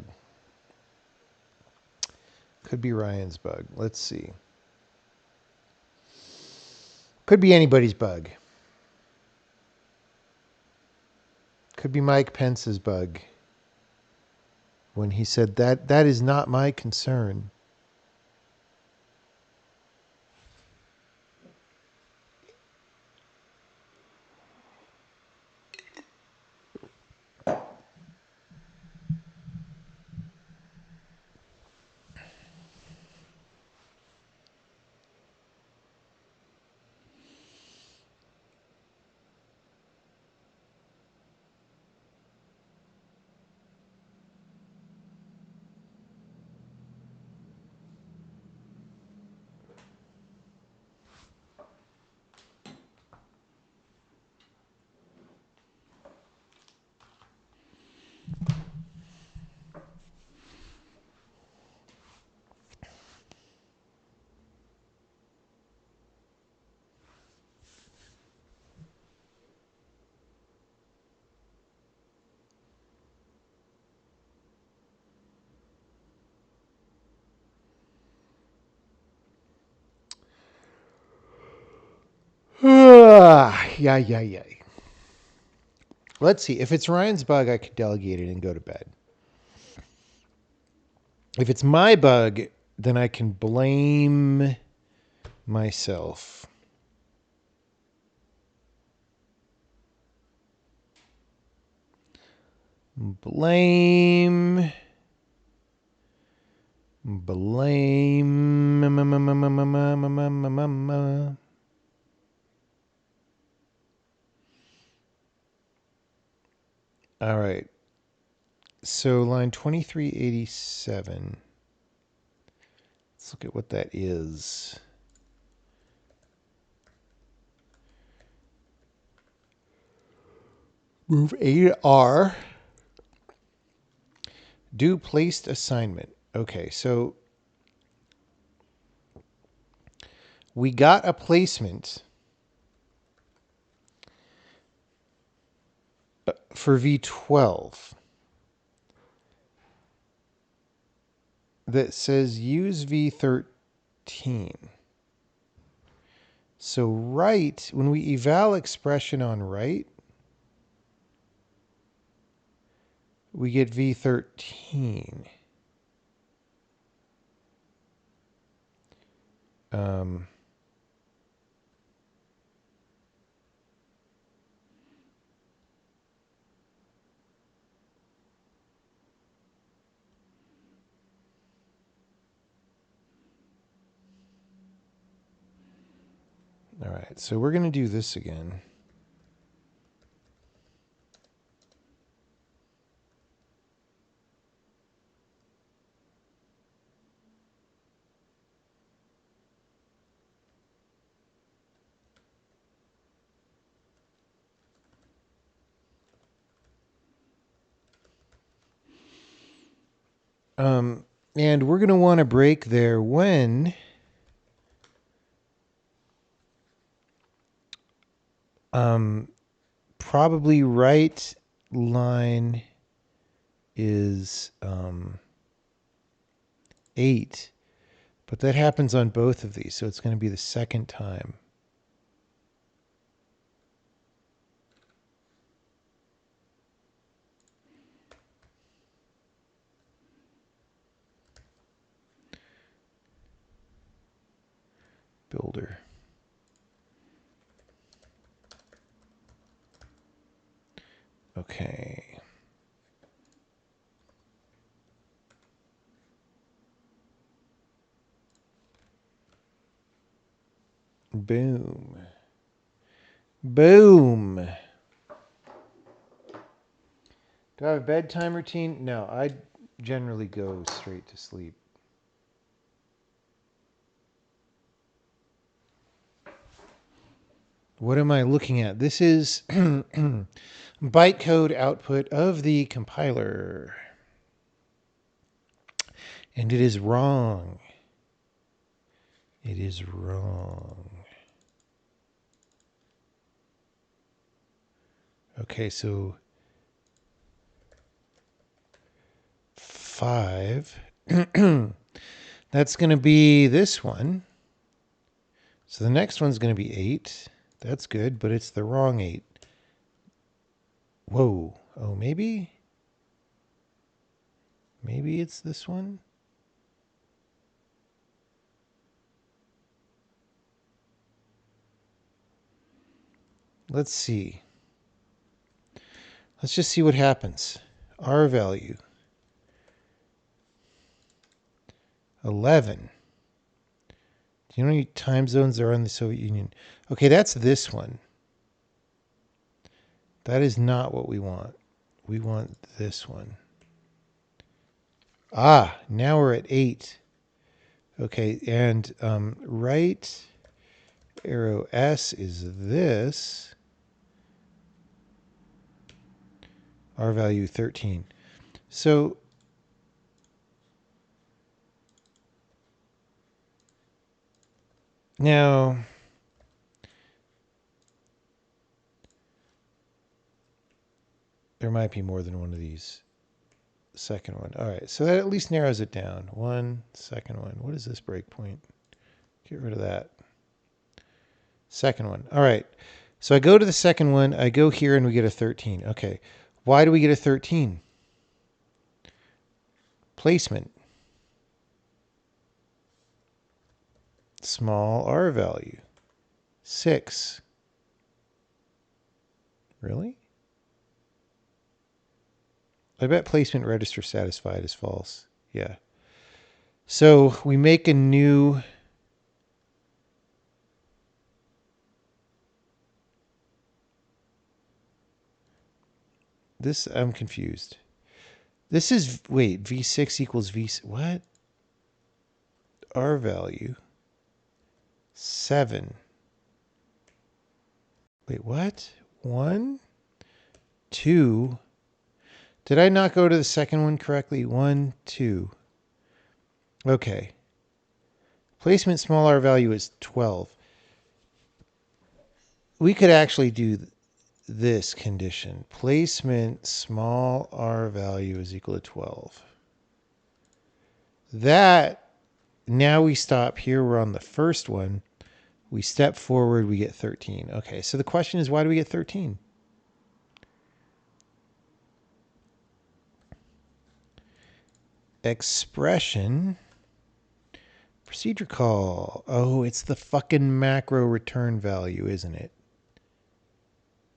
Could be Ryan's bug. Let's see. Could be anybody's bug. Could be Mike Pence's bug. When he said that is not my concern. Yeah. Let's see. If it's Ryan's bug, I could delegate it and go to bed. If it's my bug, then I can blame myself. Blame. All right. So line 2387. Let's look at what that is. Move A to R. Do placed assignment. Okay, so we got a placement for V12 that says use V13. So right, when we eval expression on right, we get V13. All right, so we're going to do this again. And we're going to want to break there when probably right line is 8, but that happens on both of these, so it's going to be the second time. Builder. Okay. Boom. Boom. Do I have a bedtime routine? No, I generally go straight to sleep. What am I looking at? This is bytecode output of the compiler. And it is wrong. It is wrong. Okay, so 5. That's going to be this one. So the next one's going to be 8. That's good, but it's the wrong 8. Whoa. Oh, maybe? Maybe it's this one? Let's see. Let's just see what happens. R value. 11. Do you know how many time zones there are in the Soviet Union? Okay, that's this one. That is not what we want. We want this one. Ah, now we're at 8. Okay, and right arrow S is this. R value 13. So now there might be more than one of these. Second one. All right, so that at least narrows it down. One, second one. What is this breakpoint? Get rid of that. Second one. All right. So I go to the second one. I go here and we get a 13. Okay. Why do we get a 13? Placement. Small r value. 6. Really? I bet placement register satisfied is false. Yeah. So we make a new... This, I'm confused. This is, wait, V6 equals V, what? R value. 7. Wait, what? 1, 2. Did I not go to the second one correctly? 1, 2. Okay. Placement small r value is 12. We could actually do this condition. Placement small r value is equal to 12. That, now we stop here. We're on the first one. We step forward, we get 13. Okay, so the question is, why do we get 13? Expression. Procedure call. Oh, it's the fucking macro return value, isn't it?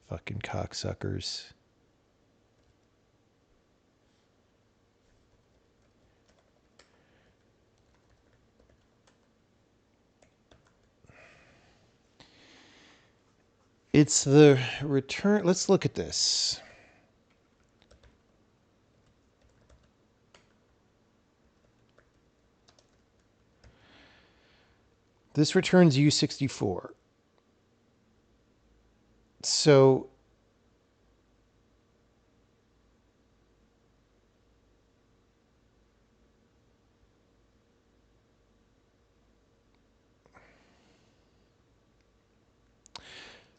Fucking cocksuckers. It's the return. Let's look at this. This returns U64. So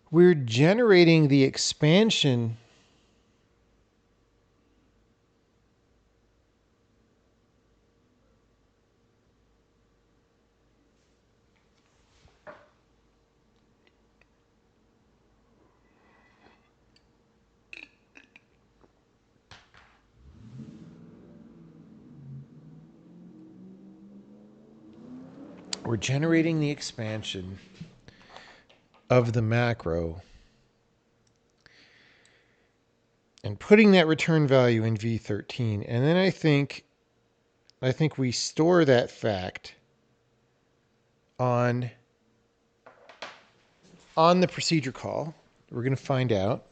we're generating the expansion. We're generating the expansion of the macro and putting that return value in V13. And then I think we store that fact on the procedure call. We're going to find out.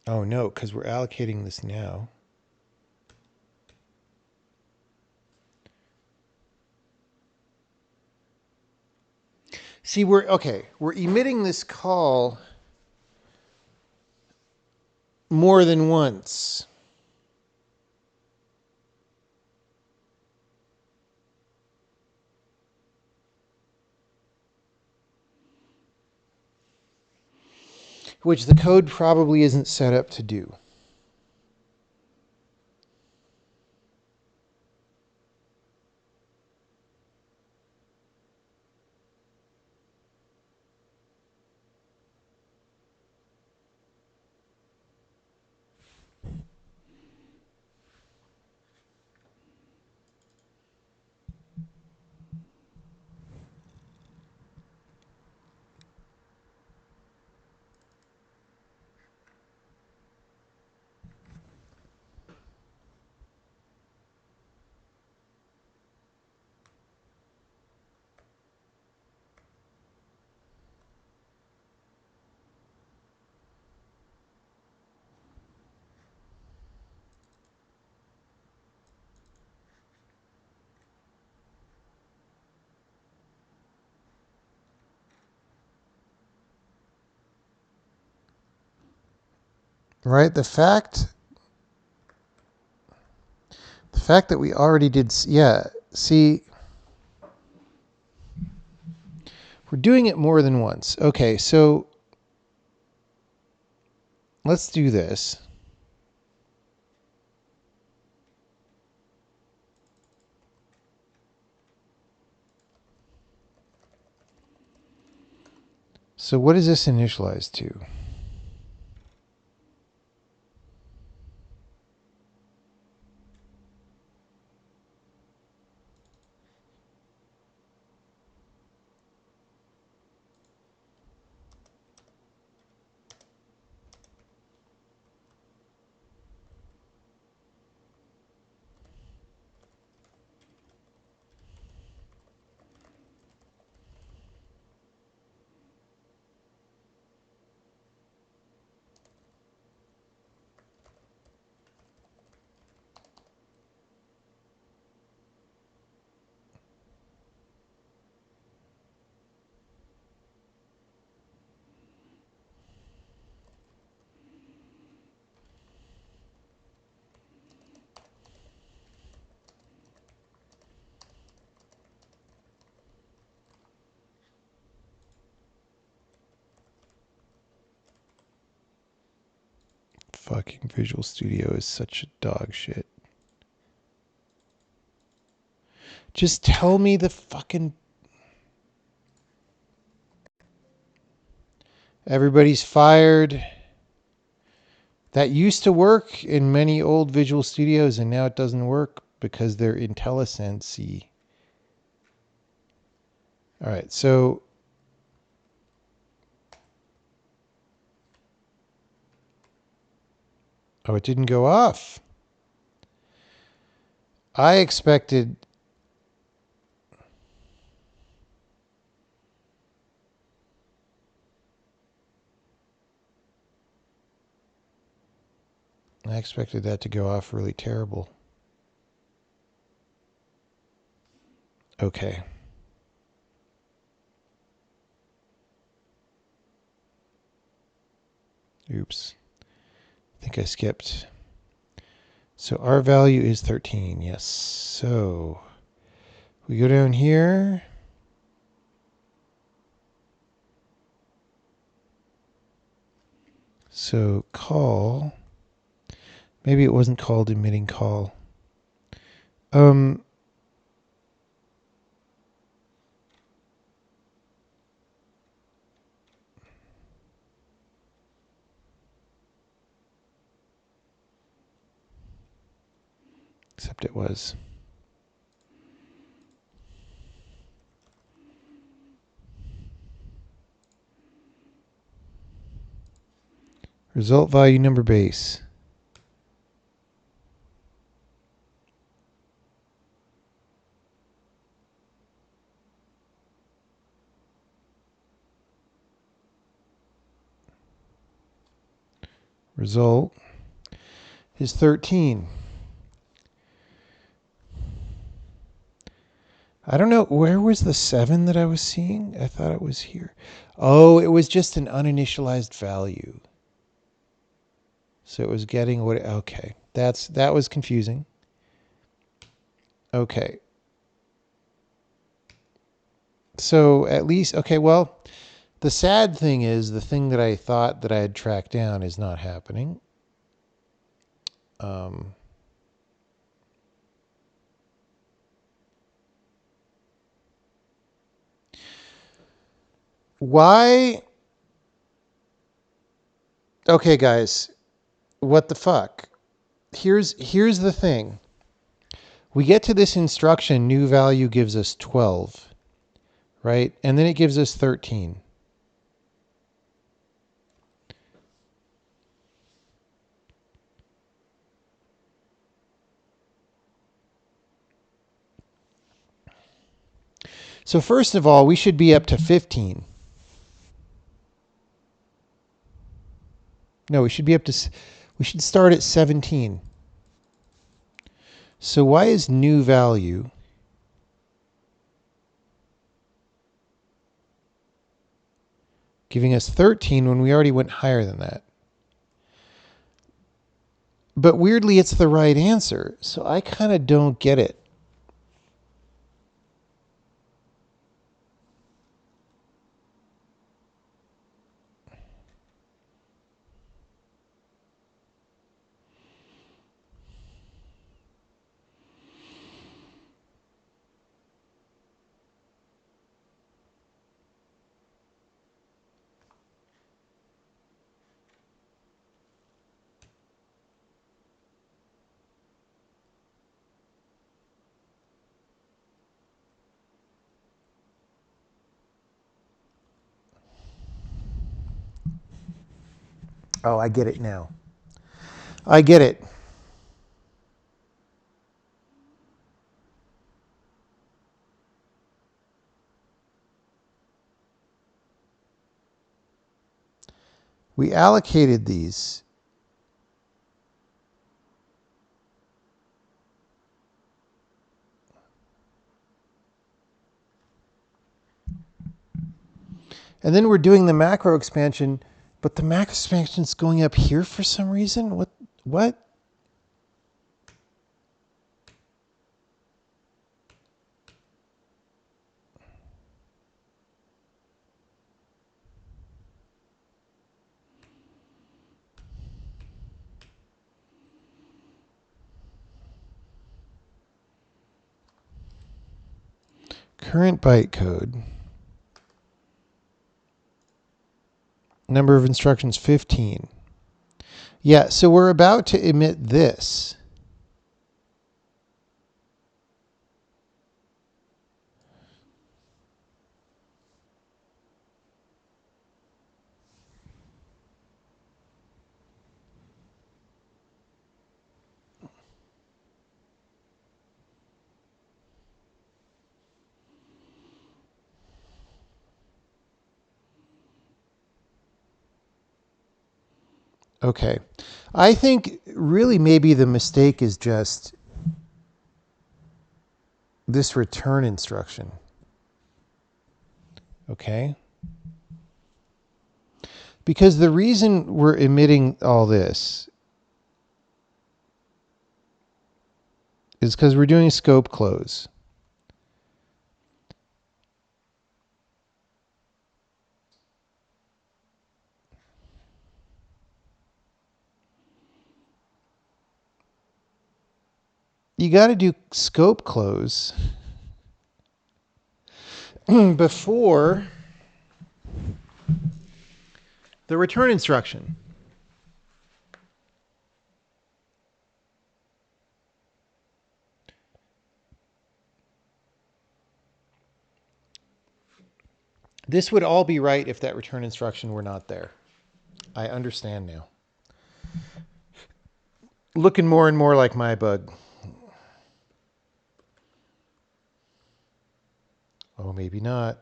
Oh no, because we're allocating this now. See, we're emitting this call more than once. Which the code probably isn't set up to do. Right? The fact that we already did, see, we're doing it more than once. Okay, so let's do this. So what is this initialized to? fucking Visual Studio is such a dog shit. Just tell me the fucking... Everybody's fired. That used to work in many old Visual Studios, and now it doesn't work because they're IntelliSense-y. All right, so... Oh, it didn't go off. I expected... that to go off really terrible. Okay. Oops. I think I skipped. So our value is 13. Yes. So we go down here. So call. Maybe it wasn't called emitting call. Except it was. Result value number base. Result is 13. I don't know. Where was the 7 that I was seeing? I thought it was here. Oh, it was just an uninitialized value. So it was getting what... Okay. That was confusing. Okay. So at least... Okay, well, the sad thing is the thing that I thought that I had tracked down is not happening. Why... Okay, guys. What the fuck? Here's the thing. We get to this instruction, new value gives us 12, right? And then it gives us 13. So first of all, we should be up to 15. No, we should be up to... We should start at 17. So why is new value giving us 13 when we already went higher than that? But weirdly, it's the right answer. So I kind of don't get it. Oh, I get it now. I get it. We allocated these. And then we're doing the macro expansion, but the macro expansion is going up here for some reason. What? current bytecode. Number of instructions 15. Yeah, so we're about to emit this. Okay. I think really maybe the mistake is just this return instruction. Okay. Because the reason we're emitting all this is because we're doing scope close. You got to do scope close before the return instruction. This would all be right if that return instruction were not there. I understand now. Looking more and more like my bug. Oh, maybe not.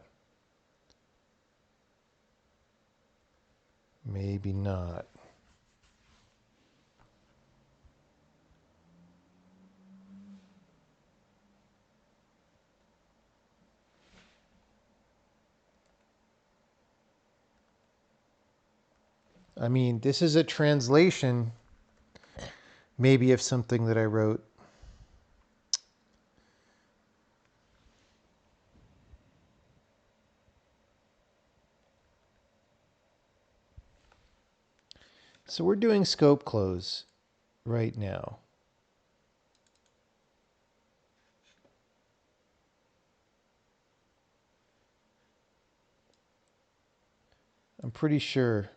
Maybe not. I mean, this is a translation, maybe, of something that I wrote. So we're doing scope close right now. I'm pretty sure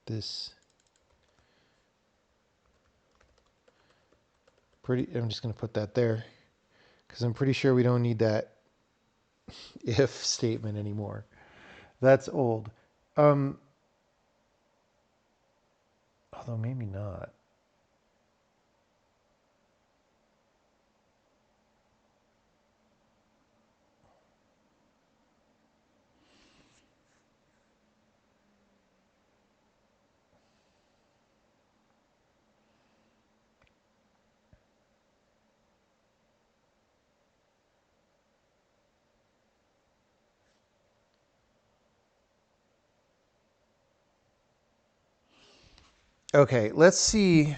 this... I'm just going to put that there because I'm pretty sure we don't need that if statement anymore. That's old. Although maybe not. Okay, let's see.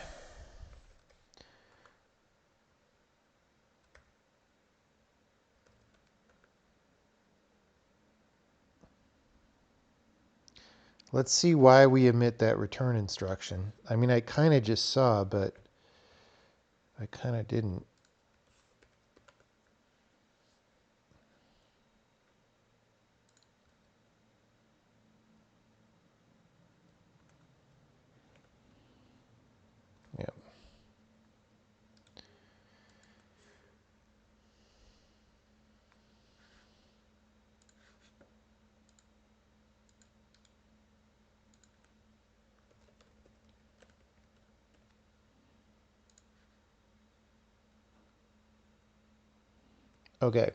Let's see why we omit that return instruction. I mean, I kind of just saw, but I kind of didn't. Yeah. Okay.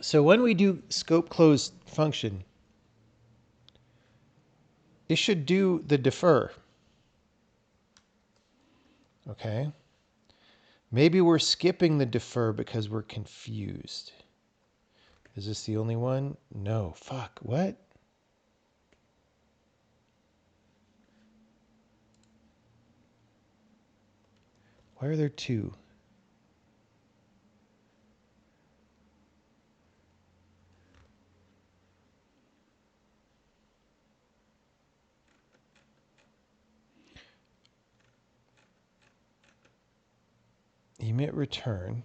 So when we do scope close function, it should do the defer. Okay. Maybe we're skipping the defer because we're confused. Is this the only one? No. Fuck. What? Why are there two? emit return.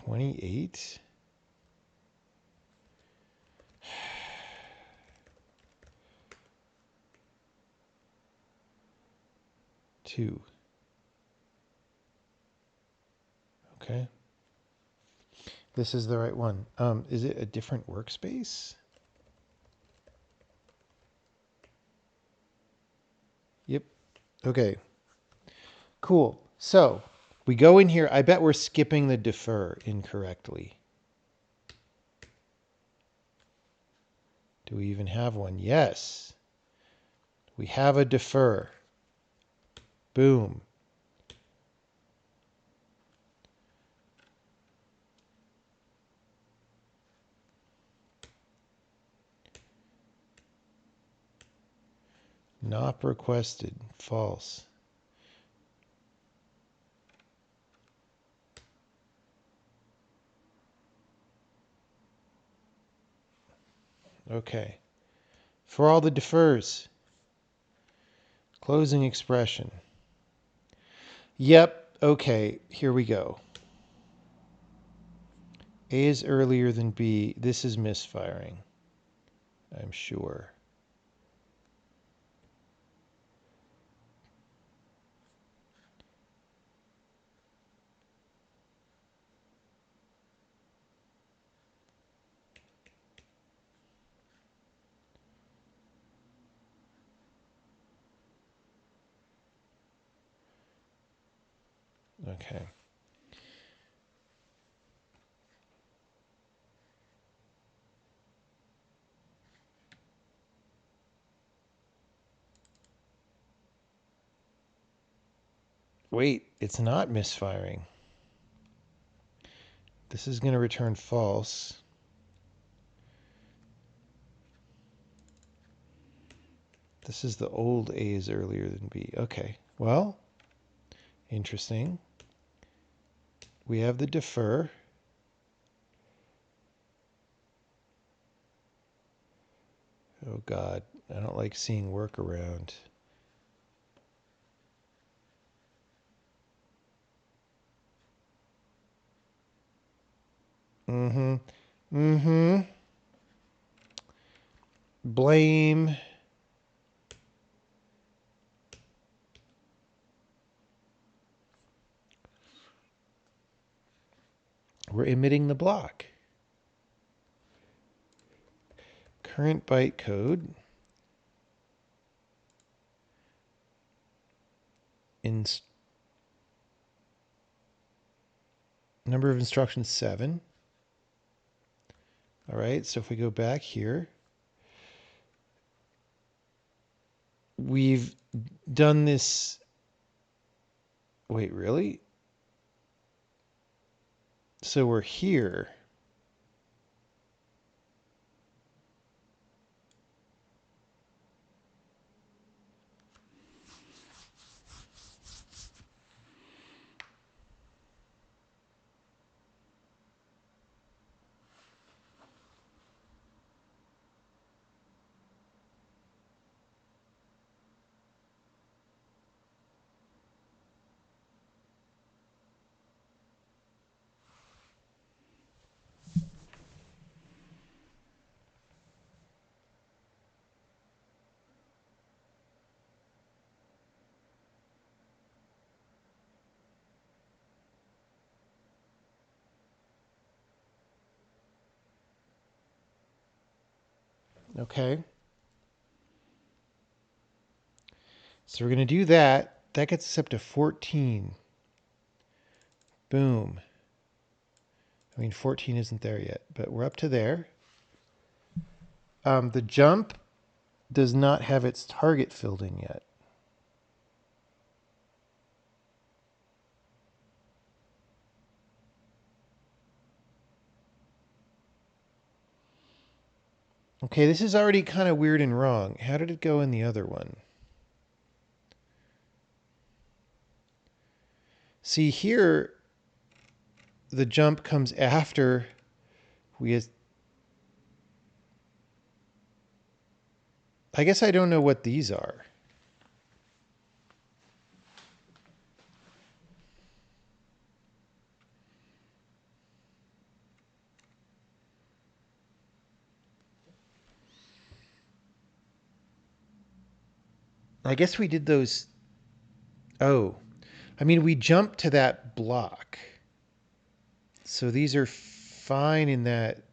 $28. Two. Okay. This is the right one. Is it a different workspace? Yep. Okay. Cool. So we go in here. I bet we're skipping the defer incorrectly. Do we even have one? Yes. We have a defer. Boom. Not requested. False. Okay. For all the defers. Closing expression. Yep. Okay. Here we go. A is earlier than B. This is misfiring. I'm sure. Okay. Wait, it's not misfiring. This is going to return false. This is the old A is earlier than B. Okay, well, interesting. We have the defer. Oh God, I don't like seeing workaround. Mm-hmm. Mm-hmm. Blame. We're emitting the block. Current bytecode. Number of instructions 7. All right, so if we go back here, we've done this. Wait, really? So we're here. Okay. So we're going to do that. That gets us up to 14. Boom. I mean, 14 isn't there yet, but we're up to there. The jump does not have its target filled in yet. Okay, this is already kind of weird and wrong. How did it go in the other one? See, here, the jump comes after we I guess I don't know what these are. I guess we did those. Oh, I mean, we jumped to that block. So these are fine in that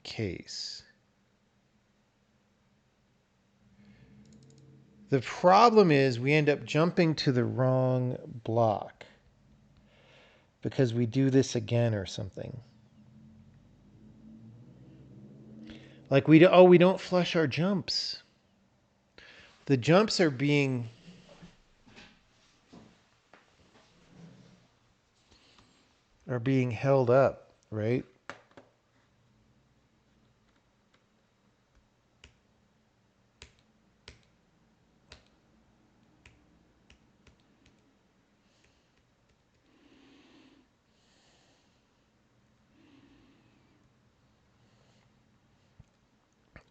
case. The problem is we end up jumping to the wrong block because we do this again or something. Like we don't flush our jumps. The jumps are being held up, right?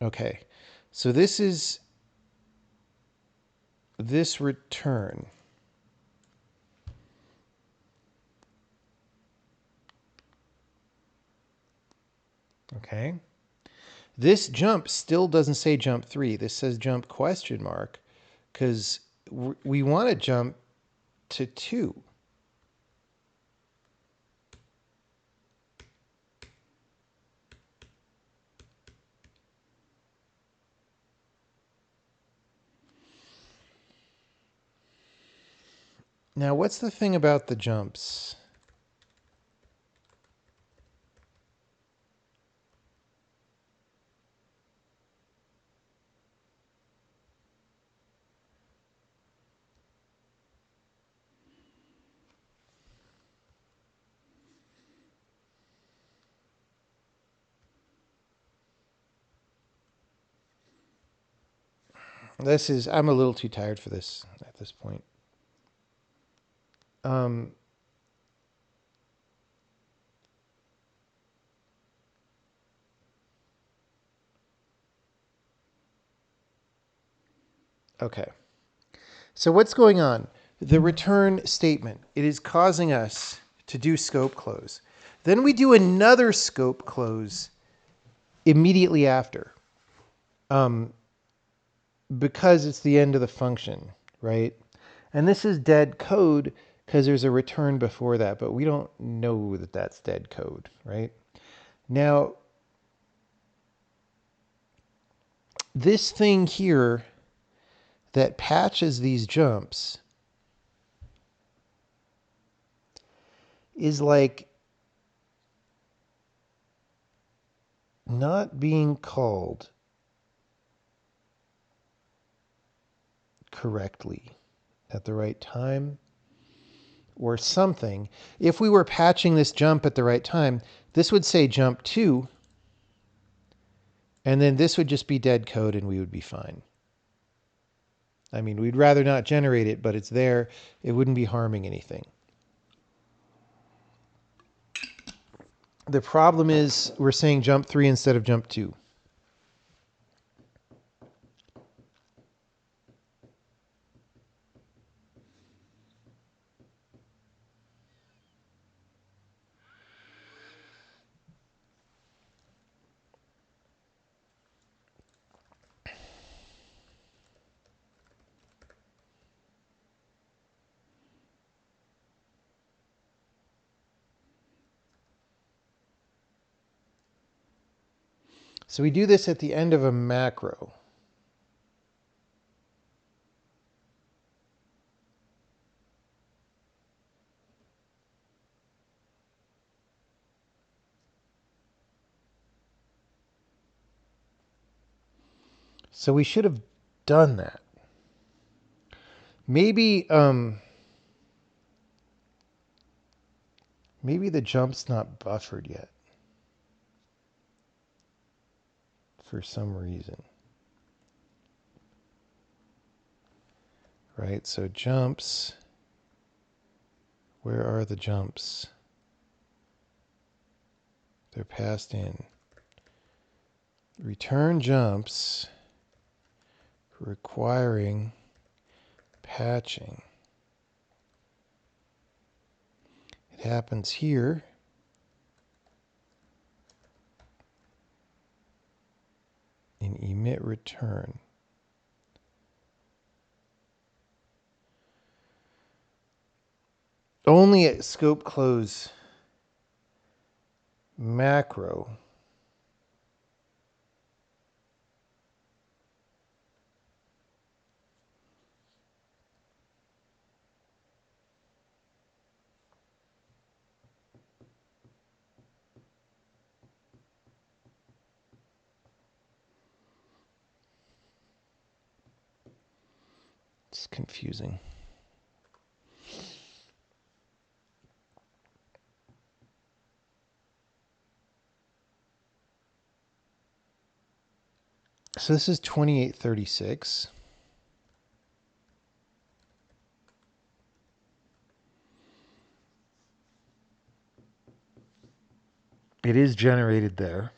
Okay. So this is this return. Okay. This jump still doesn't say jump 3. This says jump question mark because we want to jump to 2. Now, what's the thing about the jumps? I'm a little too tired for this at this point. Okay. So what's going on? The return statement, it is causing us to do scope close. Then we do another scope close immediately after. Because it's the end of the function, right? And this is dead code because there's a return before that, but we don't know that that's dead code, right? Now, this thing here that patches these jumps is like not being called correctly at the right time or something. If we were patching this jump at the right time, this would say jump 2, and then this would just be dead code and we would be fine. I mean, we'd rather not generate it, but it's there. It wouldn't be harming anything. The problem is we're saying jump 3 instead of jump 2. So we do this at the end of a macro. So we should have done that. Maybe maybe the jump's not buffered yet for some reason. Right? So jumps, where are the jumps? They're passed in. Return jumps, requiring patching. It happens here. In emit return. Only at scope close macro. It's confusing. So this is 2836. It is generated there.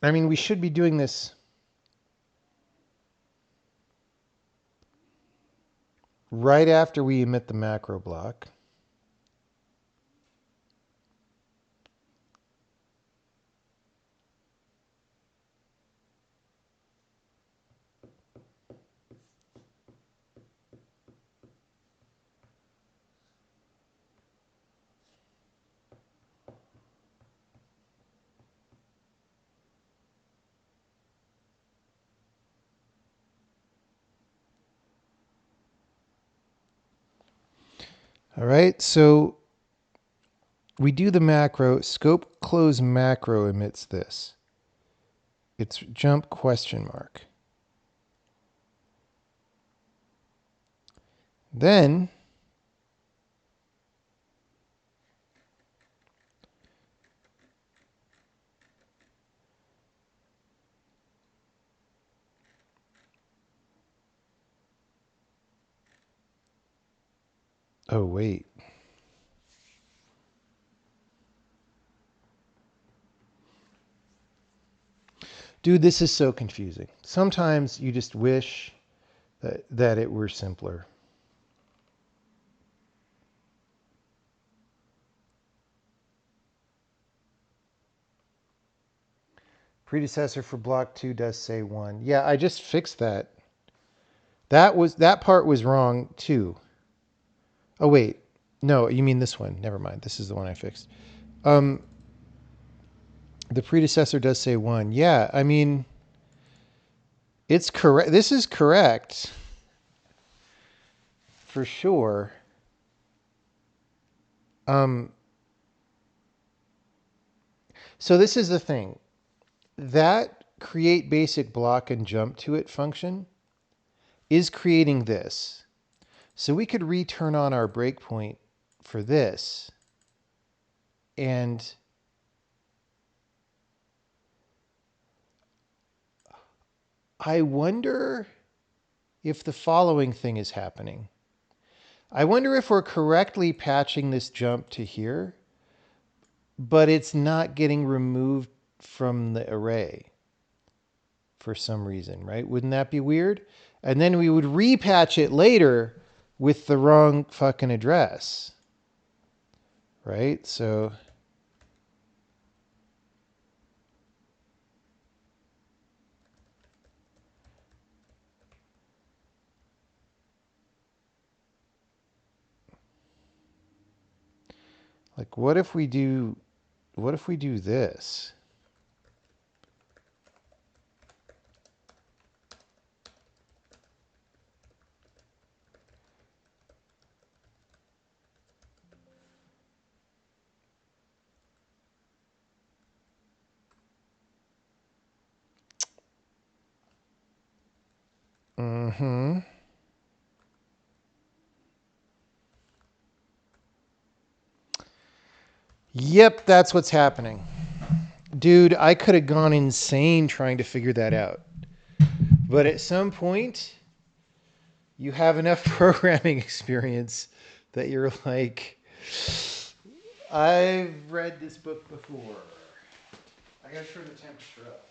I mean, we should be doing this right after we emit the macro block. All right, so we do the macro, scope close macro emits this. It's jump question mark. Then oh wait. Dude, this is so confusing. Sometimes you just wish that it were simpler. Predecessor for block 2 does say 1. Yeah, I just fixed that. That part was wrong too. Oh wait. No, you mean this one. Never mind. This is the one I fixed. The predecessor does say 1. Yeah, I mean it's correct. This is correct. For sure. So this is the thing. That create basic block and jump to it function is creating this. So we could return on our breakpoint for this. And I wonder if the following thing is happening. I wonder if we're correctly patching this jump to here, but it's not getting removed from the array for some reason, right? Wouldn't that be weird? And then we would repatch it later with the wrong fucking address, right? So like what if we do this? Mm-hmm. Yep, that's what's happening. Dude, I could have gone insane trying to figure that out. But at some point, you have enough programming experience that you're like, I've read this book before. I gotta turn the temperature up.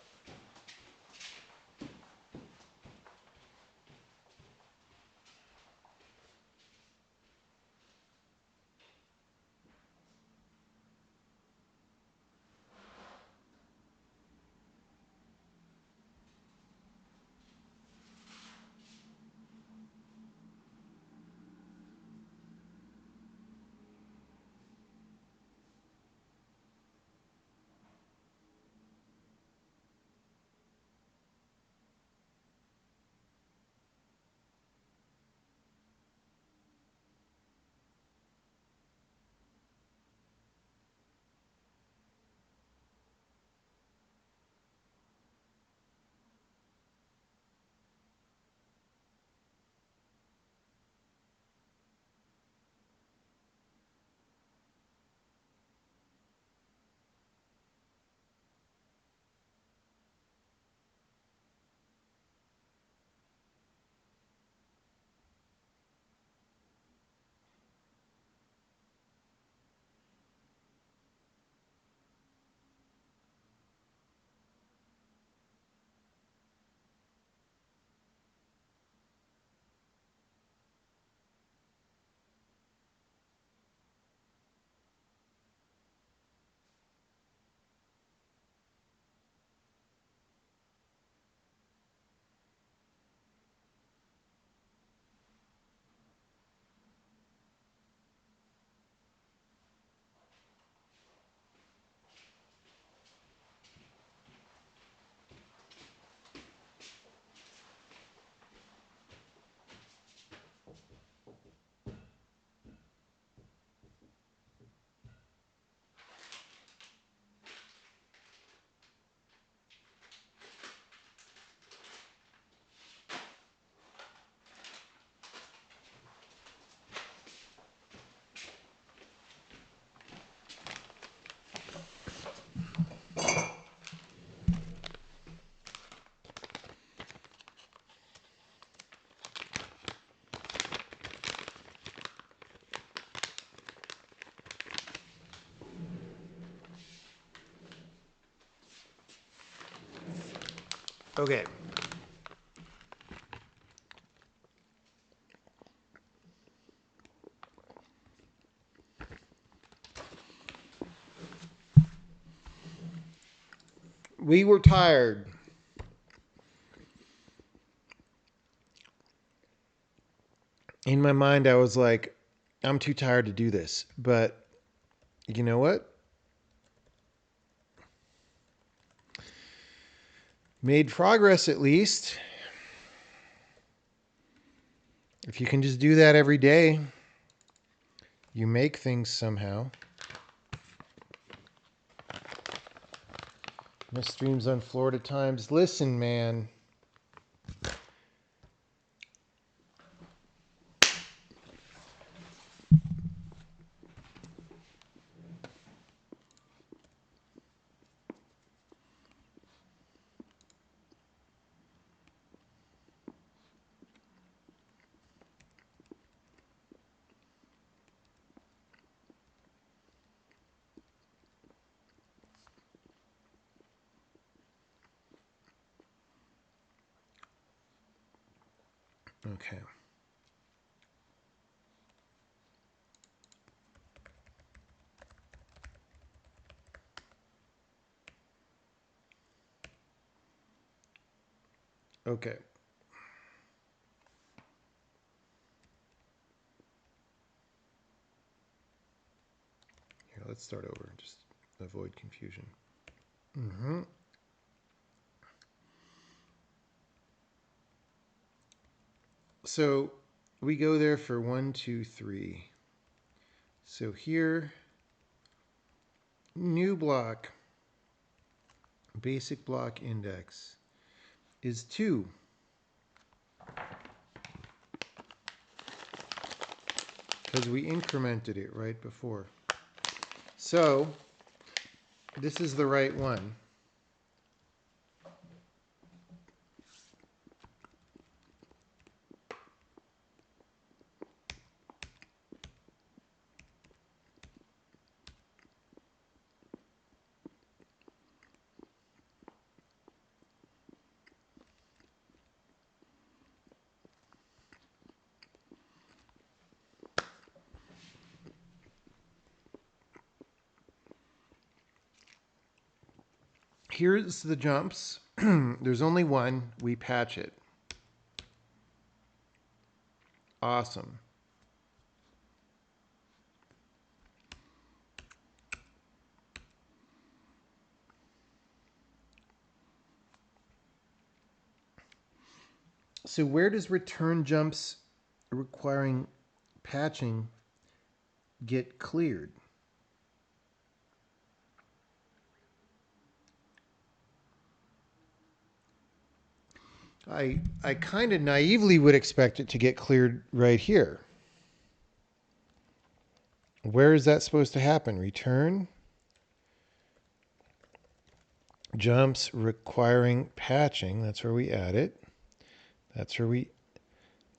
Okay. We were tired. In my mind, I was like, I'm too tired to do this. But you know what? Made progress at least. If you can just do that every day, you make things somehow. Miss streams on Florida Times. Listen, man. Okay. Okay. Here, let's start over. Just avoid confusion. Mm-hmm. So we go there for 1, 2, 3. So here, new block, basic block index is 2. Because we incremented it right before. So this is the right one. Here's the jumps. There's only one. We patch it. Awesome. So where does return jumps requiring patching get cleared? I kind of naively would expect it to get cleared right here. Where is that supposed to happen? Return jumps requiring patching. That's where we add it. That's where we...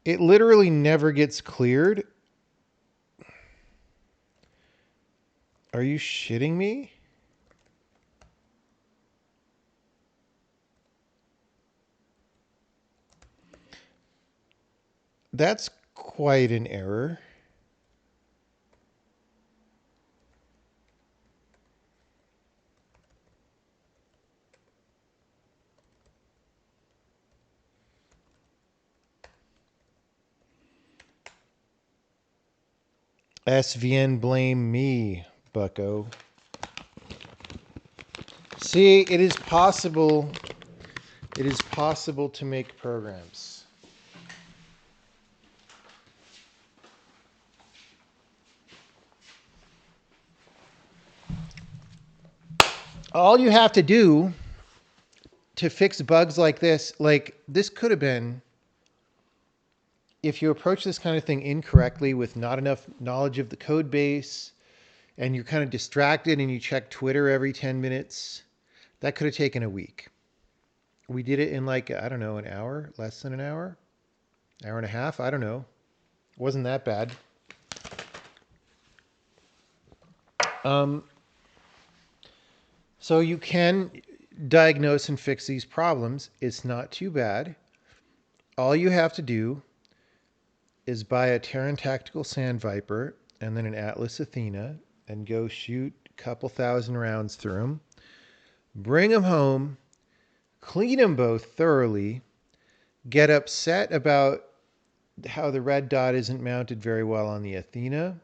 It literally never gets cleared. Are you shitting me? That's quite an error. SVN blame me, bucko. See, it is possible. It is possible to make programs. All you have to do to fix bugs like this could have been, if you approach this kind of thing incorrectly with not enough knowledge of the code base and you're kind of distracted and you check Twitter every 10 minutes, that could have taken a week. We did it in like, I don't know, an hour, less than an hour and a half. I don't know. It wasn't that bad. So you can diagnose and fix these problems. It's not too bad. All you have to do is buy a Terran Tactical Sandviper and then an Atlas Athena and go shoot a couple thousand rounds through them. Bring them home, clean them both thoroughly, get upset about how the red dot isn't mounted very well on the Athena.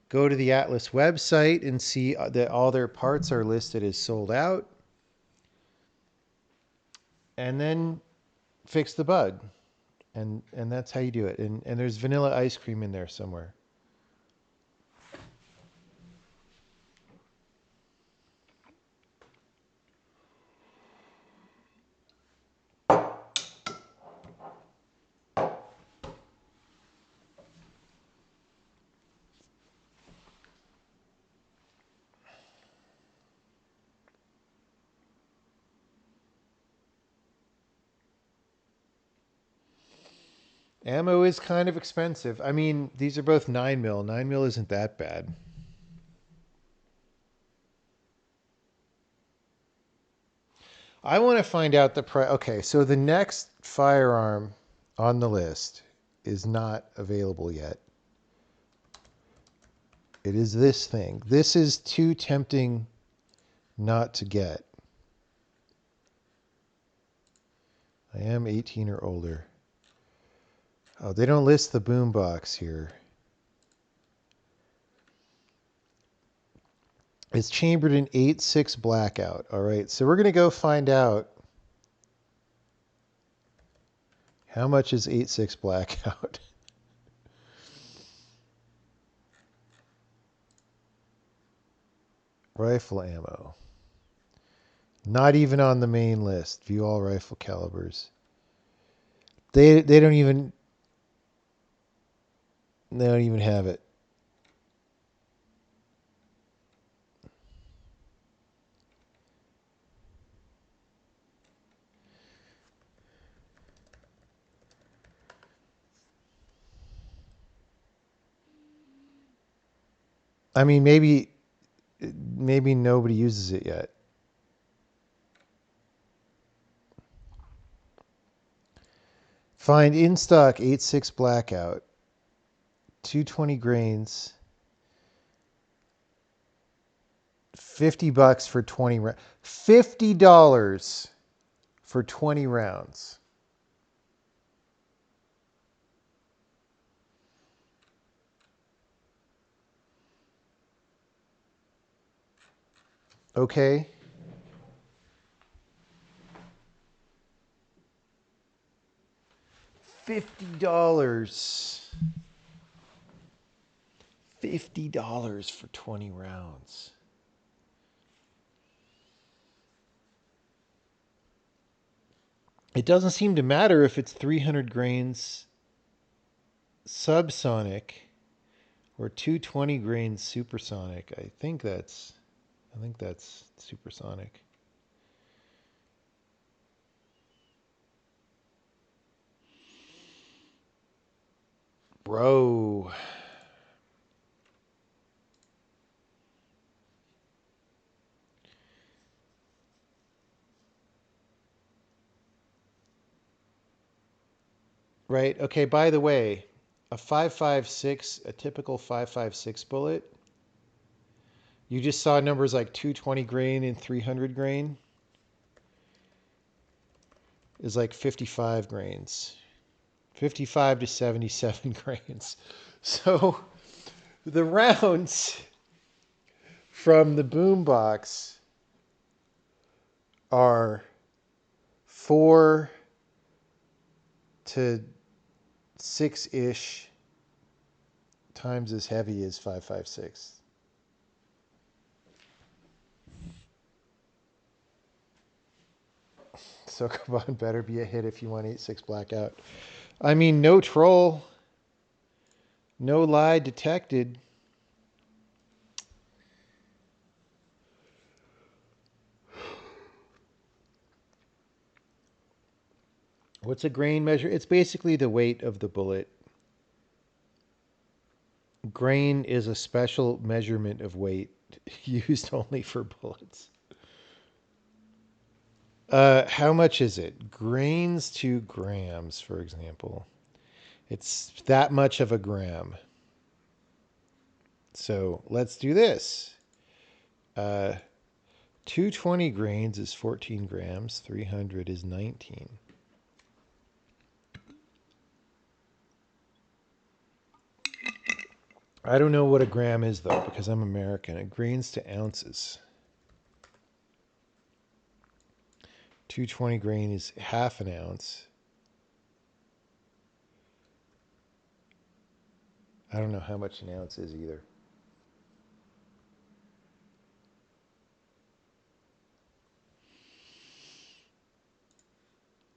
Go to the Atlas website and see that all their parts are listed as sold out. And then fix the bug. And that's how you do it. And there's vanilla ice cream in there somewhere. Ammo is kind of expensive. I mean, these are both 9 mil. 9 mil isn't that bad. I want to find out the price. Okay, so the next firearm on the list is not available yet. It is this thing. This is too tempting not to get. I am 18 or older. Oh, they don't list the boombox here. It's chambered in 8.6 blackout. All right, so we're going to go find out how much is 8.6 blackout. Rifle ammo. Not even on the main list. View all rifle calibers. They don't even have it. I mean, maybe nobody uses it yet. Find in stock 8.6 blackout, 220 grains, $50 for 20 rounds. $50 for 20 rounds. Okay. $50. $50 for 20 rounds. It doesn't seem to matter if it's 300 grains subsonic or 220 grains supersonic. I think that's supersonic. Bro. Right. Okay, by the way, a 5.56, a typical 5.56 bullet, you just saw numbers like 220 grain and 300 grain is like 55 grains. 55 to 77 grains. So the rounds from the boombox are 4 to 6-ish times as heavy as 5.56. So come on, better be a hit if you want 8.6 blackout. I mean, no troll, no lie detected. What's a grain measure? It's basically the weight of the bullet. Grain is a special measurement of weight used only for bullets. How much is it? Grains to grams, for example. It's that much of a gram. So let's do this. 220 grains is 14 grams. 300 is 19. I don't know what a gram is, though, because I'm American. It grains to ounces. 220 grain is half an ounce. I don't know how much an ounce is either.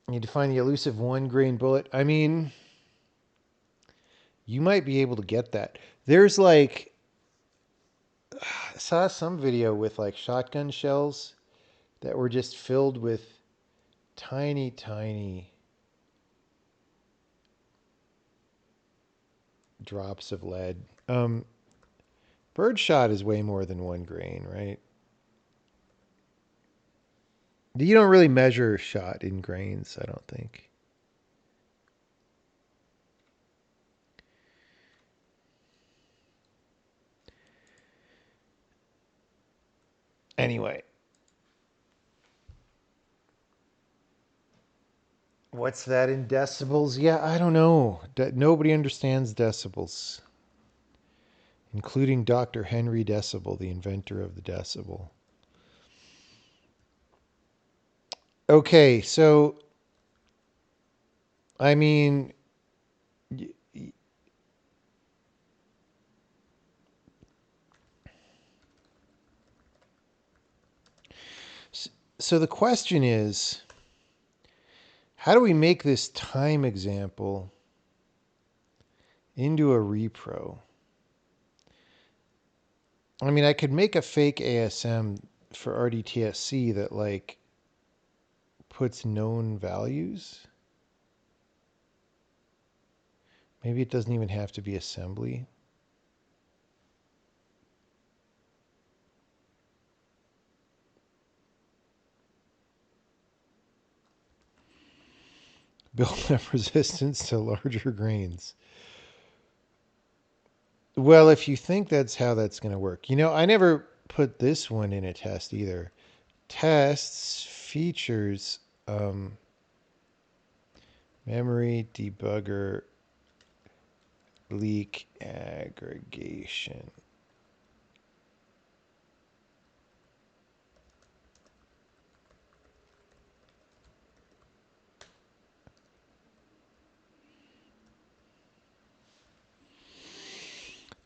You need to find the elusive 1 grain bullet. I mean, you might be able to get that. There's like, I saw some video with like shotgun shells that were just filled with tiny, tiny drops of lead. Birdshot is way more than 1 grain, right? You don't really measure shot in grains, I don't think. Anyway, what's that in decibels? Yeah, I don't know. Nobody understands decibels, including Dr. Henry Decibel, the inventor of the decibel. Okay, so I mean, so the question is, how do we make this time example into a repro? I mean, I could make a fake ASM for RDTSC that like puts known values. Maybe it doesn't even have to be assembly. Build up resistance to larger grains. Well, if you think that's how that's going to work. You know, I never put this one in a test either. Tests, features, memory, debugger, leak, aggregation.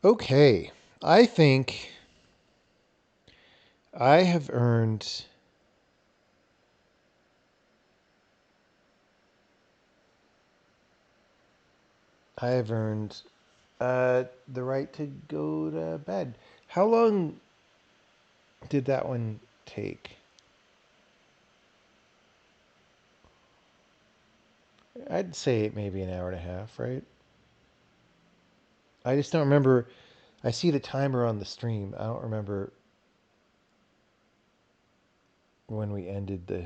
Okay, I think I have earned the right to go to bed. How long did that one take? I'd say maybe an hour and a half, right? I just don't remember. I see the timer on the stream. I don't remember when we ended the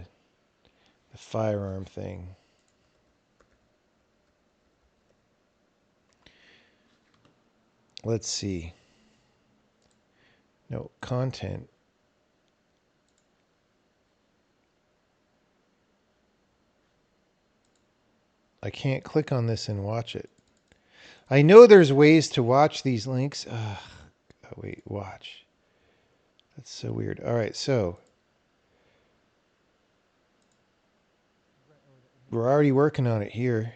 firearm thing. Let's see. No, content. I can't click on this and watch it. I know there's ways to watch these links. Oh, wait, watch. That's so weird. All right, so we're already working on it here.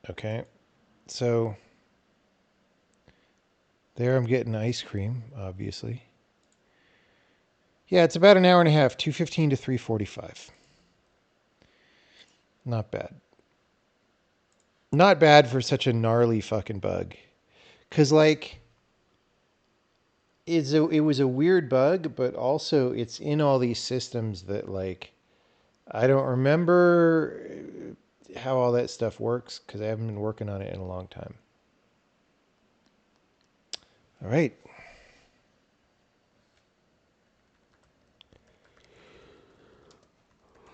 Okay, so there I'm getting ice cream, obviously. Yeah, it's about an hour and a half, 2:15 to 3:45. Not bad. Not bad for such a gnarly fucking bug. Cause like it was a weird bug, but also it's in all these systems that like I don't remember how all that stuff works because I haven't been working on it in a long time. All right.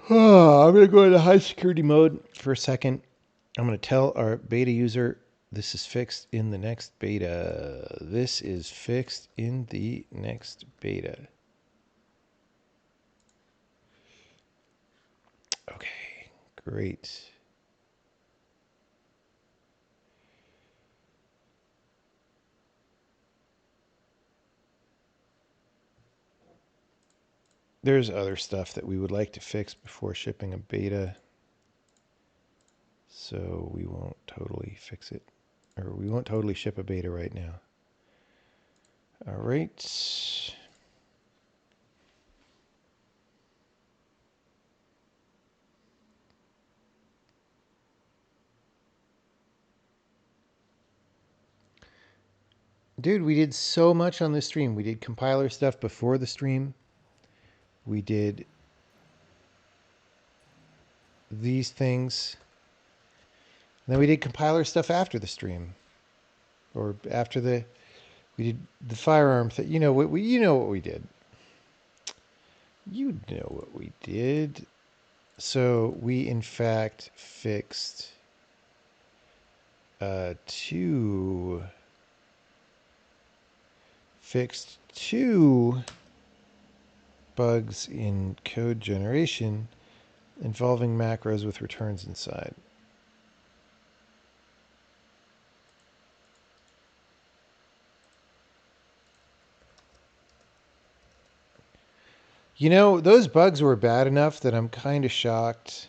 I'm going to go into high security mode for a second. I'm going to tell our beta user this is fixed in the next beta. This is fixed in the next beta. Okay, great. There's other stuff that we would like to fix before shipping a beta. So we won't totally fix it. Or we won't totally ship a beta right now. All right. Dude, we did so much on this stream. We did compiler stuff before the stream. We did these things. And then we did compiler stuff after the stream. Or after we did the firearm thing. You know what we did. You know what we did. So we in fact fixed to fixed 2 bugs in code generation involving macros with returns inside. You know, those bugs were bad enough that I'm kind of shocked.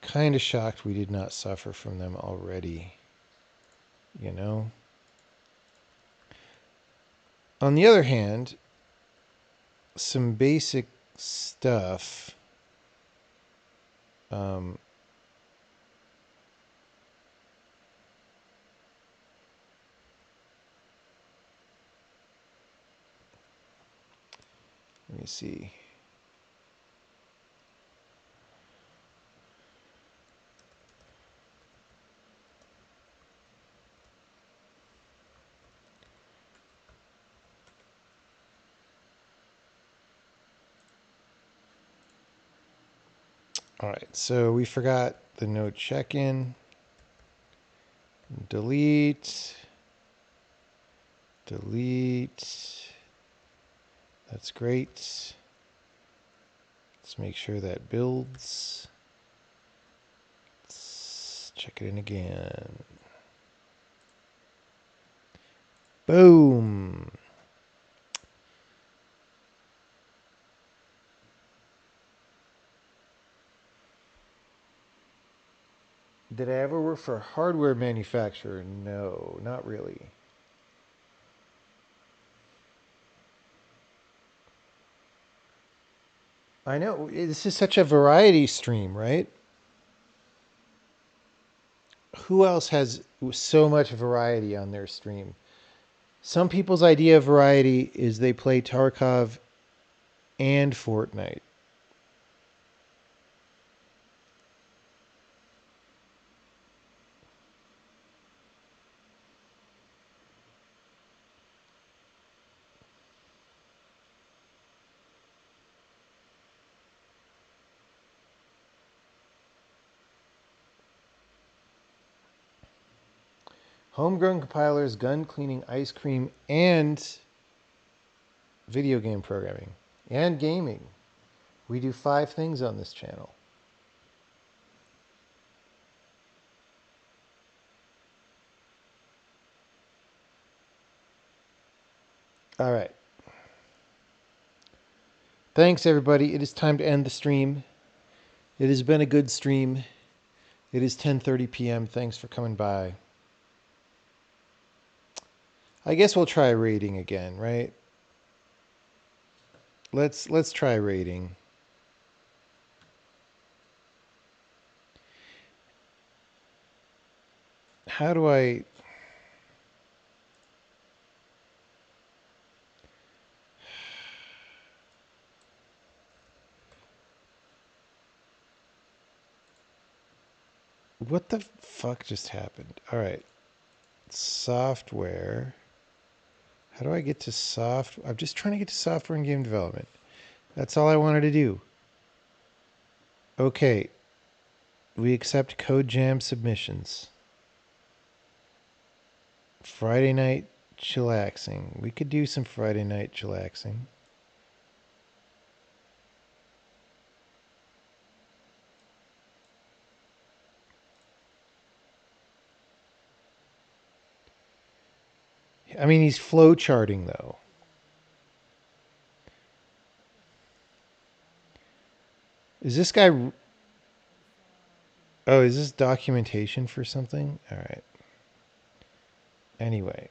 Kind of shocked we did not suffer from them already. You know? On the other hand, some basic stuff. Let me see. All right, so we forgot the node check-in. Delete. Delete. That's great. Let's make sure that builds. Let's check it in again. Boom. Did I ever work for a hardware manufacturer? No, not really. I know, this is such a variety stream, right? Who else has so much variety on their stream? Some people's idea of variety is they play Tarkov and Fortnite. Homegrown compilers, gun cleaning, ice cream, and video game programming and gaming. We do 5 things on this channel. All right. Thanks, everybody. It is time to end the stream. It has been a good stream. It is 10:30 p.m. Thanks for coming by. I guess we'll try rating again, right? Let's try rating. How do I... What the fuck just happened? All right. Software. How do I get to soft? I'm just trying to get to software and game development. That's all I wanted to do. Okay. We accept Code Jam submissions. Friday night chillaxing. We could do some Friday night chillaxing. I mean, he's flow charting, though. Is this guy... Oh, is this documentation for something? All right. Anyway.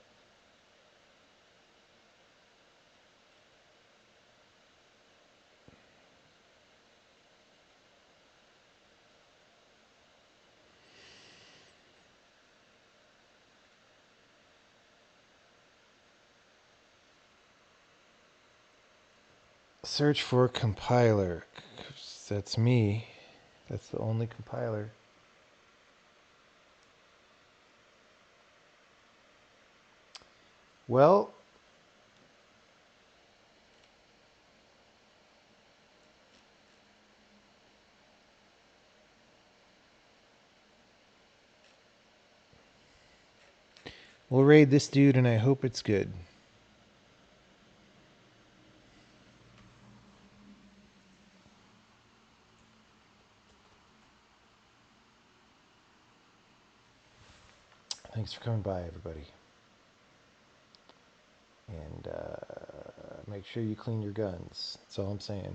Search for compiler. That's me. That's the only compiler. Well, We'll raid this dude, and I hope it's good. Thanks for coming by, everybody. And make sure you clean your guns. That's all I'm saying.